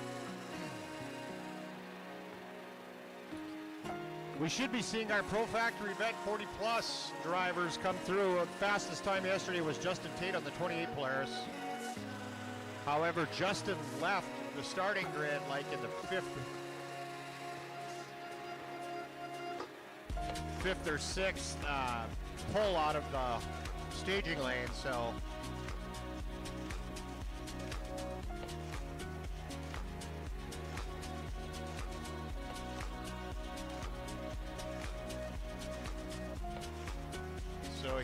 We should be seeing our Pro Factory Vet 40 Plus drivers come through. The fastest time yesterday was Justin Tate on the 28 Polaris. However, Justin left the starting grid like in the fifth or sixth pull out of the staging lane. So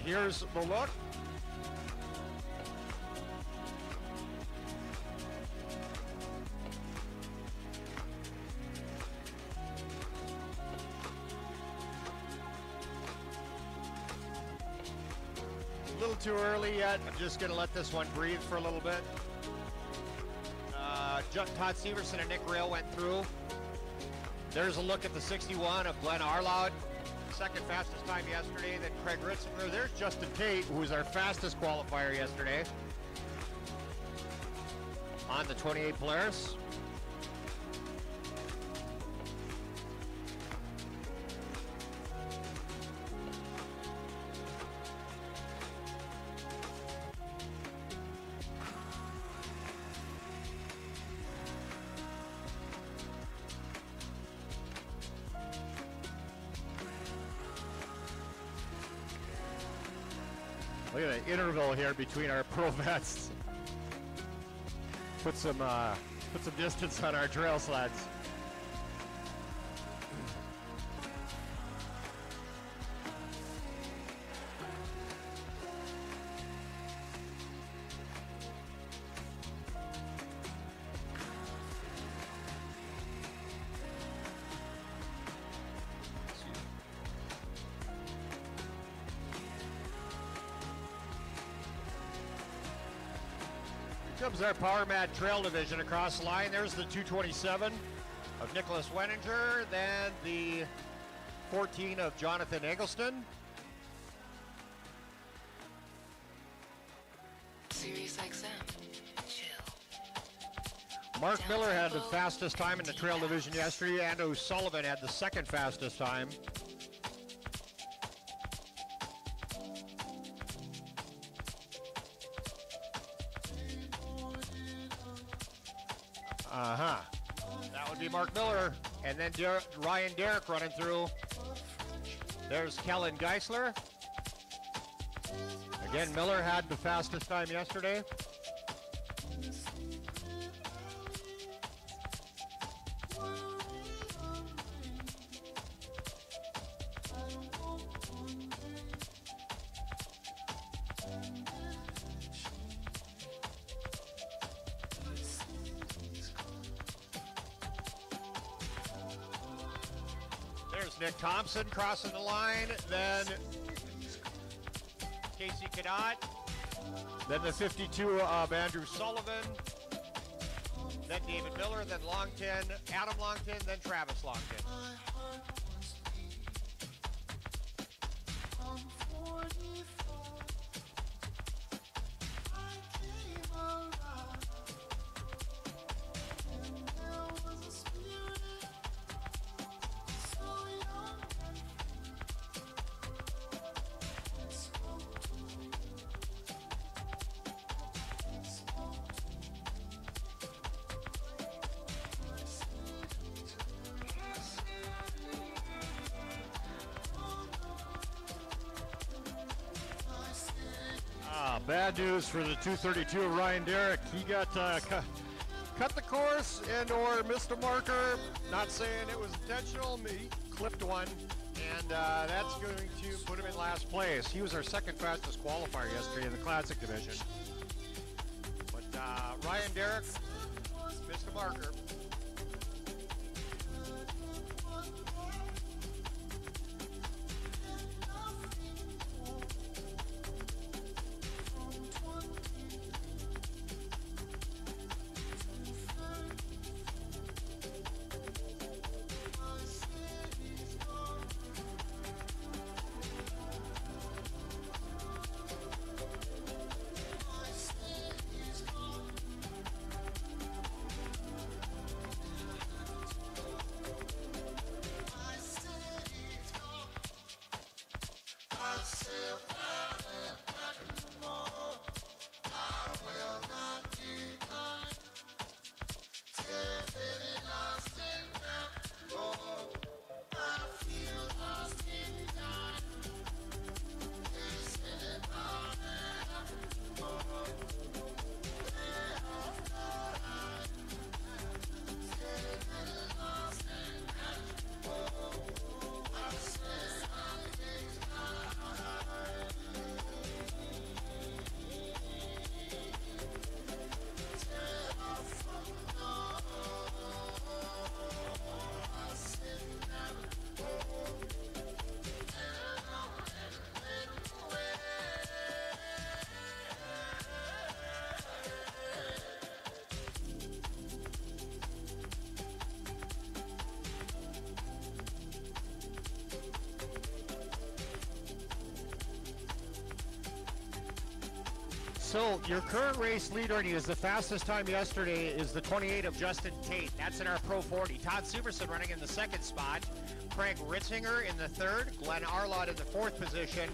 here's the look. A little too early yet. I'm just going to let this one breathe for a little bit. Todd Severson and Nick Rail went through. There's a look at the 61 of Glenn Arloud. Second fastest time yesterday. Then Craig Ritzinger. There's Justin Tate, who was our fastest qualifier yesterday on the 28 Polaris. Look at the interval here between our pro vets. Put some distance on our trail sleds. Comes our Power Mat Trail Division across the line. There's the 227 of Nicholas Wenninger, then the 14 of Jonathan Eggleston. Sirius XM, chill. Mark Miller had the fastest time in the Trail Division yesterday, and O'Sullivan had the second fastest time. That would be Mark Miller. And then Ryan Derrick running through. There's Kellen Geisler. Again, Miller had the fastest time yesterday. There's Nick Thompson crossing the line, then Casey Cadot, then the 52 of Andrew Sullivan, then David Miller, then Longton, Adam Longton, then Travis Longton. Bad news for the 232 of Ryan Derrick. He got cut the course and or missed a marker. Not saying it was intentional. He clipped one, and that's going to put him in last place. He was our second fastest qualifier yesterday in the Classic Division. But Ryan Derrick missed a marker. So your current race leader, and he was the fastest time yesterday, is the 28 of Justin Tate. That's in our Pro 40. Todd Severson running in the second spot. Craig Ritzinger in the third. Glenn Arlott in the fourth position.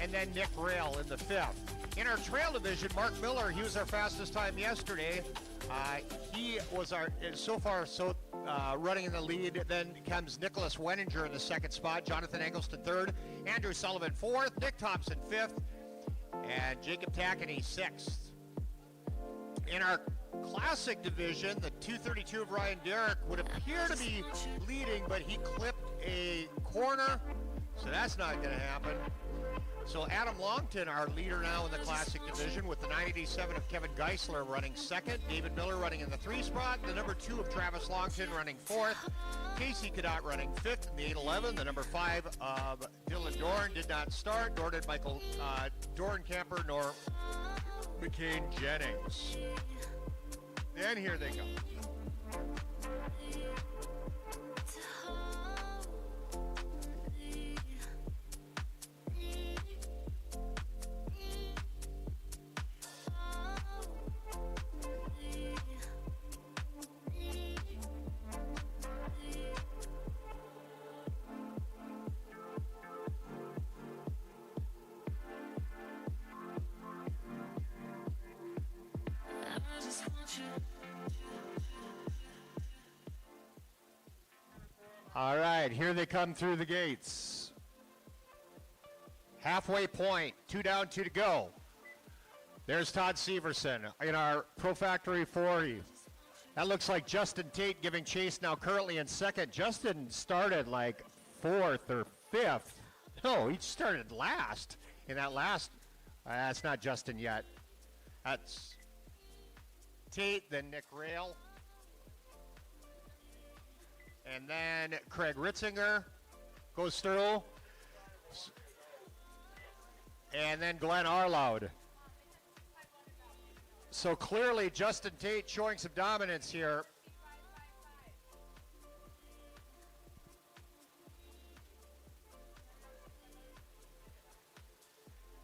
And then Nick Rail in the fifth. In our trail division, Mark Miller, he was our fastest time yesterday. He was our, so far, running in the lead. Then comes Nicholas Wenninger in the second spot. Jonathan Eggleston third. Andrew Sullivan fourth. Nick Thompson fifth. And Jacob Tackany sixth. In our classic division, the 232 of Ryan Derrick would appear to be leading, but he clipped a corner, so that's not going to happen. So Adam Longton, our leader now in the classic division, with the 987 of Kevin Geisler running second, David Miller running in the 3 spot, the number 2 of Travis Longton running fourth, Casey Cadott running fifth in the 811, the number 5 of Dylan Dorn did not start, nor did Michael Dorncamper nor McCain Jennings. And here they go. All right, here they come through the gates. Halfway point, 2 down, 2 to go. There's Todd Severson in our Pro Factory 40. That looks like Justin Tate giving chase now currently in second. Justin started like 4th or 5th. No, he started last in that last. That's not Justin yet. That's Tate, then Nick Rail. And then Craig Ritzinger goes through. And then Glenn Arlott. So clearly Justin Tate showing some dominance here.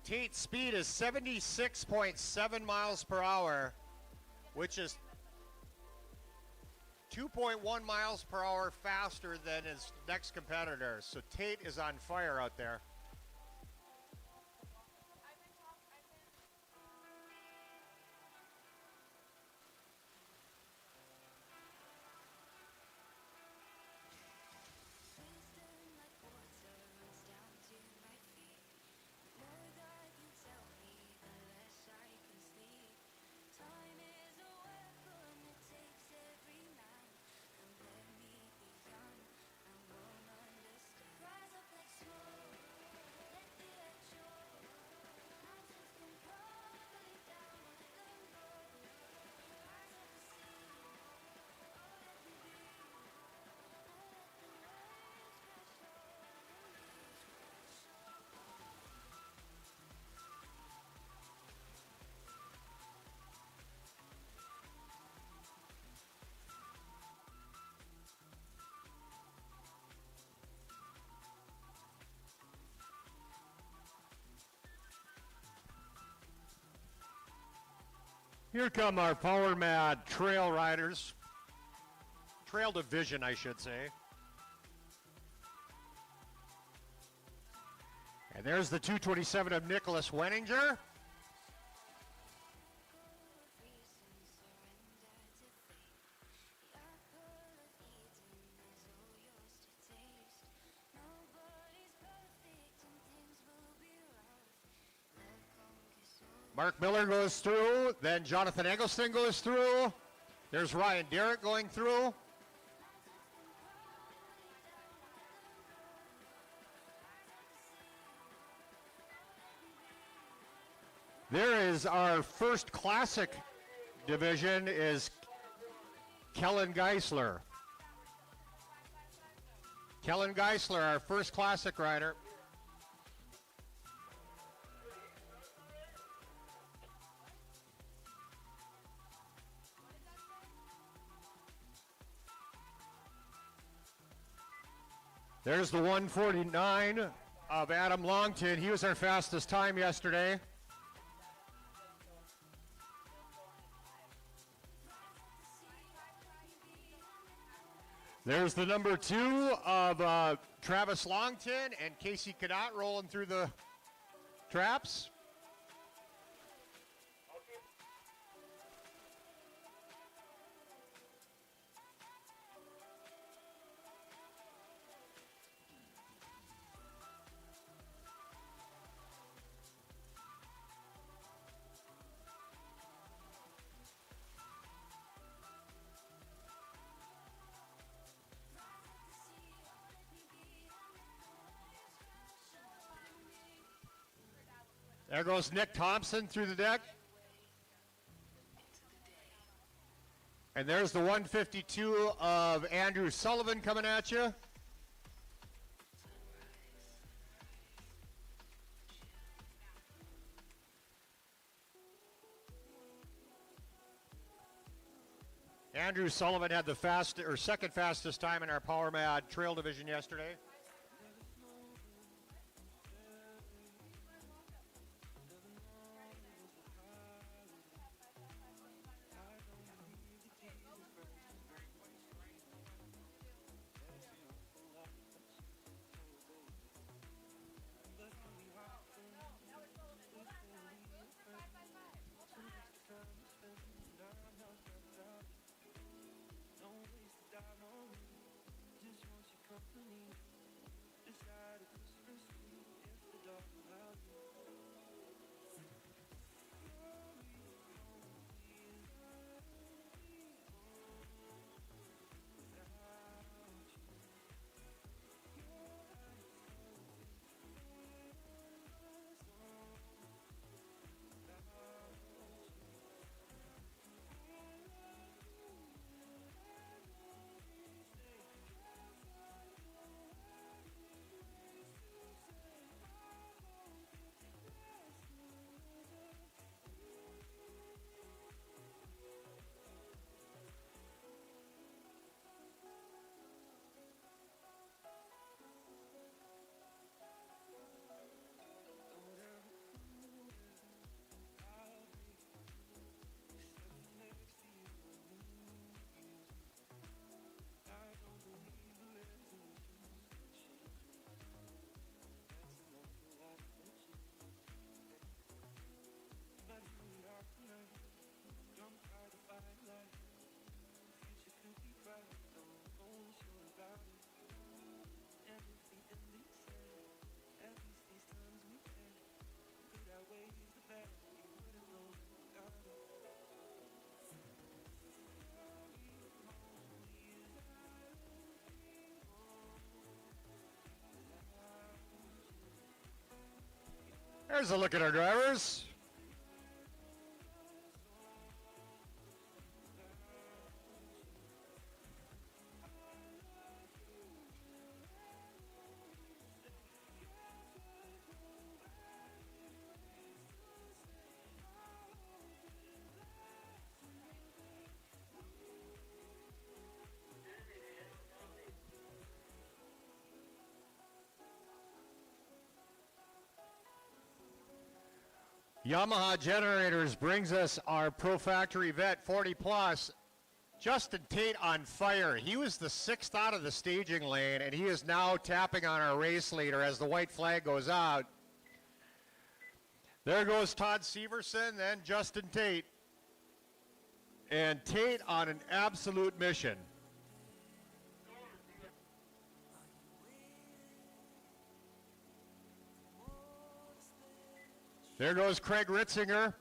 Tate's speed is 76.7 miles per hour, which is 2.1 miles per hour faster than his next competitor. So Tate is on fire out there. Here come our Power Mad trail riders. Trail division, I should say. And there's the 227 of Nicholas Wenninger. Mark Miller goes through, then Jonathan Eggleston goes through. There's Ryan Derrick going through. There is our first classic division is Kellen Geisler. Kellen Geisler, our first classic rider. There's the 149 of Adam Longton. He was our fastest time yesterday. There's the number 2 of Travis Longton and Casey Cadot rolling through the traps. There goes Nick Thompson through the deck. And there's the 152 of Andrew Sullivan coming at you. Andrew Sullivan had the second fastest time in our Power Mad Trail Division yesterday. There's a look at our drivers. Yamaha Generators brings us our Pro Factory Vet 40 Plus. Justin Tate on fire. He was the 6th out of the staging lane, and he is now tapping on our race leader as the white flag goes out. There goes Todd Severson, then Justin Tate. And Tate on an absolute mission. There goes Craig Ritzinger.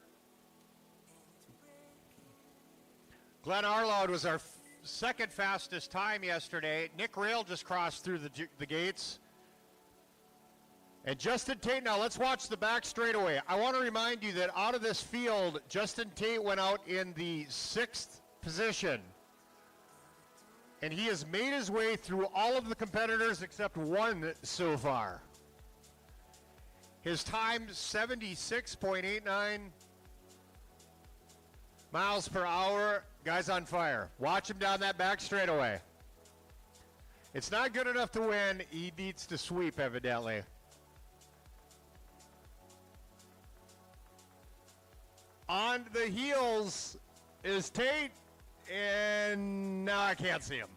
Glenn Arlaud was our second fastest time yesterday. Nick Rail just crossed through the gates. And Justin Tate, now let's watch the back straightaway. I want to remind you that out of this field, Justin Tate went out in the 6th position. And he has made his way through all of the competitors except one so far. His time, 76.89 miles per hour. Guy's on fire. Watch him down that back straightaway. It's not good enough to win. He needs to sweep, evidently. On the heels is Tate, and now I can't see him.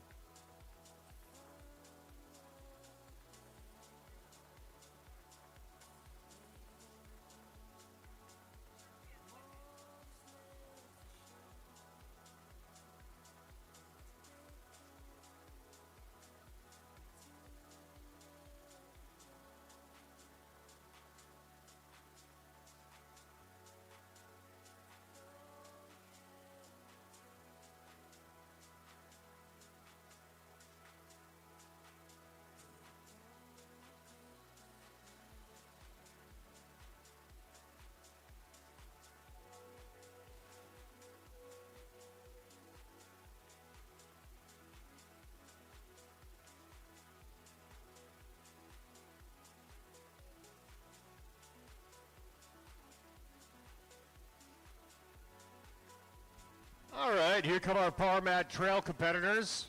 here come our Power Mat Trail competitors.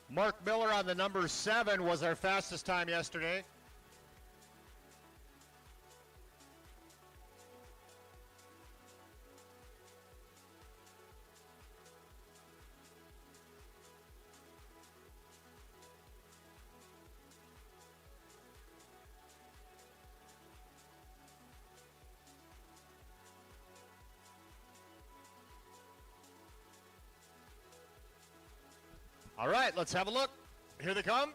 Mark Miller on the number 7 was our fastest time yesterday. All right, let's have a look. Here they come.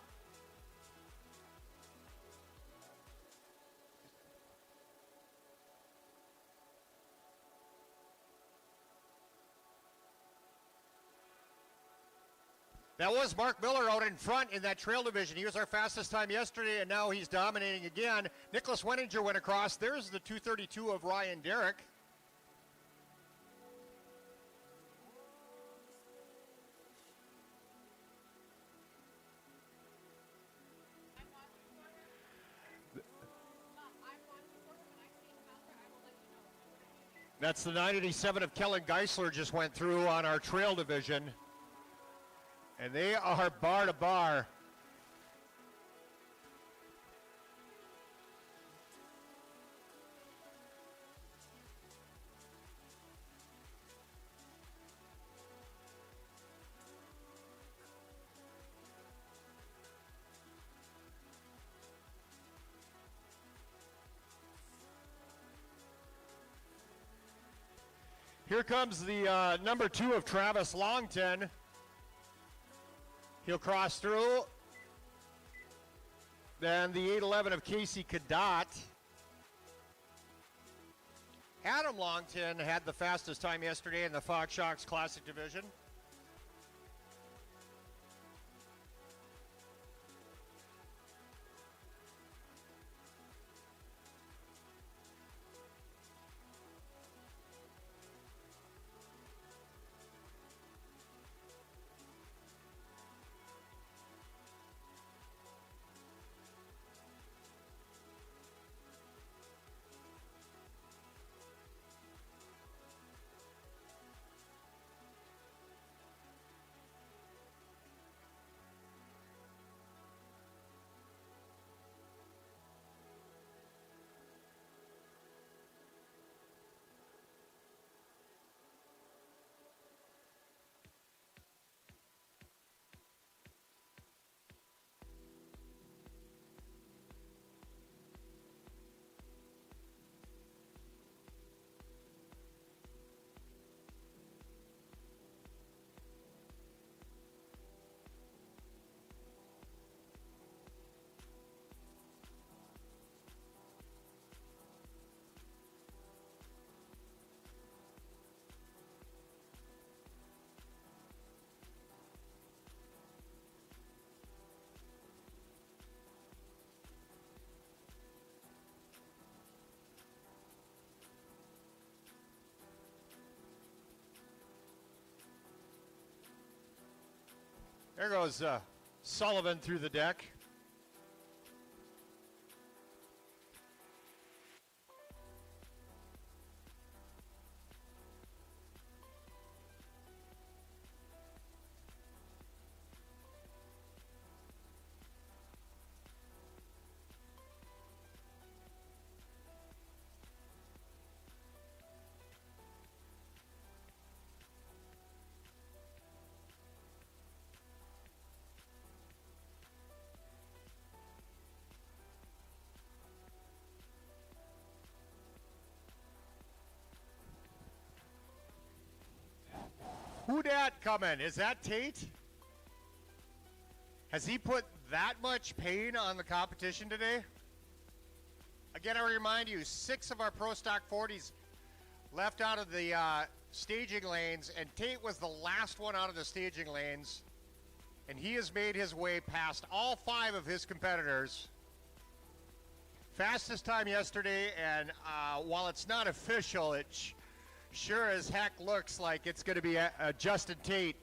That was Mark Miller out in front in that trail division. He was our fastest time yesterday, and now he's dominating again. Nicholas Wenninger went across. There's the 2:32 of Ryan Derrick. That's the 987 of Kellen Geisler just went through on our trail division. And they are bar to bar. Here comes the number 2 of Travis Longton. He'll cross through. Then the 811 of Casey Cadot. Adam Longton had the fastest time yesterday in the Fox Shocks Classic Division. There goes Sullivan through the deck. Who dat coming? Is that Tate? Has he put that much pain on the competition today? Again, I remind you, 6 of our Pro Stock 40s left out of the staging lanes, and Tate was the last one out of the staging lanes, and he has made his way past all 5 of his competitors. Fastest time yesterday, and while it's not official, it sure as heck looks like it's going to be Justin Tate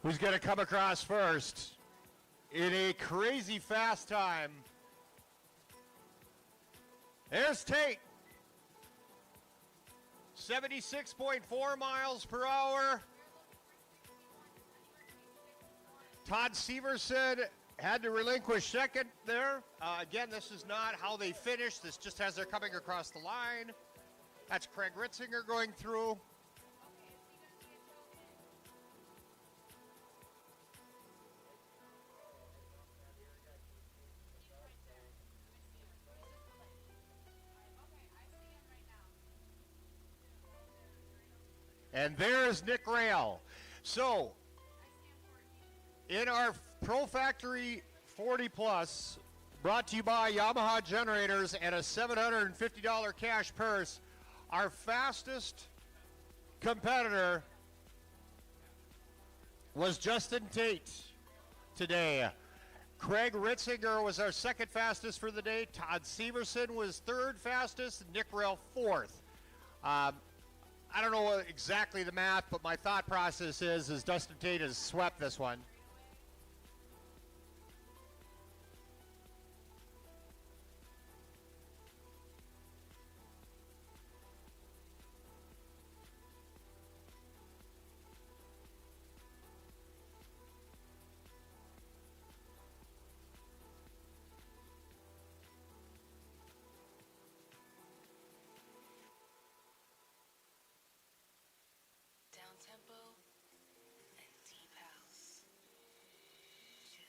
who's going to come across first in a crazy fast time. There's Tate. 76.4 miles per hour. Todd Severson had to relinquish second there. Again, this is not how they finished. This just as they're coming across the line. That's Craig Ritzinger going through. And there's Nick Rail. So, in our Pro Factory 40 Plus, brought to you by Yamaha Generators and a $750 cash purse, our fastest competitor was Justin Tate today. Craig Ritzinger was our second fastest for the day. Todd Severson was third fastest. Nick Rail fourth. I don't know exactly the math, but my thought process is Dustin Tate has swept this one. Down-tempo and deep house. Chill.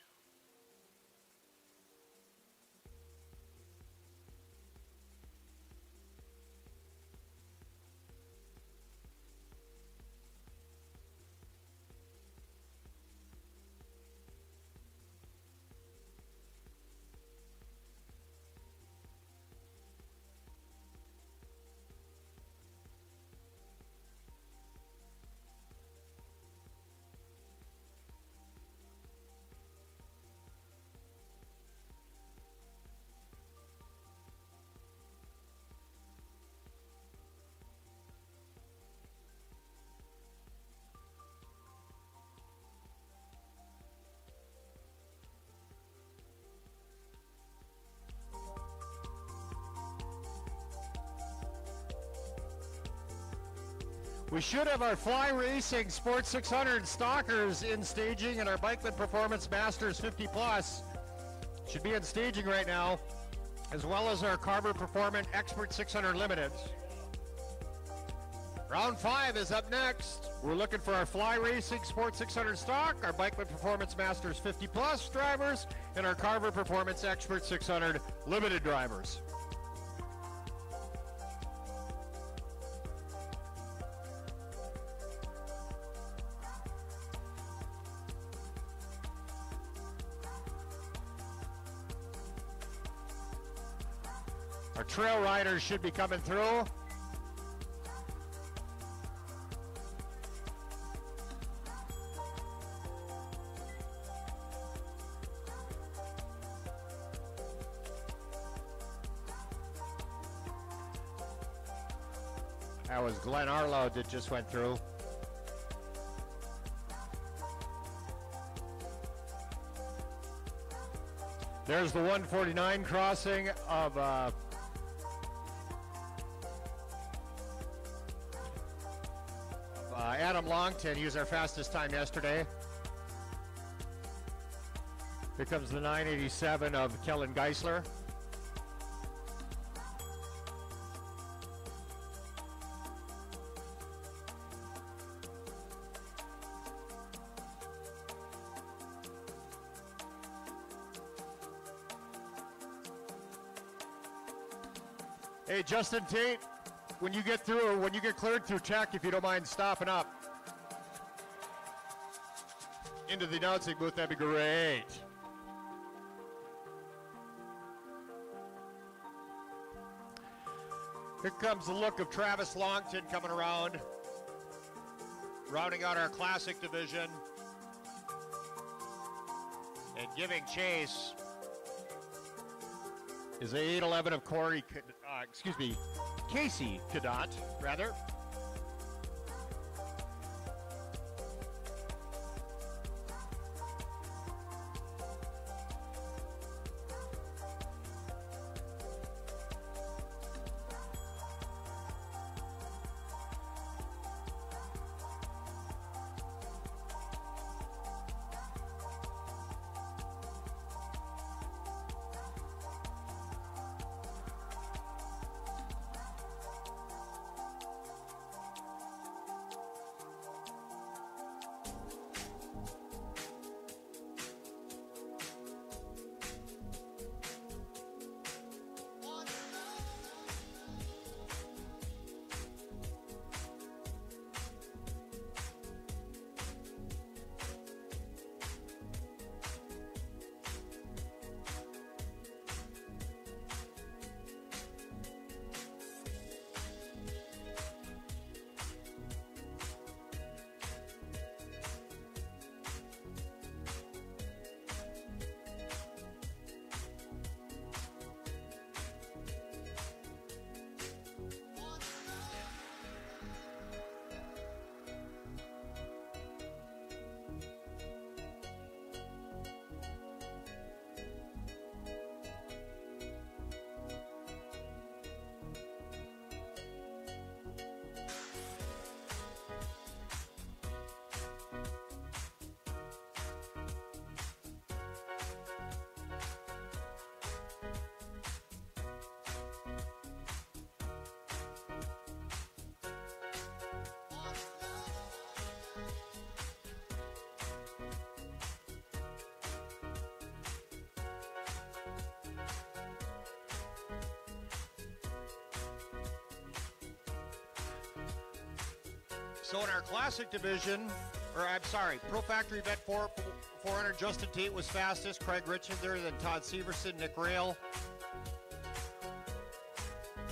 We should have our Fly Racing Sports 600 Stalkers in staging, and our Bikeman Performance Masters 50 Plus should be in staging right now, as well as our Carver Performance Expert 600 Limited. Round 5 is up next. We're looking for our Fly Racing Sports 600 Stock, our Bikeman Performance Masters 50 Plus drivers, and our Carver Performance Expert 600 Limited drivers. Our trail riders should be coming through. That was Glenn Arlo that just went through. There's the 149 crossing of Adam Longton. He was our fastest time yesterday. Here comes the 987 of Kellen Geisler. Hey, Justin Tate, when you get through, or when you get cleared through check, if you don't mind stopping up into the announcing booth, that'd be great. Here comes the look of Travis Longton coming around, rounding out our classic division and giving chase is the 811 of Casey Cadot, rather. So in our classic division, Pro Factory Vet 400, Justin Tate was fastest, Craig Richender, then Todd Severson, Nick Rail,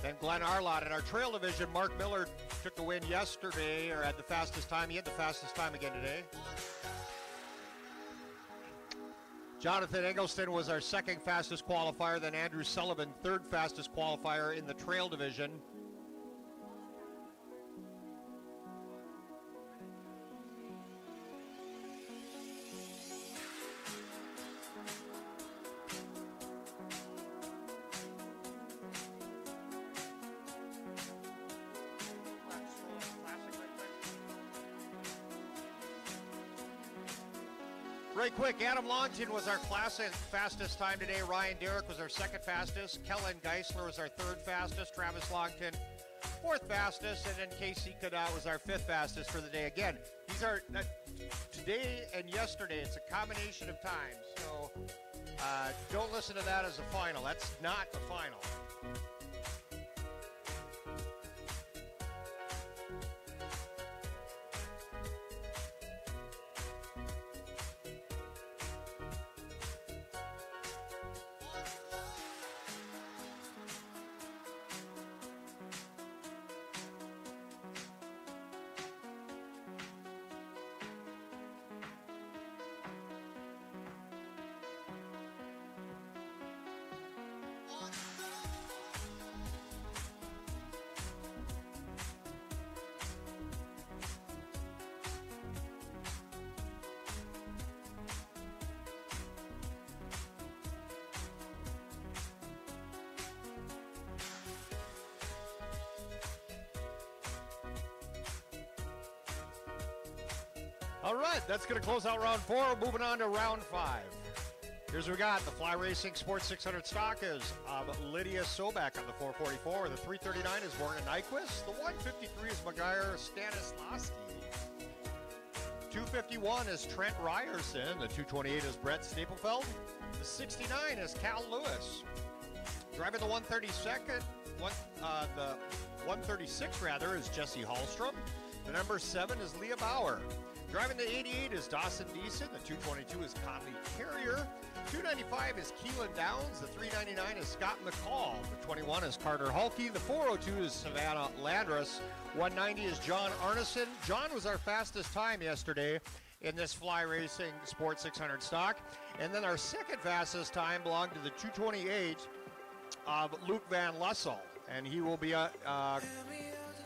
then Glenn Arlott. In our trail division, Mark Miller took the win yesterday, or had the fastest time. He had the fastest time again today. Jonathan Eggleston was our second fastest qualifier, then Andrew Sullivan, third fastest qualifier in the trail division. Right quick, Adam Longton was our classic fastest time today. Ryan Derrick was our second fastest. Kellen Geisler was our third fastest. Travis Longton, fourth fastest. And then Casey Cadet was our fifth fastest for the day. Again, these are today and yesterday. It's a combination of times. So don't listen to that as a final. That's not the final. All right, that's going to close out round 4. Moving on to round 5. Here's what we got. The Fly Racing Sports 600 stock is Lydia Sobek on the 444. The 339 is Morgan Nyquist. The 153 is Magyar Stanislawski. 251 is Trent Ryerson. The 228 is Brett Staplefeld. The 69 is Cal Lewis. Driving the 136 is Jesse Hallstrom. The number 7 is Leah Bauer. Driving the 88 is Dawson Deason. The 222 is Conley Carrier. 295 is Keelan Downs. The 399 is Scott McCall. The 21 is Carter Hulke. The 402 is Savannah Landrus. 190 is John Arneson. John was our fastest time yesterday in this Fly Racing Sports 600 stock. And then our second fastest time belonged to the 228 of Luke Van Lussel. And he will be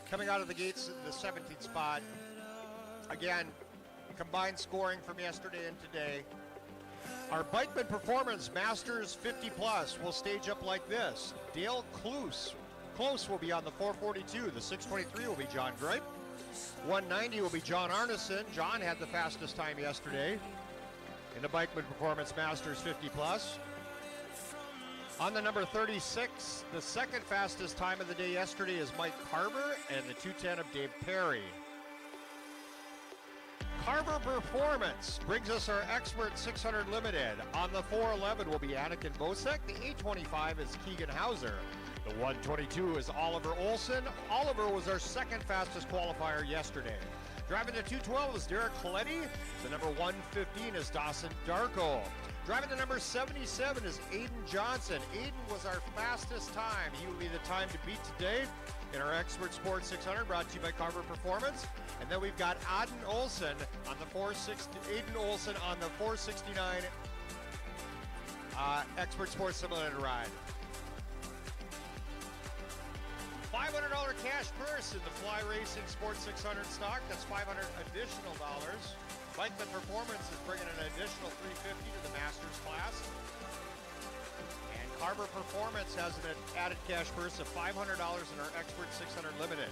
coming out of the gates in the 17th spot. Again, combined scoring from yesterday and today. Our Bikeman Performance Masters 50 Plus will stage up like this. Dale Close will be on the 442. The 623 will be John Gripe. 190 will be John Arneson. John had the fastest time yesterday in the Bikeman Performance Masters 50 Plus. On the number 36, the second fastest time of the day yesterday is Mike Carver, and the 210 of Dave Perry. Carver Performance brings us our Expert 600 Limited. On the 411 will be Anakin Bosek. The 825 is Keegan Hauser. The 122 is Oliver Olson. Oliver was our second fastest qualifier yesterday. Driving the 212 is Derek Coletti. The number 115 is Dawson Darko. Driving the number 77 is Aiden Johnson. Aiden was our fastest time. He will be the time to beat today in our Expert Sports 600, brought to you by Carver Performance. And then we've got Aiden Olson on the 469 Expert Sports Limited ride. $500 cash purse in the Fly Racing Sports 600 stock. That's $500 additional dollars. Bikeman Performance is bringing an additional $350 to the Masters class. And Carver Performance has an added cash purse of $500 in our Expert 600 Limited.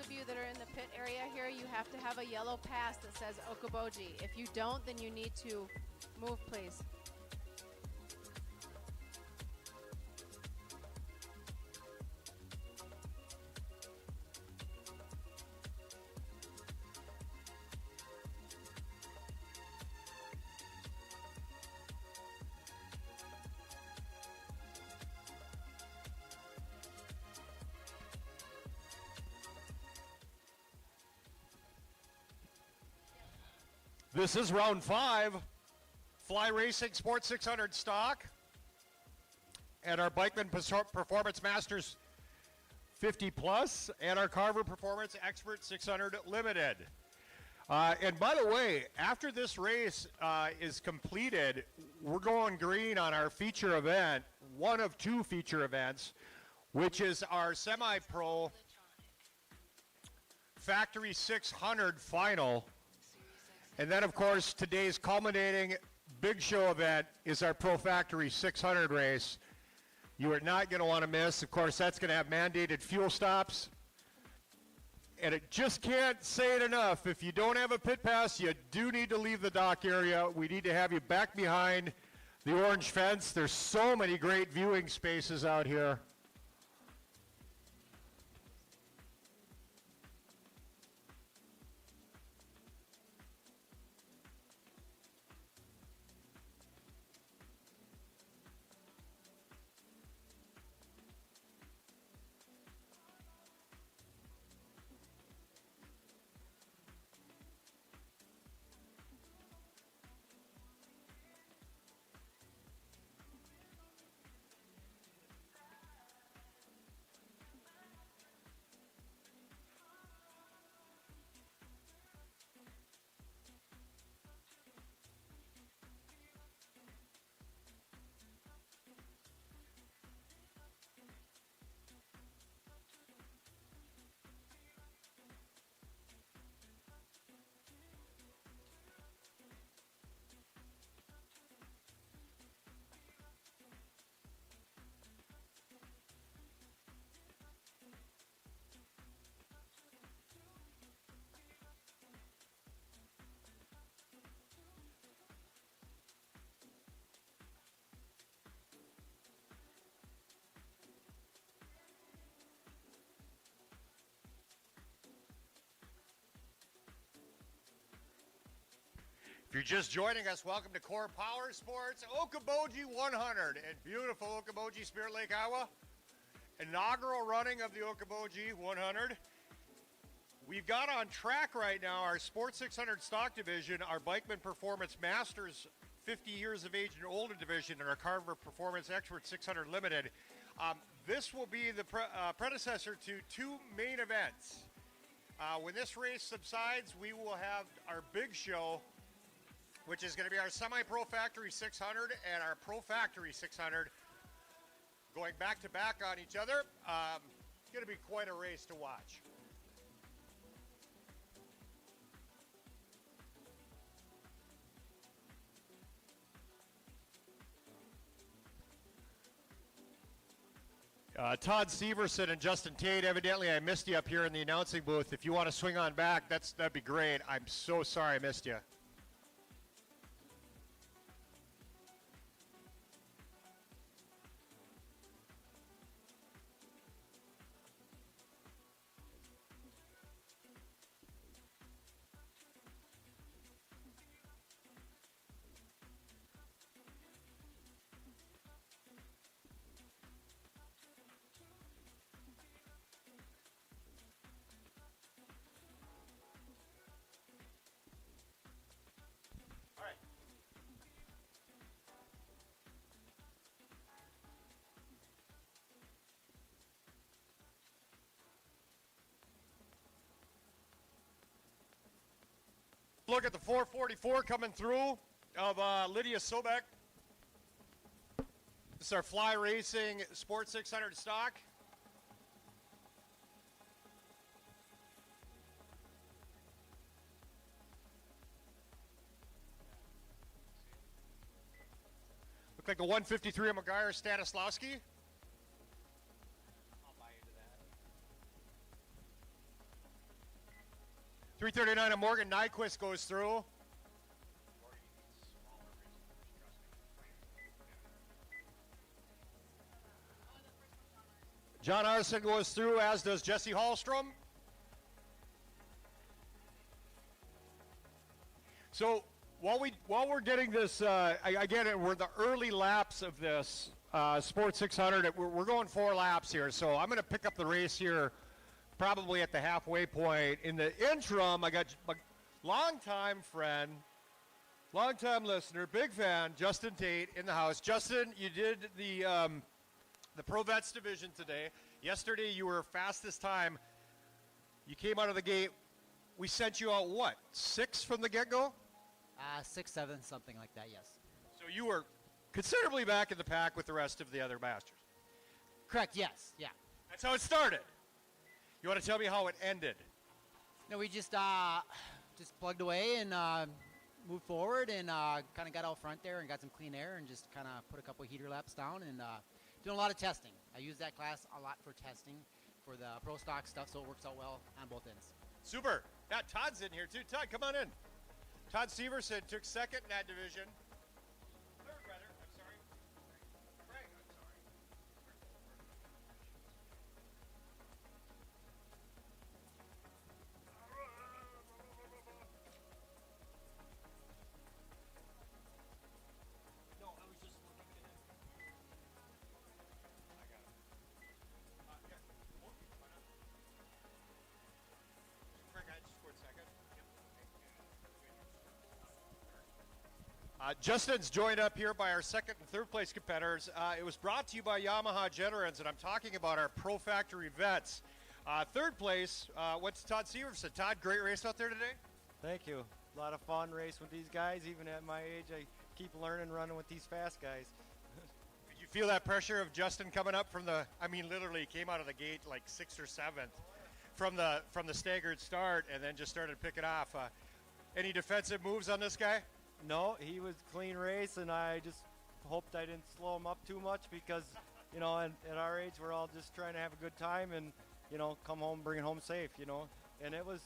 of you that are in the pit area here, you have to have a yellow pass that says Okoboji. If you don't, then you need to move, please. This is round 5, Fly Racing Sports 600 stock, and our Bikeman Performance Masters 50 Plus, and our Carver Performance Expert 600 Limited. And by the way, after this race is completed, we're going green on our feature event, one of 2 feature events, which is our semi-pro Factory 600 final. And then, of course, today's culminating big show event is our Pro Factory 600 race. You are not going to want to miss. Of course, that's going to have mandated fuel stops. And it just can't say it enough. If you don't have a pit pass, you do need to leave the dock area. We need to have you back behind the orange fence. There's so many great viewing spaces out here. If you're just joining us, welcome to Core Power Sports Okoboji 100 in beautiful Okoboji, Spirit Lake, Iowa. Inaugural running of the Okoboji 100. We've got on track right now our Sports 600 stock division, our Bikeman Performance Masters 50 years of age and older division, and our Carver Performance Expert 600 Limited. This will be the predecessor to 2 main events. When this race subsides, we will have our big show, which is going to be our Semi-Pro Factory 600 and our Pro Factory 600 going back-to-back on each other. It's going to be quite a race to watch. Todd Severson and Justin Tate, evidently I missed you up here in the announcing booth. If you want to swing on back, that'd be great. I'm so sorry I missed you. Look at the 444 coming through of Lydia Sobek. This is our Fly Racing Sports 600 stock. Look like a 153 of McGuire Stanislawski. 339 of Morgan Nyquist goes through. John Arson goes through, as does Jesse Hallstrom. So while we're getting this, again, we're the early laps of this Sport 600. We're going 4 laps here, so I'm going to pick up the race here probably at the halfway point. In the interim, I got my longtime friend, longtime listener, big fan, Justin Tate in the house. Justin, you did the Pro Vets division today. Yesterday, you were fastest time. You came out of the gate. We sent you out, what, 6 from the get-go? 6, 7, something like that, yes. So you were considerably back in the pack with the rest of the other masters. Correct, yes, yeah. That's how it started. You want to tell me how it ended? No, we just plugged away and moved forward and kind of got out front there and got some clean air and just kind of put a couple heater laps down and doing a lot of testing. I use that class a lot for testing for the pro stock stuff, so it works out well on both ends. Super. Yeah, Todd's in here too. Todd, come on in. Todd Severson took second in that division. Third, rather. I'm sorry. Craig, I'm sorry. No, I was just looking at it. I got it. Yeah. Oh, why not? Craig, I just scored second. Justin's joined up here by our second and third place competitors. It was brought to you by Yamaha Generans, and I'm talking about our Pro Factory Vets. Third place went to Todd Severson. Todd, great race out there today? Thank you. A lot of fun racing with these guys. Even at my age, I keep learning running with these fast guys. Did you feel that pressure of Justin coming up from the, I mean, literally came out of the gate like 6th or 7th from the staggered start and then just started picking off. Any defensive moves on this guy? No, he was clean race, and I just hoped I didn't slow him up too much because, you know, at our age, we're all just trying to have a good time and, you know, come home, bring it home safe, you know. And it was,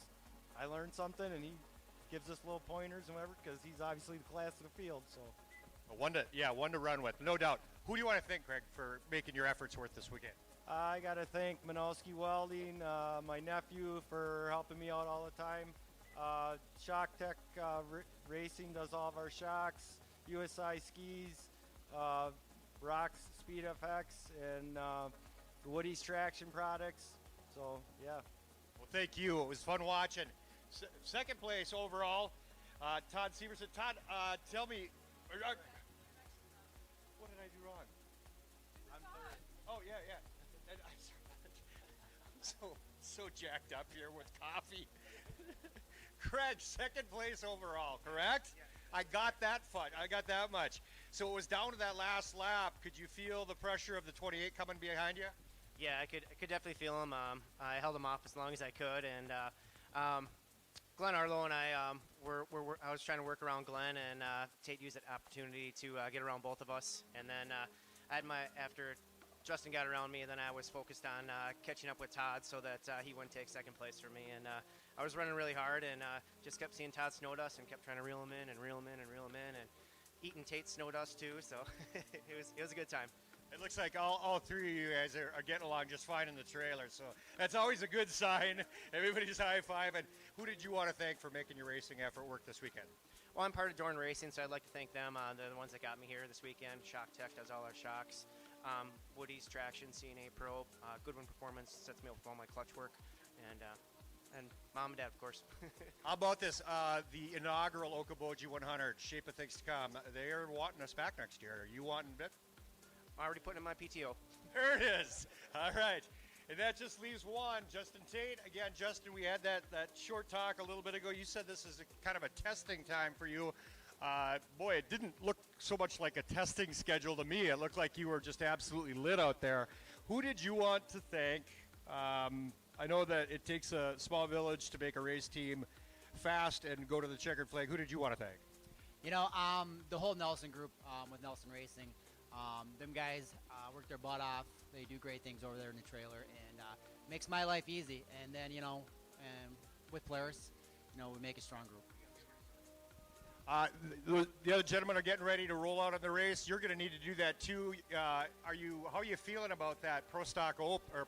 I learned something, and he gives us little pointers and whatever because he's obviously the class of the field, so. One to run with, no doubt. Who do you want to thank, Craig, for making your efforts worth this weekend? I got to thank Minowski Welding, my nephew for helping me out all the time. Shock Tech Racing does all of our shocks, USI Skis, Rocks Speed FX, and Woody's Traction Products. So, yeah. Well, thank you. It was fun watching. Second place overall, Todd Severson. Todd, tell me, what did I do wrong? I'm third. Oh, yeah. And I'm so jacked up here with coffee. Craig, second place overall, correct? Yeah. I got that much. So it was down to that last lap. Could you feel the pressure of the 28 coming behind you? Yeah, I could definitely feel him. I held him off as long as I could, and Glenn Arlo and I I was trying to work around Glenn, and Tate used that opportunity to get around both of us. And then after Justin got around me, and then I was focused on catching up with Todd so that he wouldn't take second place for me. And I was running really hard and just kept seeing Todd snow dust and kept trying to reel him in and eating Tate's snow dust too. So it was a good time. It looks like all three of you guys are getting along just fine in the trailer, so that's always a good sign. Everybody's high-fiving. Who did you want to thank for making your racing effort work this weekend? Well, I'm part of Dorn Racing, so I'd like to thank them. They're the ones that got me here this weekend. Shock Tech does all our shocks. Woody's Traction, CNA Pro, Goodwin Performance sets me up with all my clutch work, and Mom and Dad, of course. How about this? The inaugural Okoboji 100, shape of things to come. They are wanting us back next year. Are you wanting it? I'm already putting in my PTO. There it is. All right. And that just leaves one, Justin Tate. Again, Justin, we had that short talk a little bit ago. You said this is kind of a testing time for you. Boy, it didn't look so much like a testing schedule to me. It looked like you were just absolutely lit out there. Who did you want to thank? I know that it takes a small village to make a race team fast and go to the checkered flag. Who did you want to thank? You know, the whole Nelson group with Nelson Racing, them guys work their butt off. They do great things over there in the trailer and makes my life easy. And then, you know, and with Polaris, we make a strong group. The other gentlemen are getting ready to roll out on the race. You're going to need to do that too. How are you feeling about that Pro Stock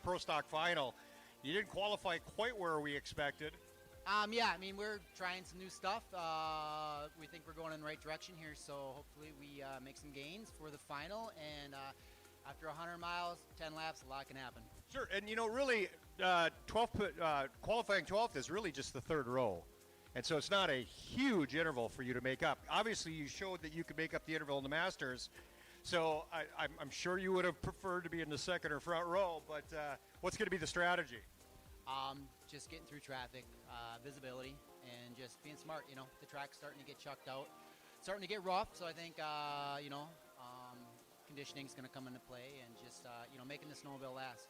Pro Stock final? You didn't qualify quite where we expected. Yeah, I mean, we're trying some new stuff. We think we're going in the right direction here, so hopefully we make some gains for the final. And after 100 miles, 10 laps, a lot can happen. Sure, and really, qualifying 12th is really just the third row. And so it's not a huge interval for you to make up. Obviously, you showed that you could make up the interval in the Masters. So I'm sure you would have preferred to be in the second or front row, but what's going to be the strategy? Just getting through traffic, visibility, and just being smart. The track's starting to get chucked out, starting to get rough. So I think, conditioning is going to come into play, and just, making the snowmobile last.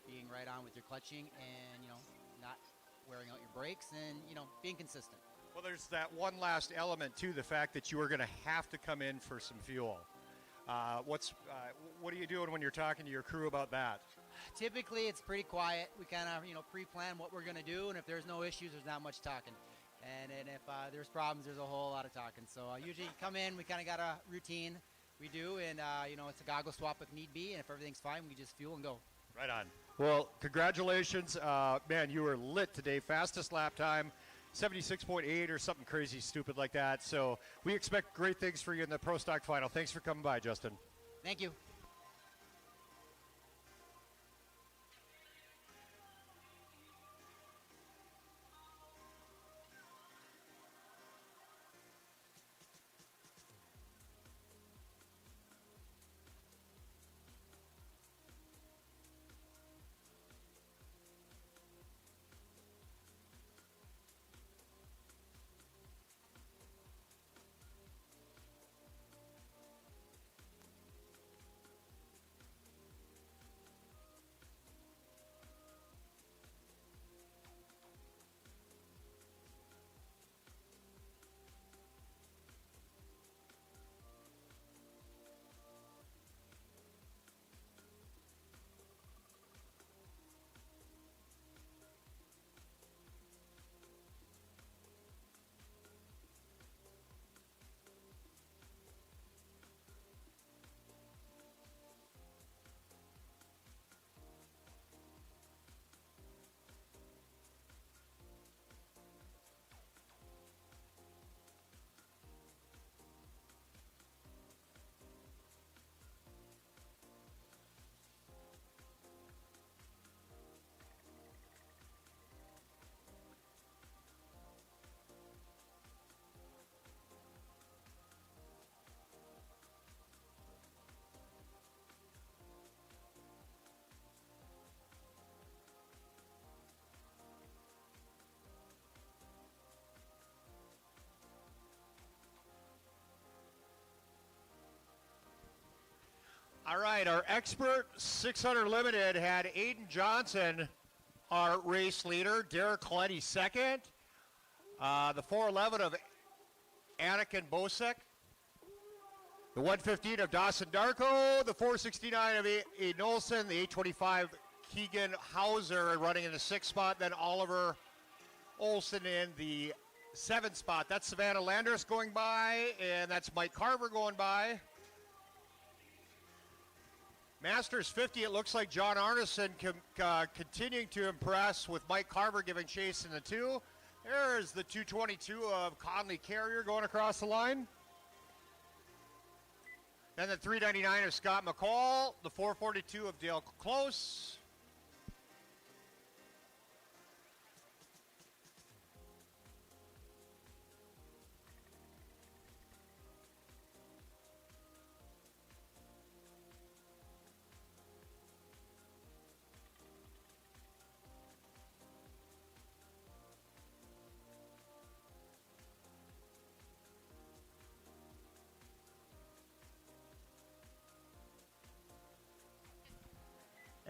Being right on with your clutching and, not wearing out your brakes and, being consistent. Well, there's that one last element, too, the fact that you are going to have to come in for some fuel. What are you doing when you're talking to your crew about that? Typically, it's pretty quiet. We kind of, pre-plan what we're going to do, and if there's no issues, there's not much talking. And if there's problems, there's a whole lot of talking. So usually come in, we kind of got a routine we do, and, it's a goggle swap if need be, and if everything's fine, we just fuel and go. Right on. Well, congratulations. Man, you were lit today. Fastest lap time, 76.8 or something crazy stupid like that. So we expect great things for you in the Pro Stock final. Thanks for coming by, Justin. Thank you. All right, our expert 600 Limited had Aiden Johnson, our race leader, Derek Coletti second, the 411 of Anakin Bosek, the 115 of Dawson Darko, the 469 of Aiden Olson, the 825 Keegan Hauser running in the 6th spot, then Oliver Olson in the 7th spot. That's Savannah Landers going by, and that's Mike Carver going by. Masters 50, it looks like John Arneson continuing to impress with Mike Carver giving chase in the 2. There's the 222 of Conley Carrier going across the line. Then the 399 of Scott McCall, the 442 of Dale Close.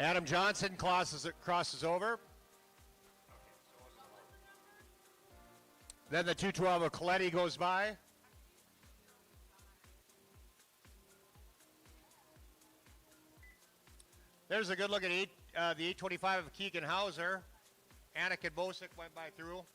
Adam Johnson crosses over. Then the 212 of Coletti goes by. There's a good look at the 825 of Keegan Hauser. Anakin Bosek went by through.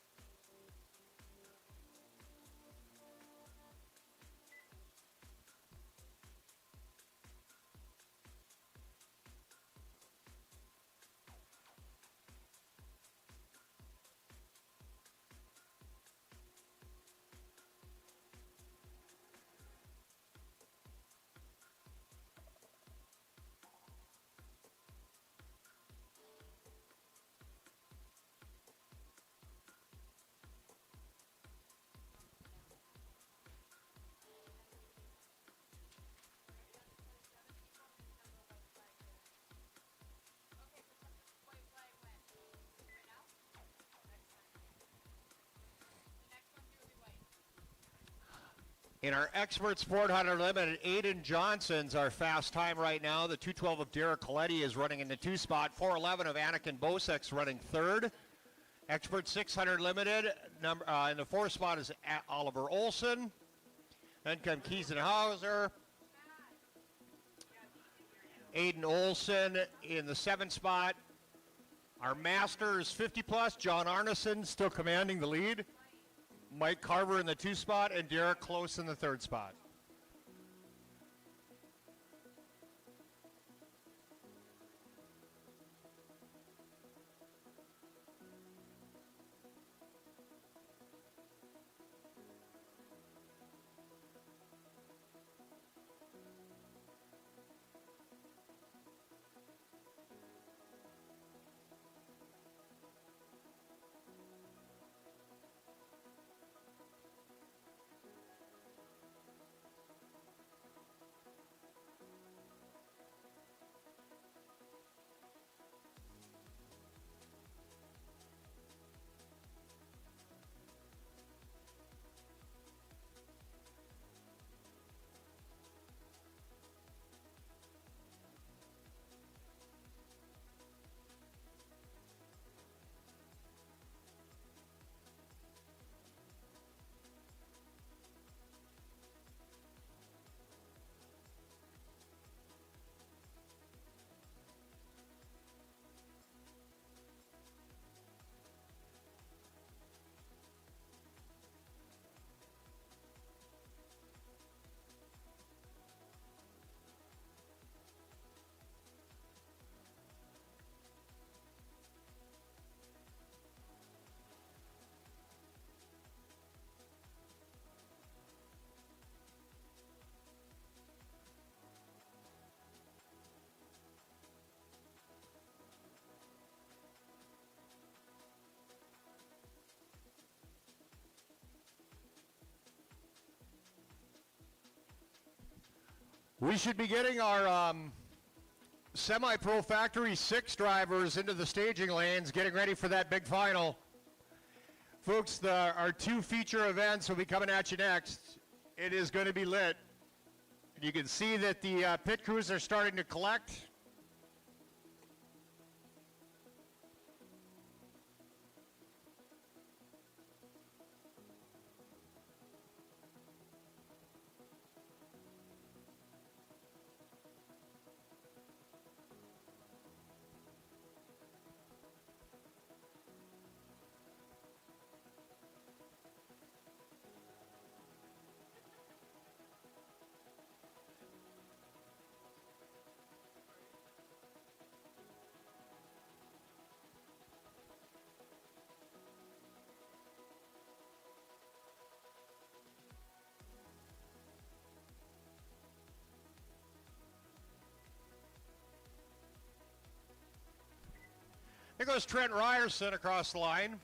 In our Experts 400 Limited, Aiden Johnson's our fast time right now. The 2:12 of Derek Coletti is running in the 2 spot. 4:11 of Anakin Bosek's running 3rd. Expert 600 Limited, in the 4th spot is Oliver Olson. Then come Kiesenhauser. Aiden Olson in the 7th spot. Our Masters 50 plus, John Arneson still commanding the lead. Mike Carver in the 2 spot and Derek Close in the 3rd spot. We should be getting our semi-pro factory 6 drivers into the staging lanes, getting ready for that big final. Folks, our 2 feature events will be coming at you next. It is going to be lit. You can see that the pit crews are starting to collect. There goes Trent Ryerson across the line.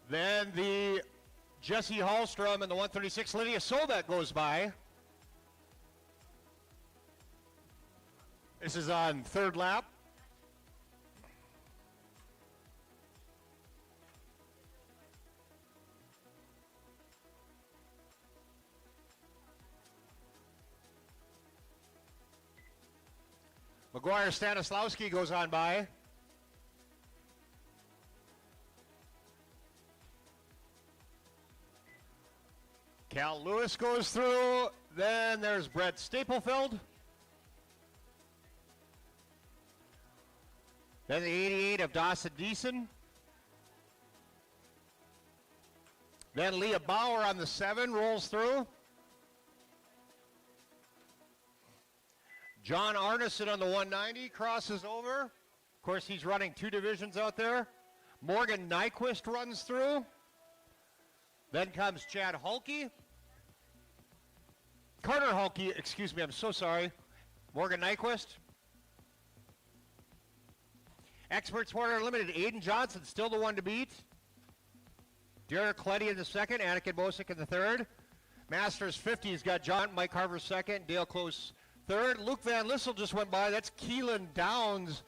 Then the Jesse Hallstrom and the 136 Lydia Sobek goes by. This is on 3rd lap. McGuire Stanislawski goes on by. Cal Lewis goes through. Then there's Brett Staplefeld. Then the 88 of Dawson Deason. Then Leah Bauer on the 7 rolls through. John Arneson on the 190 crosses over. Of course, he's running 2 divisions out there. Morgan Nyquist runs through. Then comes Chad Hulke. Carter Hulke, excuse me, I'm so sorry. Morgan Nyquist. Experts 400 Limited, Aiden Johnson still the one to beat. Derek Coletti in the 2nd, Anakin Bosick in the 3rd. Masters 50's got Mike Carver 2nd, Dale Close 3rd. Luke Van Lissel just went by. That's Keelan Downs